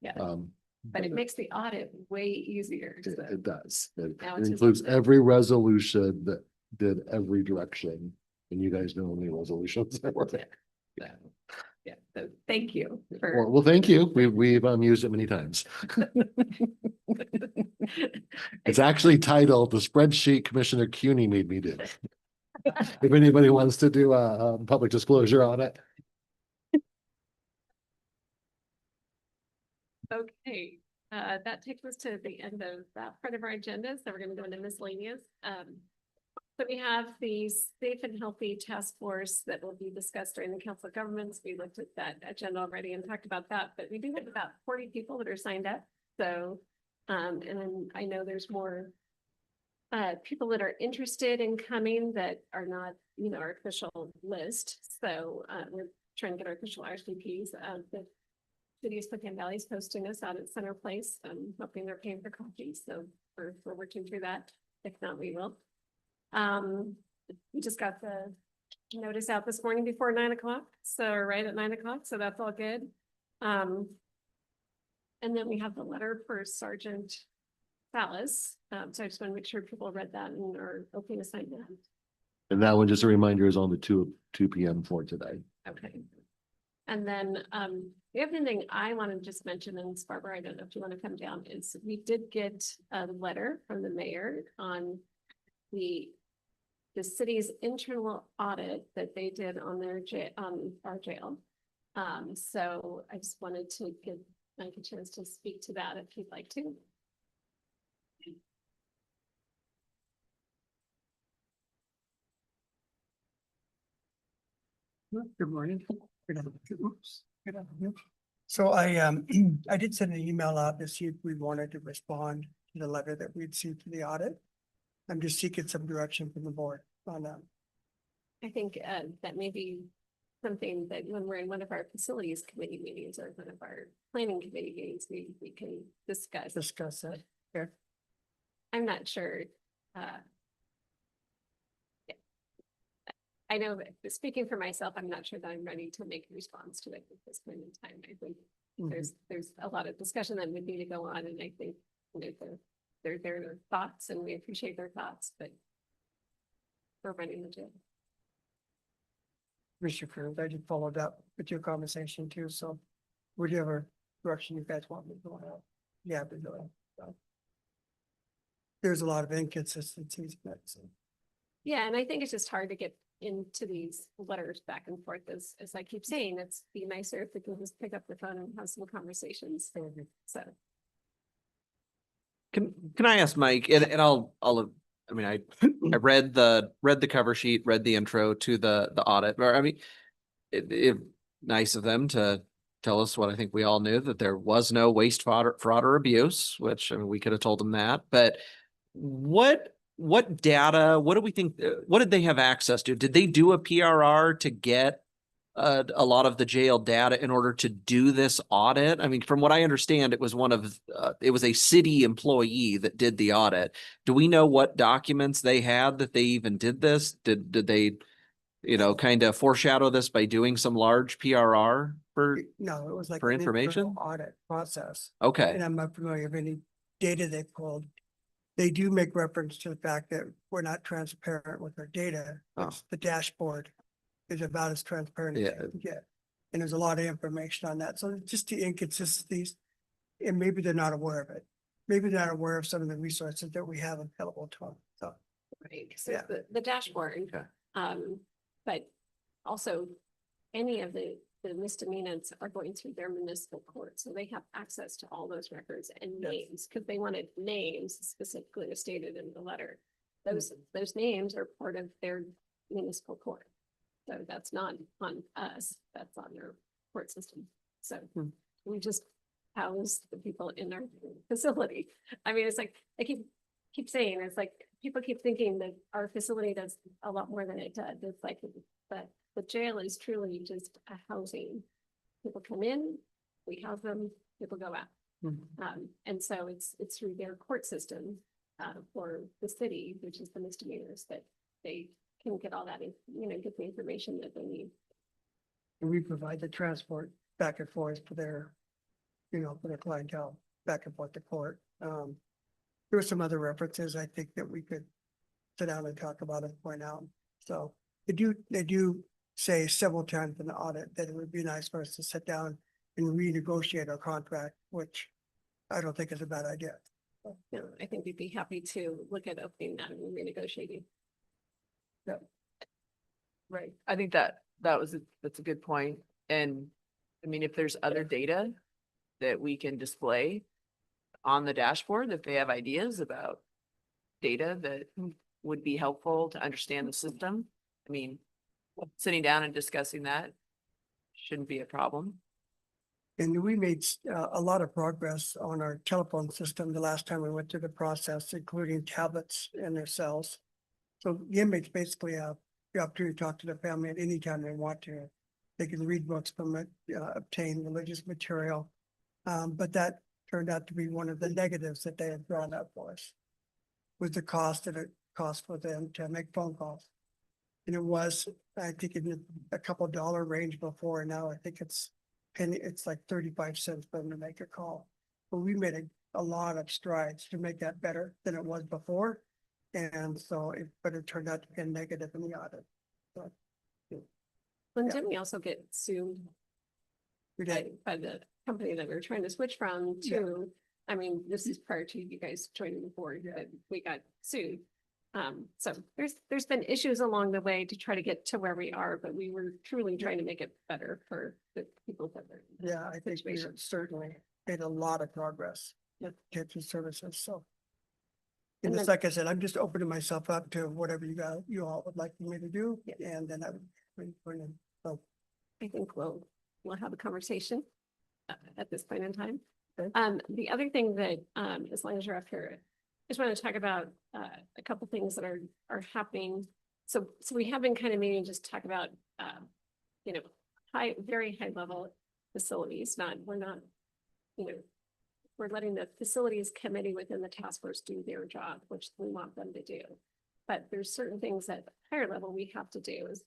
Yeah, but it makes the audit way easier. It, so. it does. It Now it's just- includes every resolution that did every direction. And you guys know how many resolutions there were. Yeah, so thank you for. Well, thank you. We've used it many times. It's actually titled the spreadsheet Commissioner CUNY made me do. If anybody wants to do a public disclosure on it. Okay, that takes us to the end of that part of our agenda, so we're gonna go into miscellaneous. So we have the Safe and Healthy Task Force that will be discussed during the Council of Governments. We looked at that agenda already and talked about that, but we do have about 40 people that are signed up. So, and then I know there's more people that are interested in coming that are not, our official list. So we're trying to get our official RSVPs. The City of Spokane Valley is hosting us out at Center Place. I'm hoping they're paying for coffee, so we're working through that. If not, we will. We just got the notice out this morning before 9 o'clock, so right at 9 o'clock, so that's all good. And then we have the letter for Sergeant Salas. So I just want to make sure people read that and are okay to sign that. And that one, just a reminder, is on the 2 p.m. for today. Okay. And then the other thing I want to just mention, and Barbara, I don't know if you want to come down, is we did get a letter from the mayor on the city's internal audit that they did on their our jail. So I just wanted to give Mike a chance to speak to that if you'd like to. Good morning. Good afternoon. Oops. Good afternoon. So I did send an email out to see if we wanted to respond to the letter that we'd seen for the audit. I'm just seeking some direction from the board on that. I think that may be something that when we're in one of our facilities committee meetings or one of our planning committee meetings, we can discuss. Discuss that. Yeah. I'm not sure. I know that speaking for myself, I'm not sure that I'm ready to make a response to it at this point in time. I think there's a lot of discussion that would need to go on, and I think, you know, their thoughts, and we appreciate their thoughts, but we're running the jail. Mr. Cruz, I just followed up with your conversation too, so whatever direction you guys want me to go out, yeah, but no, so. There's a lot of inconsistencies in that, so. Yeah, and I think it's just hard to get into these letters back and forth, as I keep saying, it's be nicer if we can just pick up the phone and have some conversations. So. Can I ask Mike, and I mean, I read the cover sheet, read the intro to the audit, or I mean, it nice of them to tell us what I think we all knew, that there was no waste, fraud or abuse, which, I mean, we could have told them that, but what data, what do we think, what did they have access to? Did they do a PRR to get a lot of the jail data in order to do this audit? I mean, from what I understand, it was it was a city employee that did the audit. Do we know what documents they had that they even did this? Did they, you know, kind of foreshadow this by doing some large PRR for? No, it was like for an internal information? audit process. Okay. And I'm not familiar with any data they pulled. They do make reference to the fact that we're not transparent with our data. Oh. The dashboard is about as transparent as Yeah. you can get. And there's a lot of information on that. So just the inconsistencies, and maybe they're not aware of it. Maybe they're not aware of some of the resources that we have available to them. So, Right, so Yeah. the dashboard, but also any of the misdemeanors are going through their municipal court, so they have access to all those records and names, because they wanted names specifically as stated in the letter. Those names are part of their municipal court. So that's not on us, that's on their court system. So we just house the people in our facility. I mean, it's like, I keep saying, it's like, people keep thinking that our facility does a lot more than it does. It's like, but the jail is truly just a housing. People come in, we house them, people go out. And so it's through their court system for the city, which is the misdemeanors, that they can get all that, you know, get the information that they need. and we provide the transport back and forth for their, you know, for their clientele, back and forth to court. There were some other references I think that we could sit down and talk about and point out. So they do say several times in the audit that it would be nice for us to sit down and renegotiate our contract, which I don't think is a bad idea. You know, I think we'd be happy to look at opening that and renegotiating. Right. I think that's a good point. And I mean, if there's other data that we can display on the dashboard, if they have ideas about data that would be helpful to understand the system, I mean, sitting down and discussing that shouldn't be a problem. And we made a lot of progress on our telephone system the last time we went through the process, including tablets in their cells. So the inmates basically have the opportunity to talk to their family at any time they want to. They can read books from it, obtain religious material. But that turned out to be one of the negatives that they had drawn up for us, was the cost that it cost for them to make phone calls. And it was, I think, in a couple dollar range before, and now I think it's like 35 cents for them to make a call. But we made a lot of strides to make that better than it was before. And so, but it turned out to be a negative in the audit. So, Well, didn't we also get sued We did. by the company that we were trying to switch from to, I mean, this is prior to you guys joining the board, but we got sued. So there's been issues along the way to try to get to where we are, but we were truly trying to make it better for the people that were. in Yeah, I that think we situation. certainly made a lot of progress with kids and services, so. And And just then- like I said, I'm just opening myself up to whatever you all would like me to do, and then I would bring in, so. I think we'll have a conversation at this point in time. The other thing that, as long as you're up here, I just want to talk about, a couple things that are happening. So we have been kind of meeting, just talk about, you know, very high level facilities, we're not, you know, we're letting the facilities committee within the task force do their job, which we want them to do. But there's certain things at higher level we have to do is,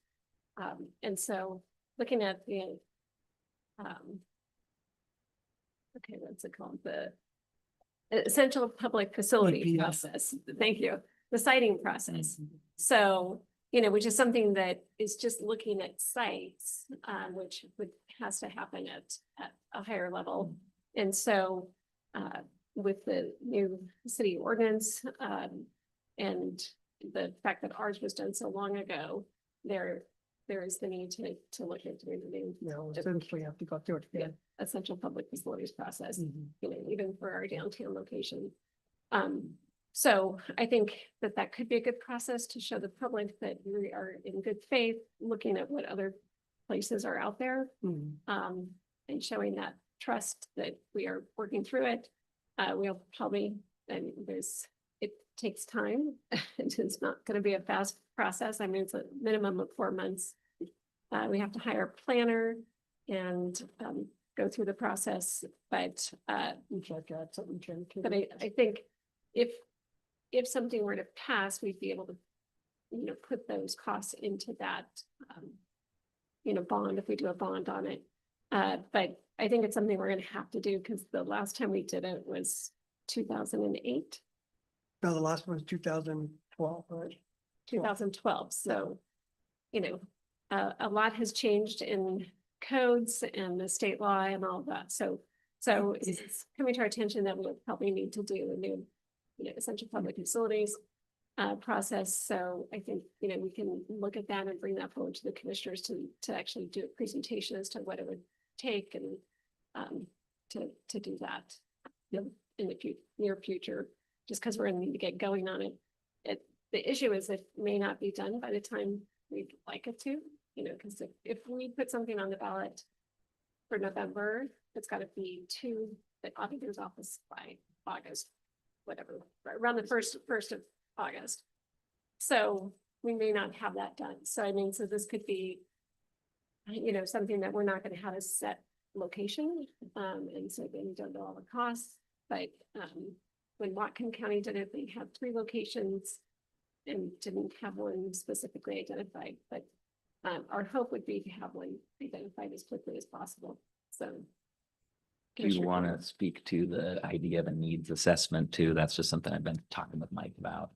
and so looking at the, okay, what's it called? The essential public facility EPF. process. Thank you. The siting process. So, you know, which is something that is just looking at sites, which has to happen at a higher level. And so, with the new city ordinance, and the fact that ours was done so long ago, there is the need to look into the new. Essentially have to go through it again. Essential public facilities process, Mhm. you know, even for our downtown location. So I think that could be a good process to show the public that we are in good faith, looking at what other places are out there. And showing that trust that we are working through it. We'll probably, and it takes time. It's not gonna be a fast process. I mean, it's a minimum of 4 months. We have to hire a planner and, go through the process, but, I think if something were to pass, we'd be able to, you know, put those costs into that, you know, bond, if we do a bond on it. But I think it's something we're gonna have to do, because the last time we did it was 2008. No, the last one was 2012, right? 2012, so, you know, a lot has changed in codes and the state law and all of that, so it's coming to our attention that we'll probably need to do a new, you know, essential public facilities process, so I think, you know, we can look at that and bring that forward to the commissioners to actually do a presentation as to what it would take and to do that in the near future, just because we're gonna need to get going on it. The issue is it may not be done by the time we'd like it to, you know, because if we put something on the ballot for November, it's gotta be to the auditor's office by August, whatever, around the first of August. So we may not have that done. So I mean, so this could be, you know, something that we're not gonna have a set location, and so then we don't know all the costs, but, when Whatcom County did it, they had 3 locations and didn't have one specifically identified, but, our hope would be to have one identified as quickly as possible, so. Do you Commissioner want Coyle. to speak to the idea of a needs assessment too? That's just something I've been talking with Mike about.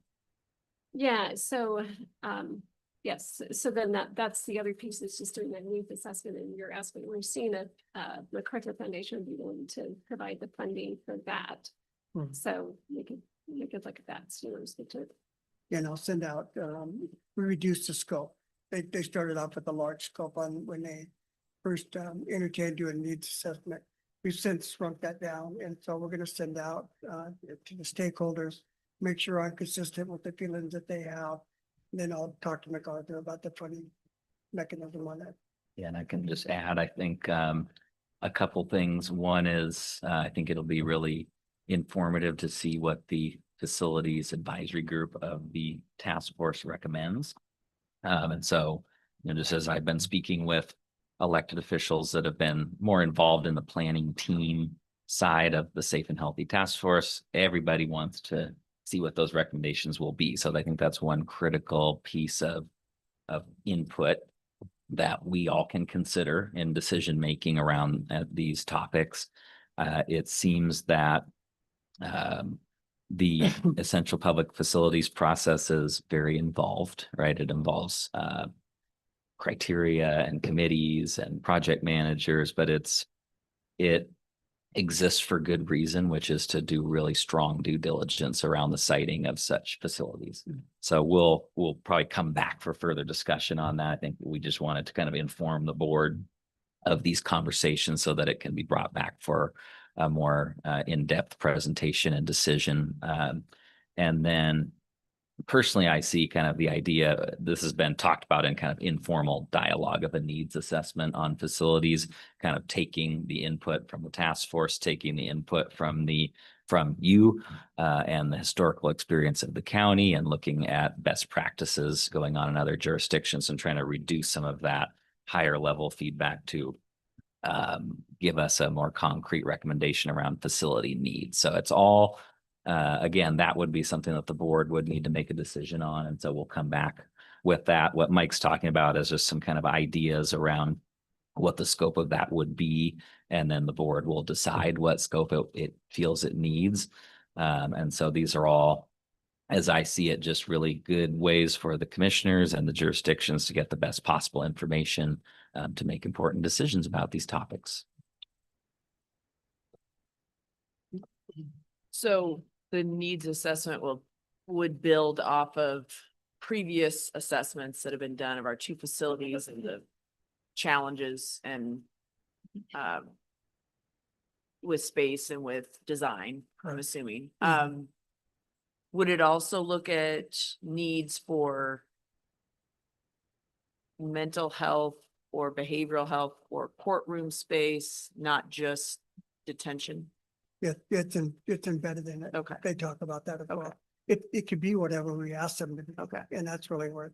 Yeah, so, yes, so then that's the other piece, is just doing that needs assessment, and you're asking, we're seeing a MacArthur Foundation would be willing to provide the funding for that. So we could look at that, so speak to it. And I'll send out, we reduced the scope. They started off with a large scope on when they first entertained doing a needs assessment. We've since shrunk that down, and so we're gonna send out to the stakeholders, make sure I'm consistent with the feelings that they have. Then I'll talk to MacArthur about the funding mechanism on that. Yeah, and I can just add, I think, a couple things. One is, I think it'll be really informative to see what the facilities advisory group of the task force recommends. And so, you know, just as I've been speaking with elected officials that have been more involved in the planning team side of the Safe and Healthy Task Force, everybody wants to see what those recommendations will be. So I think that's one critical piece of input that we all can consider in decision making around these topics. It seems that the essential public facilities process is very involved, right? It involves criteria and committees and project managers, but it's it exists for good reason, which is to do really strong due diligence around the siting of such facilities. So we'll probably come back for further discussion on that. I think we just wanted to kind of inform the board of these conversations so that it can be brought back for a more in-depth presentation and decision. And then personally, I see kind of the idea, this has been talked about in kind of informal dialogue of a needs assessment on facilities, kind of taking the input from the task force, taking the input from you and the historical experience of the county, and looking at best practices going on in other jurisdictions and trying to reduce some of that higher level feedback to give us a more concrete recommendation around facility needs. So it's all again, that would be something that the board would need to make a decision on. And so we'll come back with that. What Mike's talking about is just some kind of ideas around what the scope of that would be. And then the board will decide what scope it feels it needs. And so these are all, as I see it, just really good ways for the commissioners and the jurisdictions to get the best possible information to make important decisions about these topics. So the needs assessment would build off of previous assessments that have been done of our two facilities and the challenges and with space and with design, I'm assuming. Would it also look at needs for mental health or behavioral health or courtroom space, not just detention? Yeah, it's embedded in it. Okay. They talk about that as Okay. well. It could be whatever we ask them to be. Okay. And that's really what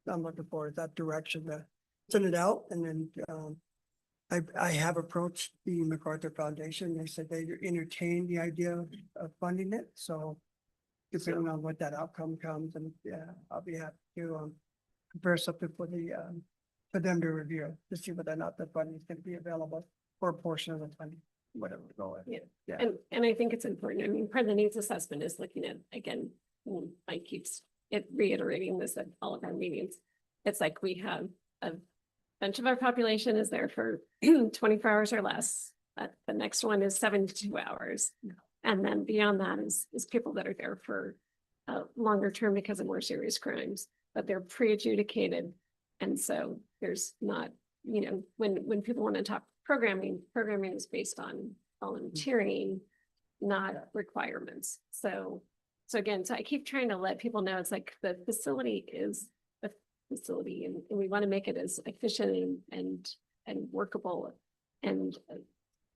I'm looking for, is that direction to send it out. And then, I have approached the MacArthur Foundation. They said they entertain the idea of funding it. So depending on what that outcome comes, and yeah, I'll be happy to, prepare something for for them to review, to see whether or not the funding is going to be available for a portion of the funding, whatever we go with. Yeah. Yeah. And I think it's important. I mean, part of the needs assessment is looking at, again, Mike keeps reiterating this at all of our meetings. It's like we have a bunch of our population is there for 24 hours or less. The next one is 72 hours. And then beyond that is people that are there for longer term because of more serious crimes, but they're pre-adjudicated. And so there's not, when people want to talk programming is based on volunteering, not requirements. So again, so I keep trying to let people know, it's like the facility is a facility, and we want to make it as efficient and workable and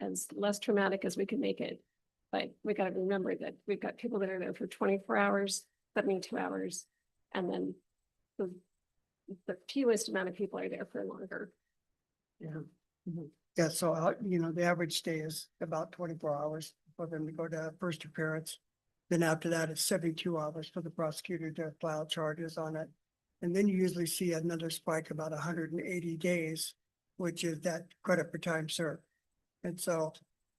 as less traumatic as we can make it. But we got to remember that we've got people that are there for 24 hours, 72 hours, and then the fewest amount of people are there for longer. Yeah. Yeah, so, the average stay is about 24 hours for them to go to first appearance. Then after that, it's 72 hours for the prosecutor to file charges on it. And then you usually see another spike about 180 days, which is that credit for time served. And so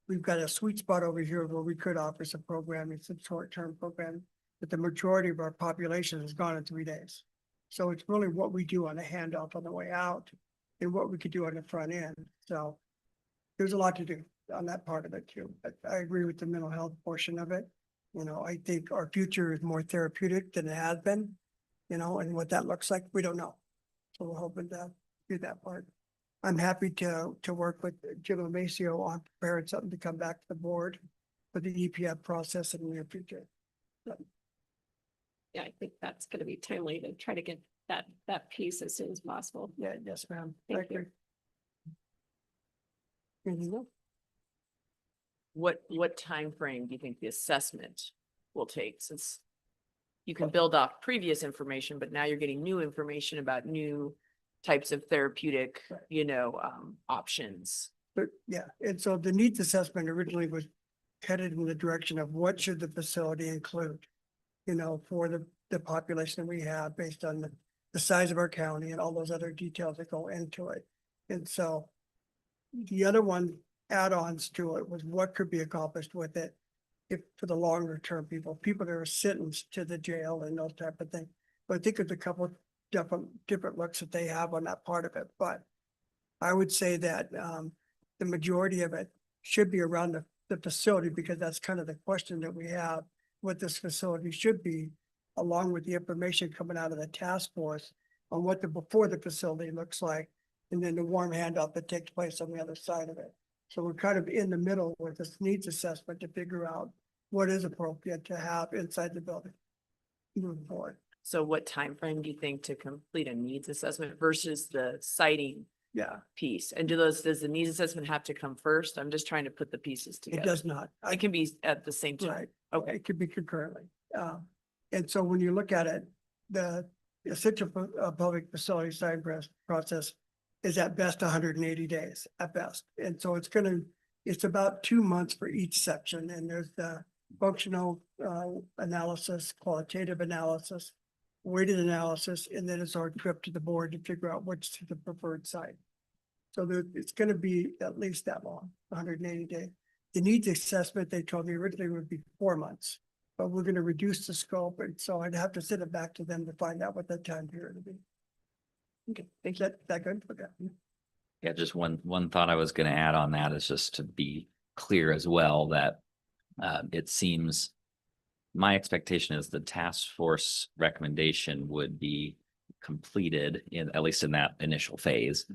we've got a sweet spot over here where we could offer some programming, some short-term programming, but the majority of our population has gone in 3 days. So it's really what we do on the handoff on the way out and what we could do on the front end. So there's a lot to do on that part of it too. But I agree with the mental health portion of it. I think our future is more therapeutic than it has been, and what that looks like, we don't know. So we're hoping to do that part. I'm happy to work with Jim Amacio on preparing something to come back to the board for the EPF process in the near future. Yeah, I think that's going to be timely to try to get that piece as soon as possible. Yeah, yes, ma'am. Thank you. Anything else? What time frame do you think the assessment will take, since you can build off previous information, but now you're getting new information about new types of therapeutic, options? But yeah, and so the needs assessment originally was headed in the direction of what should the facility include, for the population that we have based on the size of our county and all those other details that go into it. And so the other one add-ons to it was what could be accomplished with it if for the longer term people that are sentenced to the jail and those type of things. But I think there's a couple of different looks that they have on that part of it. But I would say that the majority of it should be around the facility, because that's kind of the question that we have, what this facility should be, along with the information coming out of the task force on what the before the facility looks like, and then the warm handoff that takes place on the other side of it. So we're kind of in the middle with this needs assessment to figure out what is appropriate to have inside the building moving forward. So what time frame do you think to complete a needs assessment versus the siting Yeah, piece? And does the needs assessment have to come first? I'm just trying to put the pieces it together. does not. It can be at the same time. Right. Okay. It could be concurrently. And so when you look at it, the essential public facility sign process is at best 180 days at best. And so it's about 2 months for each section. And there's the functional analysis, qualitative analysis, weighted analysis, and then it's our trip to the board to figure out what's the preferred site. So it's going to be at least that long, 180 days. The needs assessment, they told me originally would be 4 months, but we're going to reduce the scope. And so I'd have to send it back to them to find out what that time period would be. Okay. Is that good? Okay. Yeah, just one thought I was gonna add on that is just to be clear as well that it seems my expectation is the task force recommendation would be completed at least in that initial phase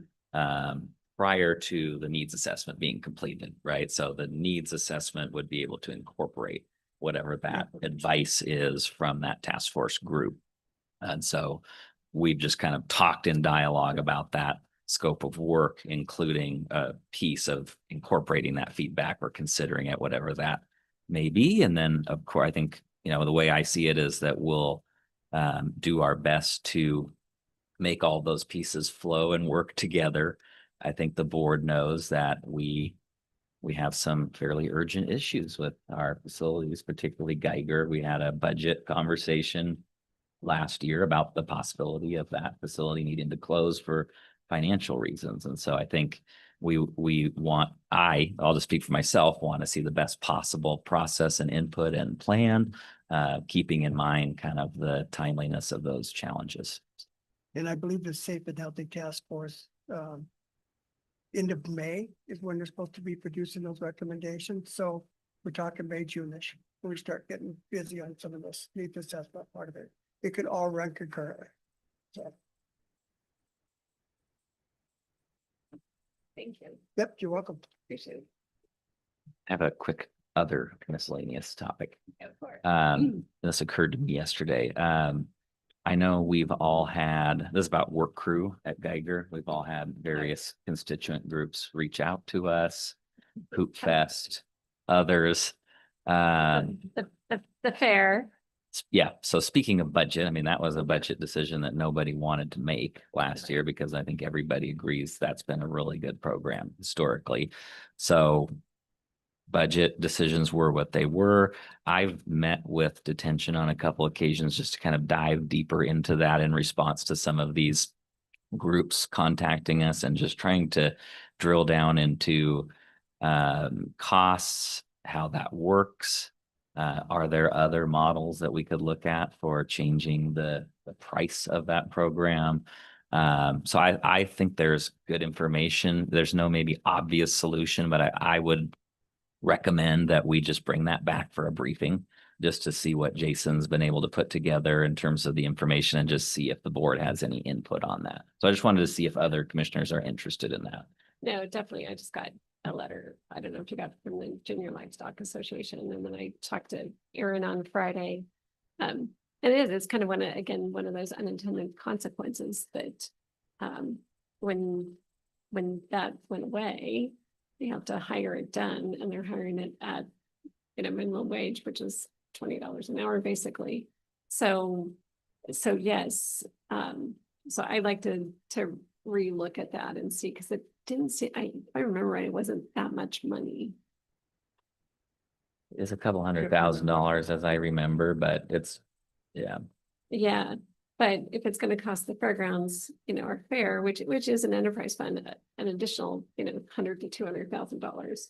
prior to the needs assessment being completed, right? So the needs assessment would be able to incorporate whatever that advice is from that task force group. And so we've just kind of talked in dialogue about that scope of work, including a piece of incorporating that feedback or considering it, whatever that may be. And then, of course, I think, the way I see it is that we'll do our best to make all those pieces flow and work together. I think the board knows that we have some fairly urgent issues with our facilities, particularly Geiger. We had a budget conversation last year about the possibility of that facility needing to close for financial reasons. And so I think I'll just speak for myself, want to see the best possible process and input and plan, keeping in mind kind of the timeliness of those challenges. And I believe the Safe and Healthy Task Force, end of May is when they're supposed to be producing those recommendations. So we're talking May, June-ish, when we start getting busy on some of this needs assessment part of it. It could all run concurrently. So, Thank you. yep, you're welcome. Appreciate it. I have a quick other miscellaneous topic. Of course. This occurred to me yesterday. I know we've all had, this is about work crew at Geiger. We've all had various constituent groups reach out to us, Hoop Fest, others. The fair. Yeah, so speaking of budget, I mean, that was a budget decision that nobody wanted to make last year because I think everybody agrees that's been a really good program historically. So budget decisions were what they were. I've met with detention on a couple occasions just to kind of dive deeper into that in response to some of these groups contacting us and just trying to drill down into costs, how that works. Are there other models that we could look at for changing the price of that program? So I think there's good information. There's no maybe obvious solution, but I would recommend that we just bring that back for a briefing just to see what Jason's been able to put together in terms of the information and just see if the board has any input on that. So I just wanted to see if other commissioners are interested in that. No, definitely. I just got a letter. I don't know if you got it from the Junior Livestock Association. And then I talked to Aaron on Friday. And it's kind of one of those unintended consequences that when that went away, they have to hire it done, and they're hiring it at minimum wage, which is $20 an hour basically. So yes. So I'd like to relook at that and see, because it didn't see, if I remember right, it wasn't that much money. It's a couple $100,000 as I remember, but it's, yeah. Yeah, but if it's going to cost the fairgrounds, our fair, which is an enterprise fund, an additional, $100,000 to $200,000,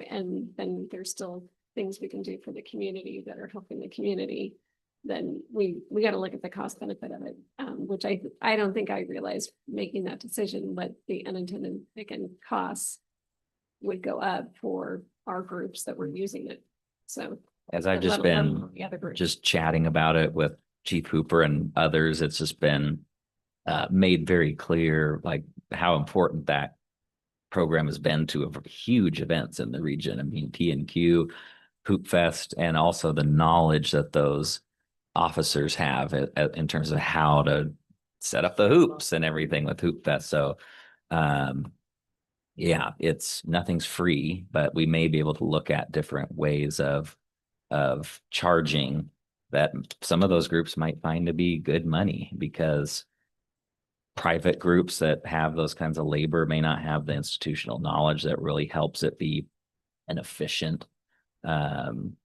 and then there's still things we can do for the community that are helping the community, then we got to look at the cost benefit of it, which I don't think I realized making that decision, what the unintended costs would go up for our groups that were using it. So. As I've let just alone been the other groups. just chatting about it with Chief Hooper and others, it's just been made very clear, like how important that program has been to huge events in the region. I mean, P&Q, Hoop Fest, and also the knowledge that those officers have in terms of how to set up the hoops and everything with Hoop Fest. So, yeah, nothing's free, but we may be able to look at different ways of charging that some of those groups might find to be good money, because private groups that have those kinds of labor may not have the institutional knowledge that really helps it be an efficient,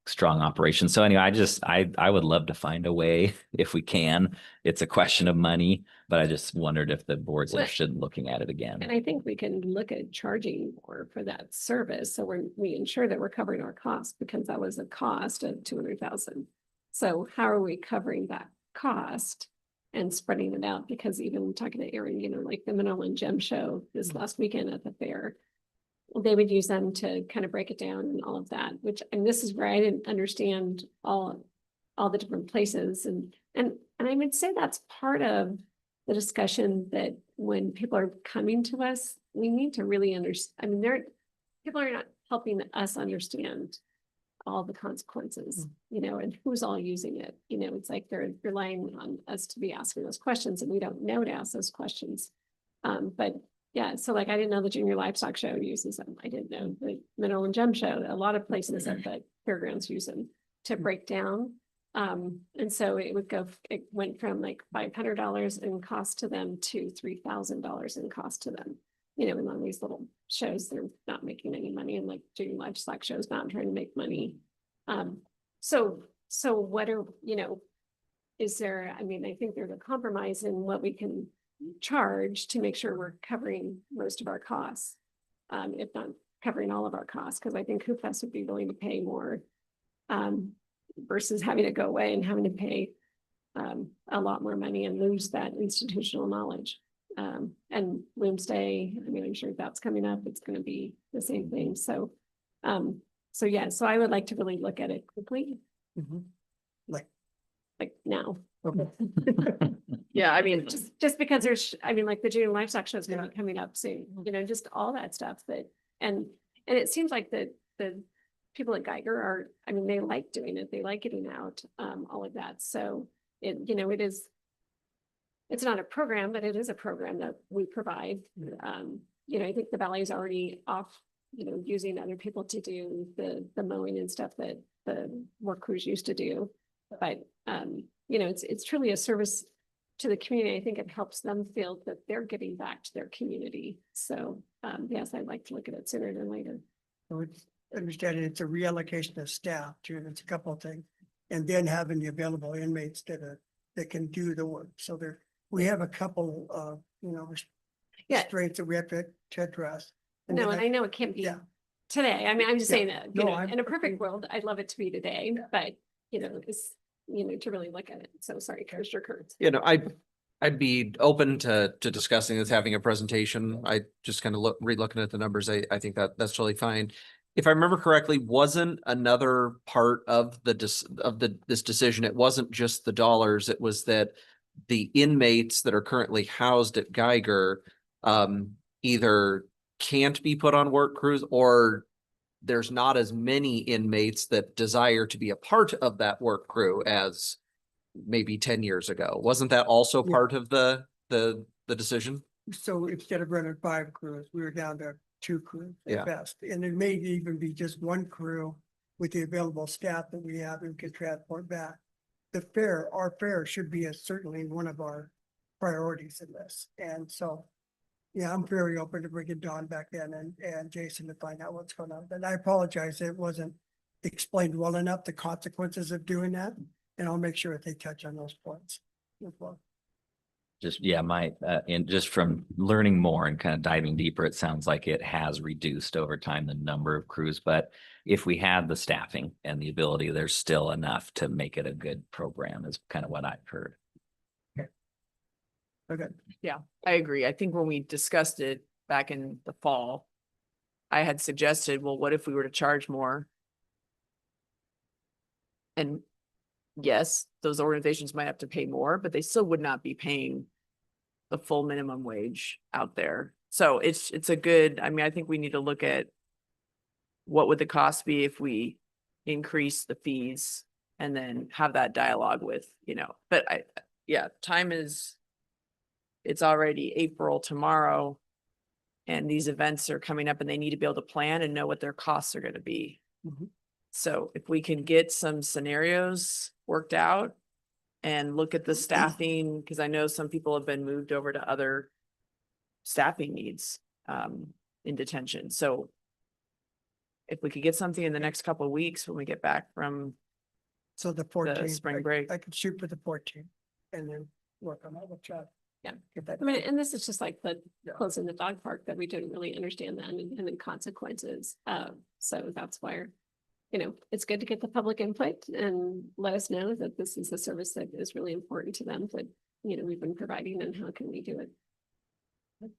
strong operation. So anyway, I would love to find a way if we can. It's a question of money, but I just wondered if the board's Well, interested in looking at it again. And I think we can look at charging more for that service. So we ensure that we're covering our costs, because that was a cost of 200,000. So how are we covering that cost and spreading it out? Because even talking to Aaron, you know, like the Mineral and Gem Show this last weekend at the fair, they would use them to kind of break it down and all of that, and this is where I didn't understand all the different places. And I would say that's part of the discussion, that when people are coming to us, we need to really understand. I mean, people are not helping us understand all the consequences, you know, and who's all using it. You know, it's like they're relying on us to be asking those questions, and we don't know to ask those questions. But yeah, so like I didn't know the Junior Livestock Show uses them. I didn't know the Mineral and Gem Show. A lot of places at the fairgrounds use them to break down. And so it went from like $500 in cost to them to $3,000 in cost to them. You know, and on these little shows, they're not making any money, and like Junior Livestock Shows not trying to make money. So what are, you know, is there, I mean, I think there's a compromise in what we can charge to make sure we're covering most of our costs, if not covering all of our costs, because I think Hoop Fest would be willing to pay more, versus having to go away and having to pay a lot more money and lose that institutional knowledge. And Bloomsday, I mean, I'm sure that's coming up. It's going to be the same thing. So yeah, so I would like to really look at it quickly. Like now. Okay. Yeah, I mean, Just because I mean, like the Junior Livestock Show is going to be coming up soon, you know, just all that stuff and it seems like the people at Geiger are, I mean, they like doing it. They like getting out, all of that. So you know, it's not a program, but it is a program that we provide. You know, I think the Valley is already off, you know, using other people to do the mowing and stuff that the work crews used to do. But, you know, it's truly a service to the community. I think it helps them feel that they're giving back to their community. So, yes, I'd like to look at it sooner than later. So it's understanding it's a reallocation of staff too. It's a couple of things. And then having the available inmates that can do the work. So we have a couple of, you know, restraints that we have to address. And No, then and I know it can't be today. I mean, I'm just saying that, you No, know, I'm- in a perfect world, I'd love it to be today, but you know, it's, you know, to really look at it. So sorry, Commissioner Kurtz. You know, I'd be open to discussing this, having a presentation. I just kind of re-looking at the numbers. I think that's totally fine. If I remember correctly, wasn't another part of this decision, it wasn't just the dollars, it was that the inmates that are currently housed at Geiger either can't be put on work crews, or there's not as many inmates that desire to be a part of that work crew as maybe 10 years ago. Wasn't that also part of the decision? So instead of running 5 crews, we were down to 2 crews Yeah. at best. And it may even be just 1 crew with the available staff that we have and can transport back. Our fair should be certainly one of our priorities in this. And so, yeah, I'm very open to bringing Don back in and Jason to find out what's going on. And I apologize, it wasn't explained well enough, the consequences of doing that. And I'll make sure that they touch on those points as well. Just, yeah, and just from learning more and kind of diving deeper, it sounds like it has reduced over time the number of crews, but if we had the staffing and the ability, there's still enough to make it a good program is kind of what I've heard. Okay. yeah, I agree. I think when we discussed it back in the fall, I had suggested, well, what if we were to charge more? And yes, those organizations might have to pay more, but they still would not be paying the full minimum wage out there. So it's a good, I mean, I think we need to look at what would the cost be if we increase the fees and then have that dialogue with, but time is, it's already April tomorrow. And these events are coming up and they need to be able to plan and know what their costs are going to be. So if we can get some scenarios worked out and look at the staffing, because I know some people have been moved over to other staffing needs in detention. So if we could get something in the next couple of weeks when we get back from So the 14th. spring break. I could shoot for the 14th and then work on that with Chad. Yeah. Get that. I mean, and this is just like the closing the dog park that we didn't really understand the unintended consequences. So that's why, it's good to get the public input and let us know that this is a service that is really important to them that, we've been providing and how can we do it?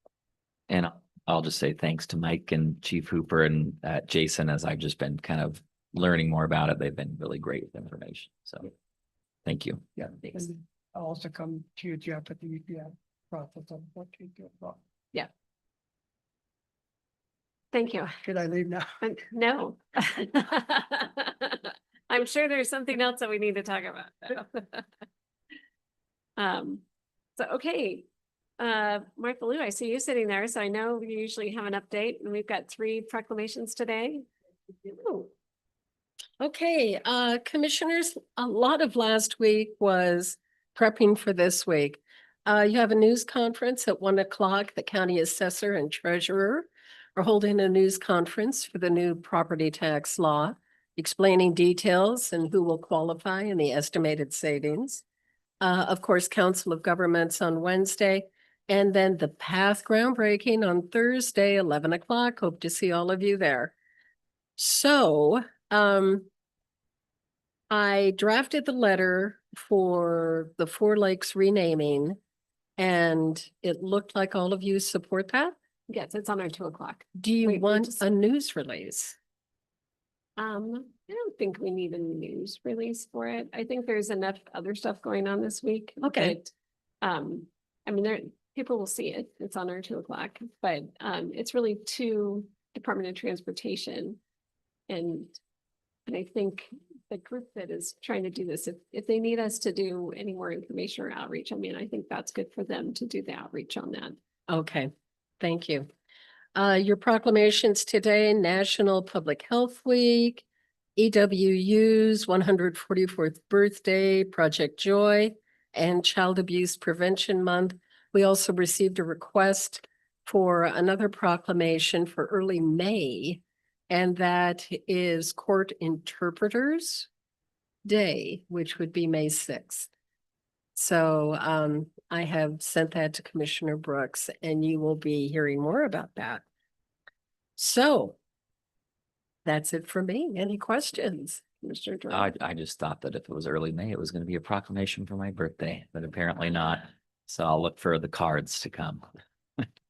And I'll just say thanks to Mike and Chief Hooper and Jason, as I've just been kind of learning more about it. They've been really great with information. So thank you. Yeah. And I'll also come to you, Jeff, at the UPI process on the 14th as well. Yeah. Thank you. Should I leave now? No. I'm sure there's something else that we need to talk about. So, okay. Martha Lou, I see you sitting there, so I know we usually have an update and we've got 3 proclamations today. Ooh. Okay, commissioners, a lot of last week was prepping for this week. You have a news conference at 1 o'clock. The county assessor and treasurer are holding a news conference for the new property tax law, explaining details and who will qualify and the estimated savings. Of course, Council of Governments on Wednesday, and then the path groundbreaking on Thursday, 11 o'clock. Hope to see all of you there. So, I drafted the letter for the Four Lakes renaming, and it looked like all of you support that. Yes, it's on our 2 o'clock. Do you We want just- a news release? I don't think we need a news release for it. I think there's enough other stuff going on this week. Okay. that, I mean, people will see it. It's on our 2 o'clock, but it's really to Department of Transportation. And I think the group that is trying to do this, if they need us to do any more information or outreach, I mean, I think that's good for them to do the outreach on that. Okay, thank you. Your proclamations today, National Public Health Week, EWU's 144th birthday, Project Joy, and Child Abuse Prevention Month. We also received a request for another proclamation for early May, and that is Court Interpreters Day, which would be May 6th. So I have sent that to Commissioner Brooks, and you will be hearing more about that. So that's it for me. Any questions, Mr. Drake? I just thought that if it was early May, it was going to be a proclamation for my birthday, but apparently not. So I'll look for the cards to come.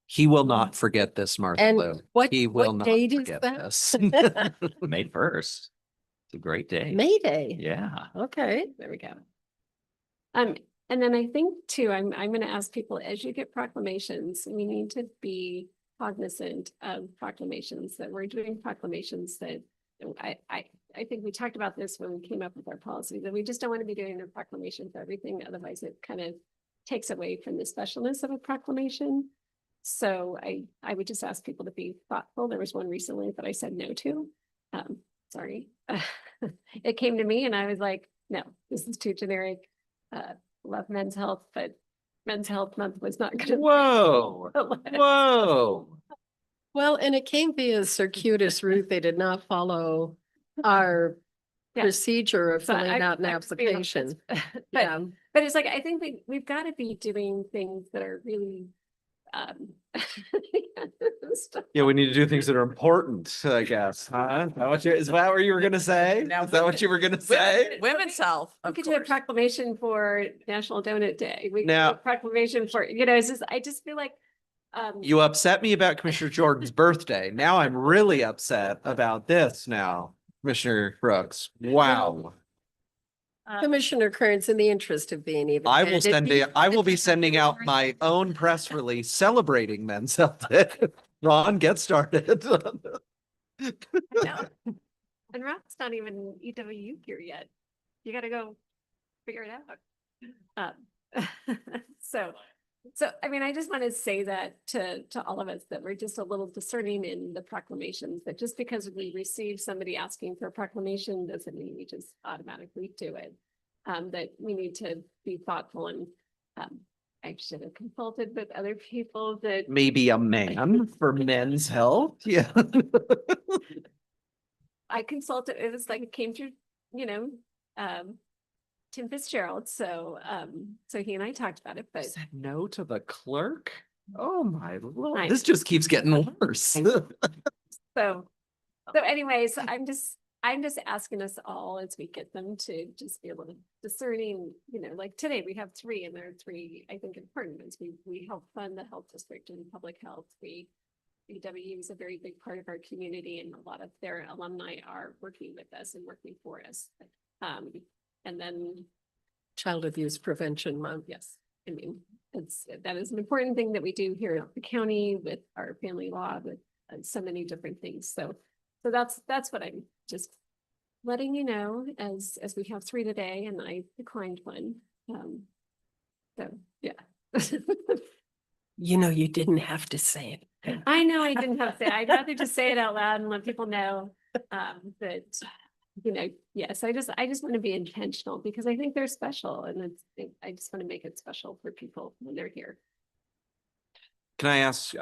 He will not forget this, Martha And Lou. what, He will what not date is forget that? this. May 1st. It's a great day. May Day. Yeah. Okay. There we go. And then I think too, I'm gonna ask people, as you get proclamations, we need to be cognizant of proclamations, that we're doing proclamations that I think we talked about this when we came up with our policy, that we just don't want to be doing a proclamation for everything. Otherwise, it kind of takes away from the specialness of a proclamation. So I would just ask people to be thoughtful. There was one recently that I said no to. Sorry. It came to me and I was like, no, this is too generic. Love men's health, but Men's Health Month was not gonna. Whoa, whoa. Well, and it came via a circuitous route. They did not follow our Yeah. procedure of So filling out an I was being honest. application. But, Yeah. but it's like, I think we've got to be doing things that are really, stuff. Yeah, we need to do things that are important, I guess, huh? Is that what you were gonna say? Is that what you were gonna say? Women's health. We of could do a course. proclamation for National Donut Day. We could do Now- a proclamation for, it's just, I just feel like You upset me about Commissioner Jordan's birthday. Now I'm really upset about this now, Commissioner Brooks. Wow. Commissioner Kearns, in the interest of being even. I will be sending out my own press release celebrating Men's Health Day. Ron, get started. No. And Rob's not even EWU here yet. You gotta go figure it out. So, I mean, I just want to say that to all of us, that we're just a little discerning in the proclamations, that just because we receive somebody asking for a proclamation doesn't mean we just automatically do it. That we need to be thoughtful and, I should have consulted with other people that. Maybe a man for men's health. Yeah. I consulted, it was like, it came through, Tim Fitzgerald, so he and I talked about it, but. Said no to the clerk? Oh my I lord, this just keeps getting worse. So anyways, I'm just asking us all as we get them to just be able to discerning, like today we have three, and there are three, I think, important ones. We help fund the health district and public health. EWU is a very big part of our community, and a lot of their alumni are working with us and working for us. And then Child Abuse Prevention Month. yes, I mean, that is an important thing that we do here in the county with our family law, with so many different things. So that's what I'm just letting you know, as we have three today, and I declined one. So yeah. You didn't have to say it. I know I didn't have to say, I'd rather just say it out loud and let people know that, yes, I just want to be intentional, because I think they're special, and I just want to make it special for people when they're here. Can I ask, do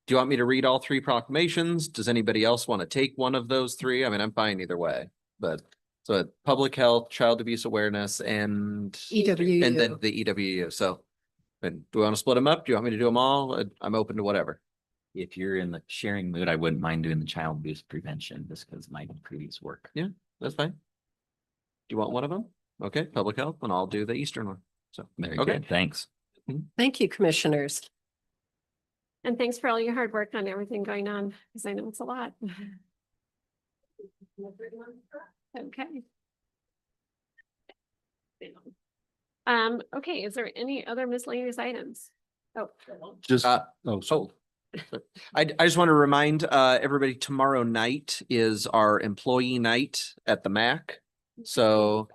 you want me to read all three proclamations? Does anybody else want to take one of those three? I mean, I'm fine either way, but so public health, child abuse awareness, and EWU. and then the EWU. So, and do we want to split them up? Do you want me to do them all? I'm open to whatever. If you're in the sharing mood, I wouldn't mind doing the child abuse prevention just because of my previous work. Yeah, that's fine. Do you want one of them? Okay, public health, and I'll do the Eastern one. So, Very okay. good. Thanks. Thank you, commissioners. And thanks for all your hard work on everything going on, because I know it's a lot. Okay. Okay, is there any other miscellaneous items? Oh. Just, So I just want to remind everybody, tomorrow night is our employee night at the MAC. So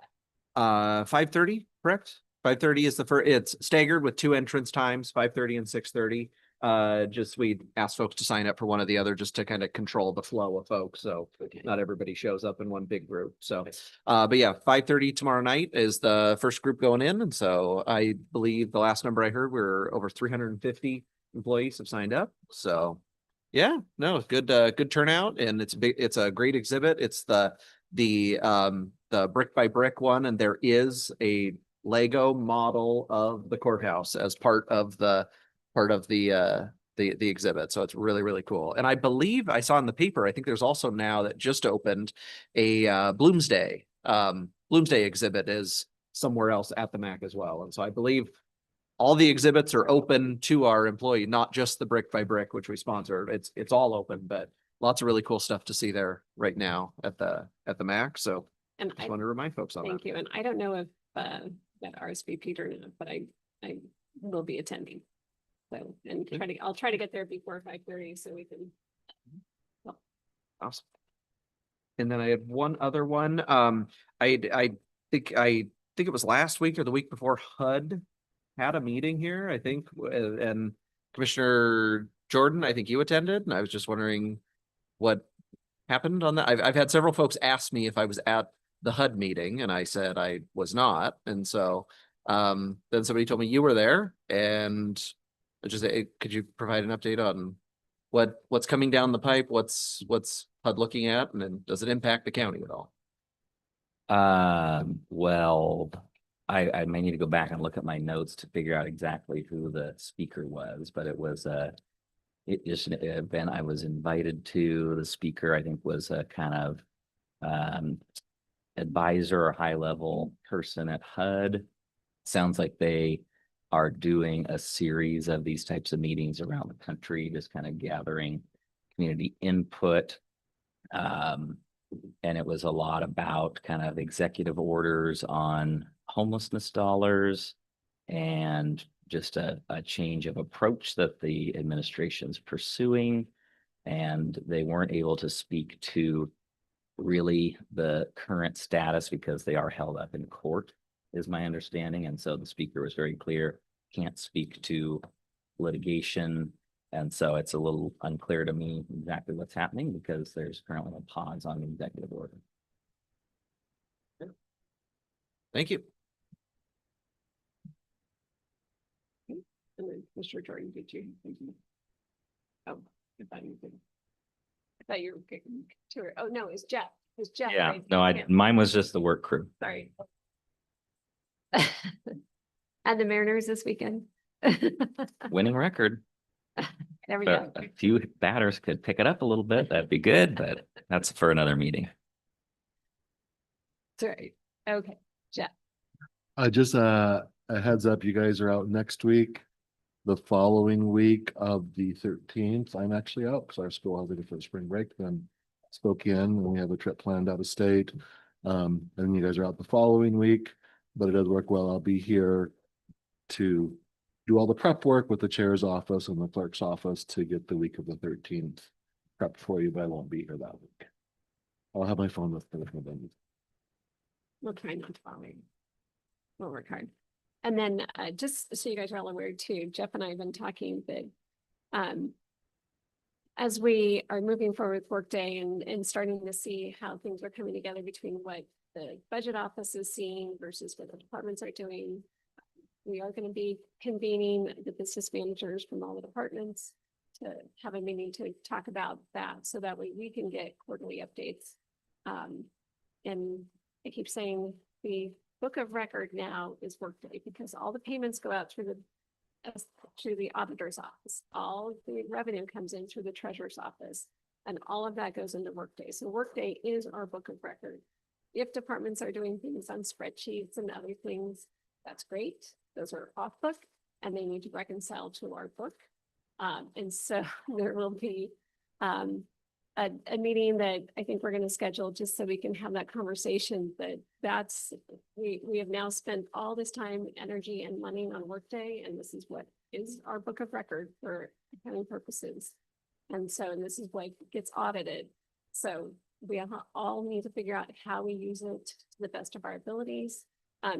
5:30, correct? 5:30 is it's staggered with two entrance times, 5:30 and 6:30. Just we asked folks to sign up for one or the other just to kind of control the flow of folks. So not everybody shows up in one big group. So but yeah, 5:30 tomorrow night is the first group going in. And so I believe the last number I heard, we're over 350 employees have signed up. So yeah, no, good turnout, and it's a great exhibit. It's the brick by brick one, and there is a Lego model of the courthouse as part of the exhibit. So it's really, really cool. And I believe I saw in the paper, I think there's also now that just opened a Bloomsday exhibit is somewhere else at the MAC as well. And so I believe all the exhibits are open to our employee, not just the brick by brick, which we sponsor. It's all open, but lots of really cool stuff to see there right now at the MAC. So And just want to remind folks on that. thank you. And I don't know if that RSVP'd or not, but I will be attending. So, and I'll try to get there before 5:30 so we can. Awesome. And then I had one other one. I think it was last week or the week before, HUD had a meeting here, I think, and Commissioner Jordan, I think you attended, and I was just wondering what happened on that. I've had several folks ask me if I was at the HUD meeting, and I said I was not. And so then somebody told me you were there, and I just could you provide an update on what's coming down the pipe, what's HUD looking at, and then does it impact the county at all? Well, I may need to go back and look at my notes to figure out exactly who the speaker was, but it was it just an event I was invited to. The speaker, I think, was a kind of advisor or high level person at HUD. Sounds like they are doing a series of these types of meetings around the country, just kind of gathering community input. And it was a lot about kind of executive orders on homelessness dollars and just a change of approach that the administration's pursuing. And they weren't able to speak to really the current status because they are held up in court, is my understanding. And so the speaker was very clear, can't speak to litigation. And so it's a little unclear to me exactly what's happening because there's currently a pause on the executive order. Thank you. And then Mr. Jordan, did you? Oh, I thought you did. I thought you were getting to her. Oh, no, it's Jeff. It's Jeff. Yeah, right? no, Yeah. mine was just the work crew. Sorry. And the Mariners this weekend. Winning record. There we But go. a few batters could pick it up a little bit. That'd be good, but that's for another meeting. That's right. Okay, Jeff. Just a heads up, you guys are out next week. The following week of the 13th, I'm actually out because our school has a different spring break than Spokane, and we have a trip planned out of state. And you guys are out the following week, but it does work well. I'll be here to do all the prep work with the chair's office and the clerk's office to get the week of the 13th prepped for you, but I won't be here that week. I'll have my phone with me. We'll try not to follow you. We'll work hard. And then just so you guys are all aware too, Jeff and I have been talking that as we are moving forward with Workday and starting to see how things are coming together between what the budget office is seeing versus what the departments are doing, we are going to be convening the business managers from all the departments to have a meeting to talk about that so that way we can get quarterly updates. And I keep saying the book of record now is Workday because all the payments go out through the auditor's office. All the revenue comes in through the treasurer's office and all of that goes into Workday. So Workday is our book of record. If departments are doing things on spreadsheets and other things, that's great. Those are off book and they need to reconcile to our book. And so there will be a meeting that I think we're going to schedule just so we can have that conversation. But we have now spent all this time, energy and money on Workday, and this is what is our book of record for accounting purposes. And this is what gets audited. So we all need to figure out how we use it to the best of our abilities.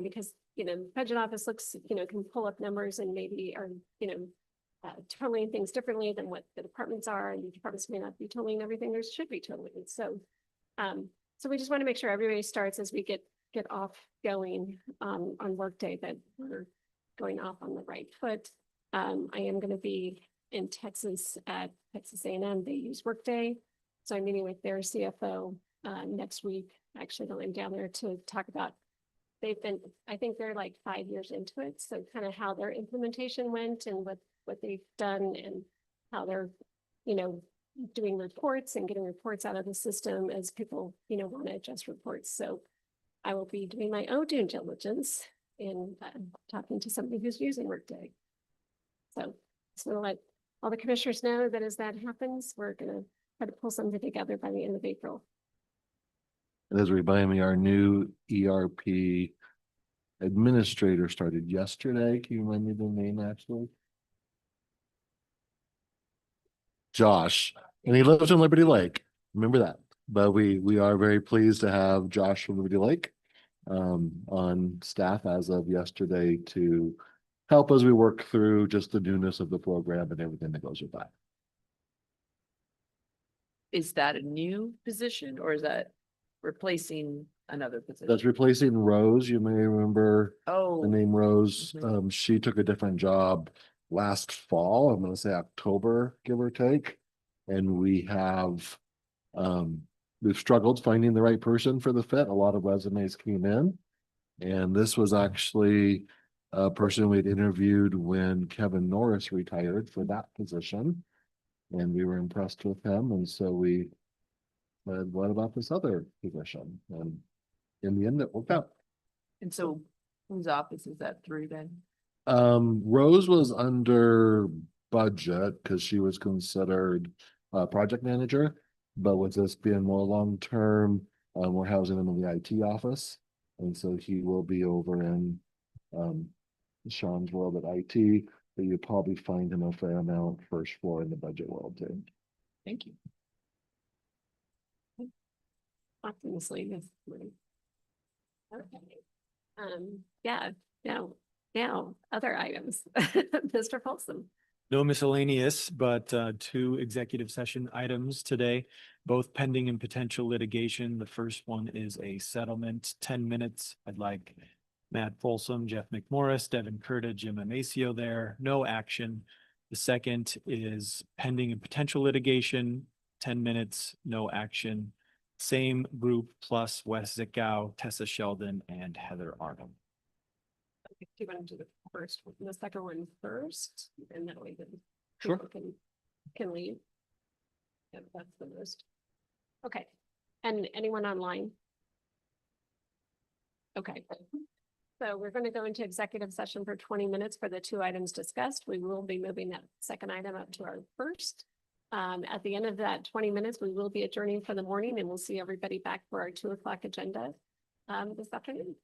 Because, the budget office looks, can pull up numbers and maybe are, totaling things differently than what the departments are, and the departments may not be totaling everything there should be totaling. So we just want to make sure everybody starts as we get off going on Workday, that we're going off on the right foot. I am going to be in Texas at Texas A&M. They use Workday. So I'm meeting with their CFO next week. Actually going down there to talk about, I think they're like 5 years into it. So kind of how their implementation went and what they've done and how they're, doing reports and getting reports out of the system as people, want to adjust reports. So I will be doing my own due diligence in talking to somebody who's using Workday. So let all the commissioners know that as that happens, we're going to try to pull something together by the end of April. And as we remind me, our new ERP administrator started yesterday. Can you remind me the name actually? Josh, and he lives in Liberty Lake. Remember that. But we are very pleased to have Josh from Liberty Lake on staff as of yesterday to help as we work through just the newness of the program and everything that goes with that. Is that a new position or is that replacing another position? That's replacing Rose. You may remember Oh. the name Rose. She took a different job last fall. I'm going to say October, give or take. And we have, we've struggled finding the right person for the fit. A lot of resumes came in. And this was actually a person we'd interviewed when Kevin Norris retired for that position. And we were impressed with him. And so we said, what about this other position? And in the end, it worked out. And so whose office is that through then? Rose was under budget because she was considered project manager. But with this being more long-term, we're housing him in the IT office. And so he will be over in Sean's world at IT, but you'll probably find him a fair amount first floor in the budget world too. Thank you. Optimistically this morning. Okay. Yeah, other items. Mr. Folsom. No miscellaneous, but two executive session items today, both pending and potential litigation. The first one is a settlement, 10 minutes. I'd like Matt Folsom, Jeff McMorris, Devin Curta, Jim Amacio there, no action. The second is pending and potential litigation, 10 minutes, no action. Same group plus Wes Zickow, Tessa Sheldon, and Heather Arnold. Do you want to do the first, the second one first, and that way then Sure. people can leave? Yeah, that's the most. Okay, and anyone online? Okay. So we're going to go into executive session for 20 minutes for the two items discussed. We will be moving that second item up to our first. At the end of that 20 minutes, we will be adjourning for the morning and we'll see everybody back for our 2 o'clock agenda this afternoon.